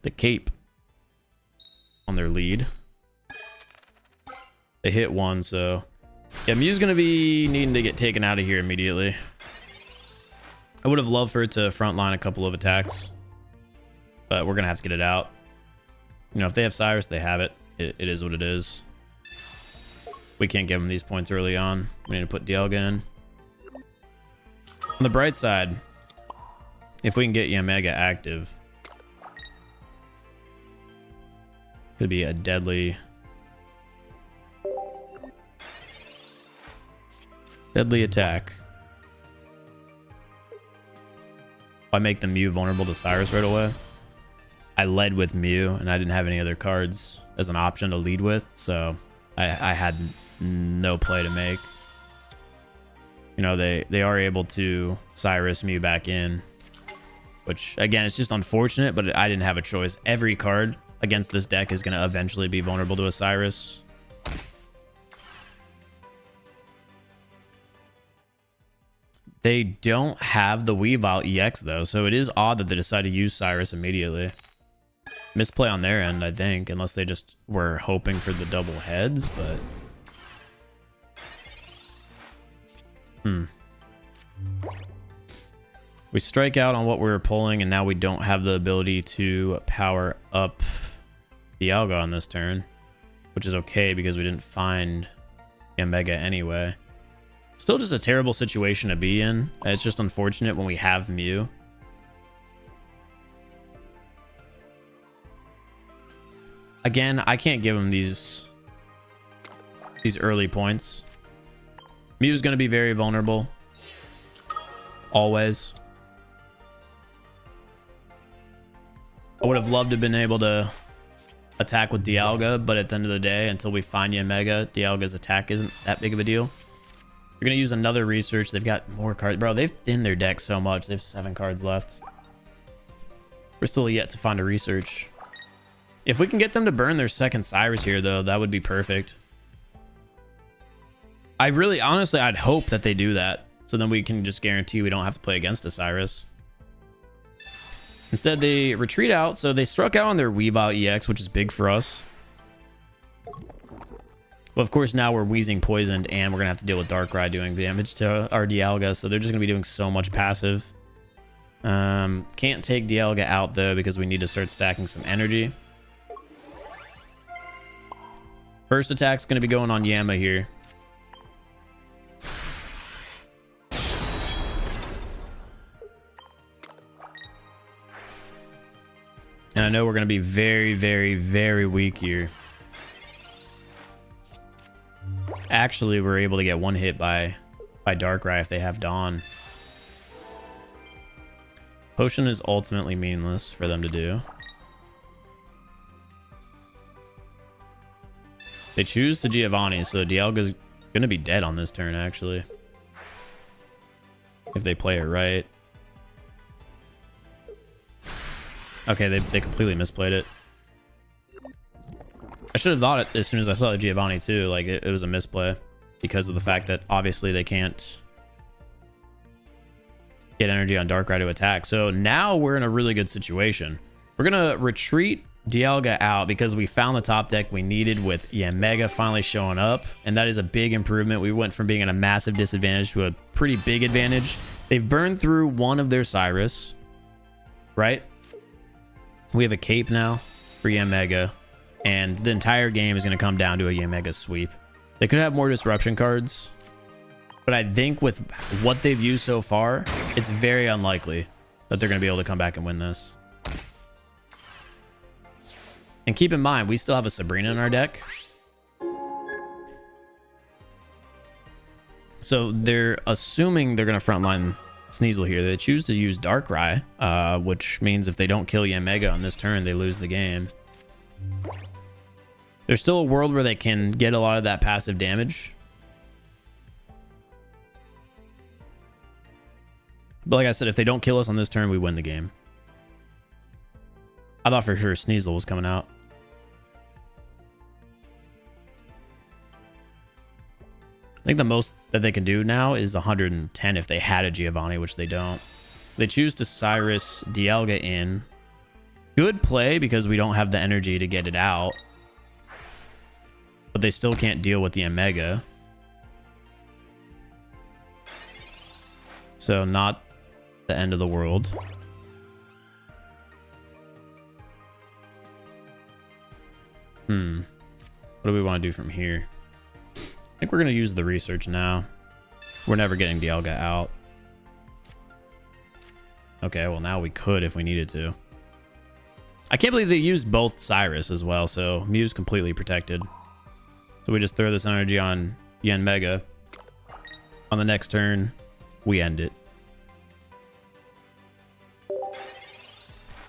the Cape, on their lead. They hit one, so yeah, Mew's gonna be needing to get taken out of here immediately. I would have loved for it to frontline a couple of attacks, but we're gonna have to get it out. You know, if they have Cyrus, they have it. It is what it is. We can't give them these points early on. We need to put Dialga in. On the bright side, if we can get Yanmega active, could be a deadly attack. If I make the Mew vulnerable to Cyrus right away. I led with Mew and I didn't have any other cards as an option to lead with, so I had no play to make. You know, they are able to Cyrus Mew back in, which again, it's just unfortunate, but I didn't have a choice. Every card against this deck is going to eventually be vulnerable to a Cyrus. They don't have the Weavile EX though, so it is odd that they decided to use Cyrus immediately. Misplay on their end, I think, unless they just were hoping for the double heads, but we strike out on what we were pulling, and now we don't have the ability to power up Dialga on this turn, which is okay because we didn't find Yanmega anyway. Still just a terrible situation to be in. It's just unfortunate when we have Mew. Again, I can't give him these early points. Mew's going to be very vulnerable. Always. I would have loved to have been able to attack with Dialga, but at the end of the day, until we find Yanmega, Dialga's attack isn't that big of a deal. They're going to use another research. They've got more cards. Bro, they've thinned their deck so much. They have 7 cards left. We're still yet to find a research. If we can get them to burn their second Cyrus here, though, that would be perfect. I really, honestly, I'd hope that they do that. So then we can just guarantee we don't have to play against a Cyrus. Instead, they retreat out. So they struck out on their Weavile EX, which is big for us. But of course, now we're Wheezing poisoned, and we're going to have to deal with Darkrai doing damage to our Dialga. So they're just going to be doing so much passive. Can't take Dialga out, though, because we need to start stacking some energy. First attack's going to be going on Yama here. And I know we're going to be very, very, very weak here. Actually, we're able to get one hit by Darkrai if they have Dawn. Potion is ultimately meaningless for them to do. They choose to Giovanni, so Dialga's going to be dead on this turn, actually. If they play it right. Okay, they completely misplayed it. I should have thought it as soon as I saw the Giovanni too. Like it was a misplay because of the fact that obviously they can't get energy on Darkrai to attack. So now we're in a really good situation. We're gonna retreat Dialga out because we found the top deck we needed with Yanmega finally showing up, and that is a big improvement. We went from being at a massive disadvantage to a pretty big advantage. They've burned through one of their Cyrus, right? We have a cape now for Yanmega, and the entire game is going to come down to a Yanmega sweep. They could have more disruption cards, but I think with what they've used so far, it's very unlikely that they're going to be able to come back and win this. And keep in mind, we still have a Sabrina in our deck. So they're assuming they're going to frontline Sneasel here. They choose to use Darkrai, which means if they don't kill Yanmega on this turn, they lose the game. There's still a world where they can get a lot of that passive damage. But like I said, if they don't kill us on this turn, we win the game. I thought for sure Sneasel was coming out. I think the most that they can do now is 110 if they had a Giovanni, which they don't. They choose to Cyrus Dialga in. Good play because we don't have the energy to get it out. But they still can't deal with the Yanmega. So not the end of the world. What do we want to do from here? I think we're going to use the research now. We're never getting Dialga out. Okay, well now we could if we needed to. I can't believe they used both Cyrus as well, so Mew's completely protected. So we just throw this energy on Yanmega. On the next turn, we end it.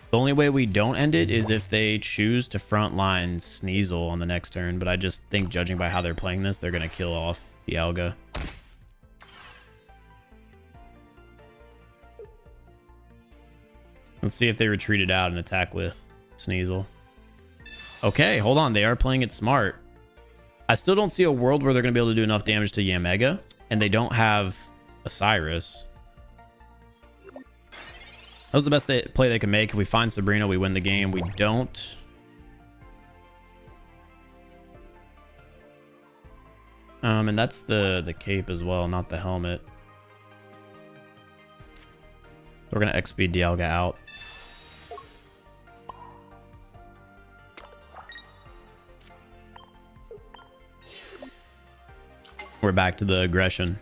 The only way we don't end it is if they choose to frontline Sneasel on the next turn, but I just think judging by how they're playing this, they're going to kill off Dialga. Let's see if they retreated out and attack with Sneasel. Okay, hold on. They are playing it smart. I still don't see a world where they're going to be able to do enough damage to Yanmega, and they don't have a Cyrus. That was the best play they can make. If we find Sabrina, we win the game. We don't. And that's the cape as well, not the helmet. We're going to X-speed Dialga out. We're back to the aggression.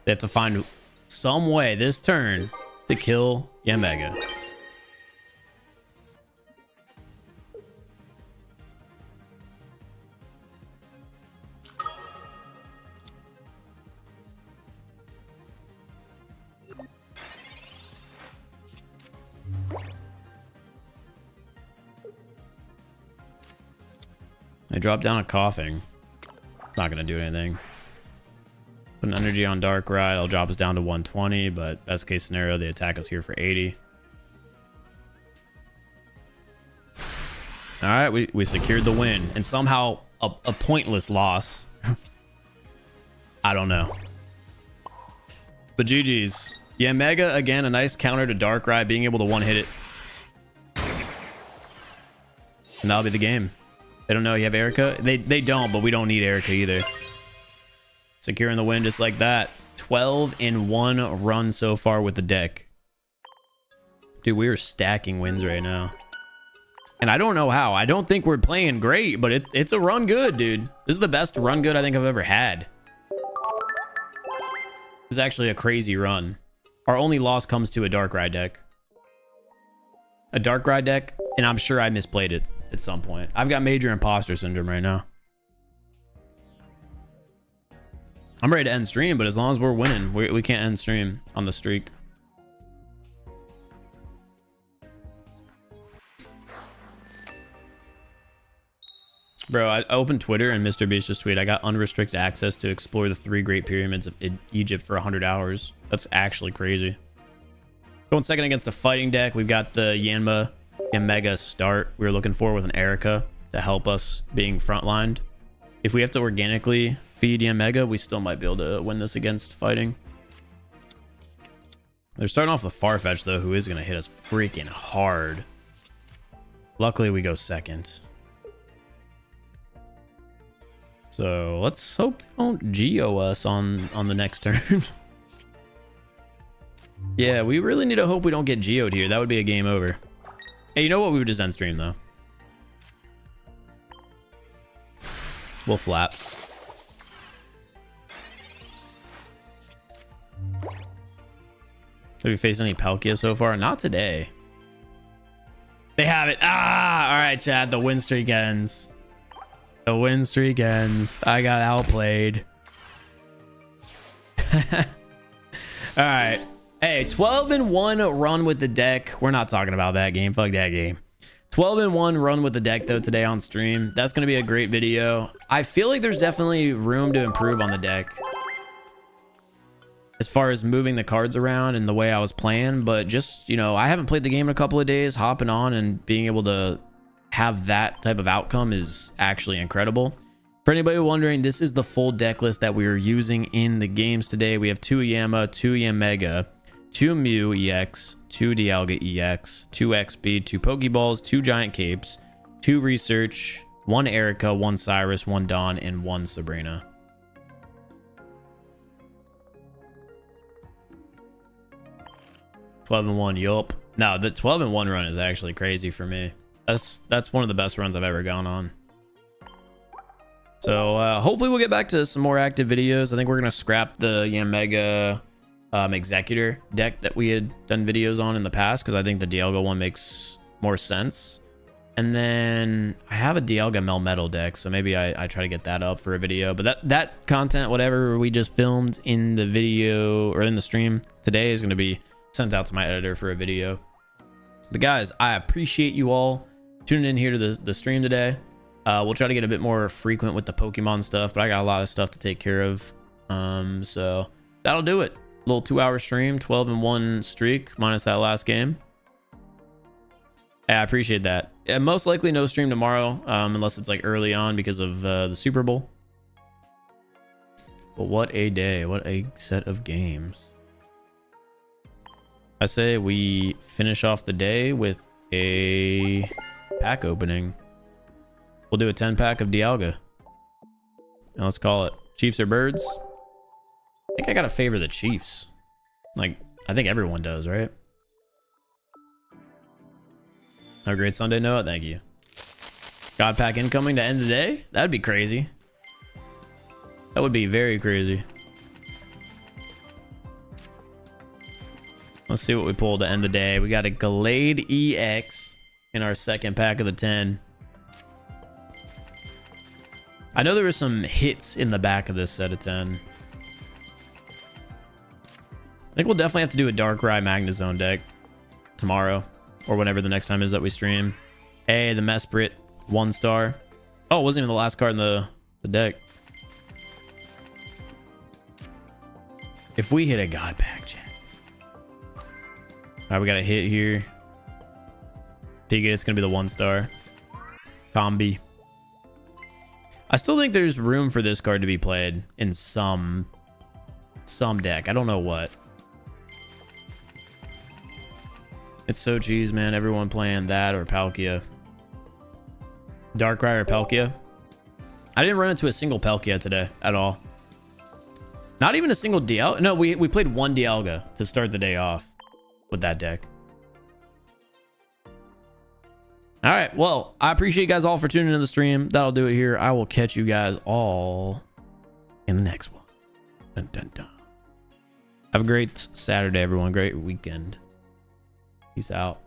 They have to find some way this turn to kill Yanmega. I dropped down a coughing. It's not going to do anything. Put an energy on Darkrai. It'll drop us down to 120, but best case scenario, they attack us here for 80. All right, we secured the win, and somehow a pointless loss. I don't know. But GG's. Yeah, Mega, again, a nice counter to Darkrai, being able to one-hit it. And that'll be the game. They don't know you have Erica? They don't, but we don't need Erica either. Securing the win just like that. 12-1 run so far with the deck. Dude, we are stacking wins right now. And I don't know how. I don't think we're playing great, but it's a run good, dude. This is the best run good I think I've ever had. This is actually a crazy run. Our only loss comes to a Darkrai deck. A Darkrai deck, and I'm sure I misplayed it at some point. I've got major imposter syndrome right now. I'm ready to end stream, but as long as we're winning, we can't end stream on the streak. Bro, I opened Twitter and Mr. Beast just tweeted, I got unrestricted access to explore the 3 Great Pyramids of Egypt for 100 hours. That's actually crazy. Going second against a fighting deck. We've got the Yanmega start we were looking for with an Erica to help us being frontlined. If we have to organically feed Yanmega, we still might be able to win this against fighting. They're starting off with Farfetch, though, who is going to hit us freaking hard. Luckily, we go second. So let's hope they don't Geo us on the next turn. Yeah, we really need to hope we don't get Geo'd here. That would be a game over. Hey, you know what? We would just end stream, though. We'll flap. Have you faced any Palkia so far? Not today. They have it. Ah! All right, Chad. The win streak ends. The win streak ends. I got outplayed. All right. Hey, 12-1 run with the deck. We're not talking about that game. Fuck that game. 12-1 run with the deck, though, today on stream. That's going to be a great video. I feel like there's definitely room to improve on the deck as far as moving the cards around and the way I was playing. But just, you know, I haven't played the game in a couple of days. Hopping on and being able to have that type of outcome is actually incredible. For anybody wondering, this is the full deck list that we are using in the games today. We have 2 Yama, 2 Yanmega, 2 Mew EX, 2 Dialga EX, 2 XB, 2 Pokeballs, 2 Giant Capes, 2 Research, 1 Erica, 1 Cyrus, 1 Dawn, and 1 Sabrina. (12-1), yup. No, the 12-1 run is actually crazy for me. That's one of the best runs I've ever gone on. So hopefully we'll get back to some more active videos. I think we're gonna scrap the Yanmega Executor deck that we had done videos on in the past, because I think the Dialga one makes more sense. And then I have a Dialga Melmetal deck, so maybe I try to get that up for a video. But that content, whatever we just filmed in the video or in the stream today, is gonna be sent out to my editor for a video. But guys, I appreciate you all tuning in here to the stream today. We'll try to get a bit more frequent with the Pokemon stuff, but I got a lot of stuff to take care of. So that'll do it. Little 2-hour stream, 12-1 streak minus that last game. Yeah, I appreciate that. Yeah, most likely no stream tomorrow, unless it's like early on because of the Super Bowl. But what a day, what a set of games. I say we finish off the day with a pack opening. We'll do a 10-pack of Dialga. Now let's call it Chiefs or Birds. I think I gotta favor the Chiefs. Like, I think everyone does, right? Have a great Sunday, Noah. Thank you. God pack incoming to end the day? That'd be crazy. That would be very crazy. Let's see what we pull to end the day. We got a Gallade EX in our second pack of the 10. I know there were some hits in the back of this set of 10. I think we'll definitely have to do a Darkrai Magnezone deck tomorrow or whenever the next time is that we stream. Hey, the Mesprit 1-star. Oh, it wasn't even the last card in the deck. If we hit a god pack, chat. All right, we got a hit here. Piggy, it's gonna be the 1-star. Combi. I still think there's room for this card to be played in some deck. I don't know what. It's so cheese, man. Everyone playing that or Palkia. Darkrai or Palkia. I didn't run into a single Palkia today at all. Not even a single Dialga. No, we played one Dialga to start the day off with that deck. All right. Well, I appreciate you guys all for tuning in the stream. That'll do it here. I will catch you guys all in the next one. Dun, dun, dun. Have a great Saturday, everyone. Great weekend. Peace out.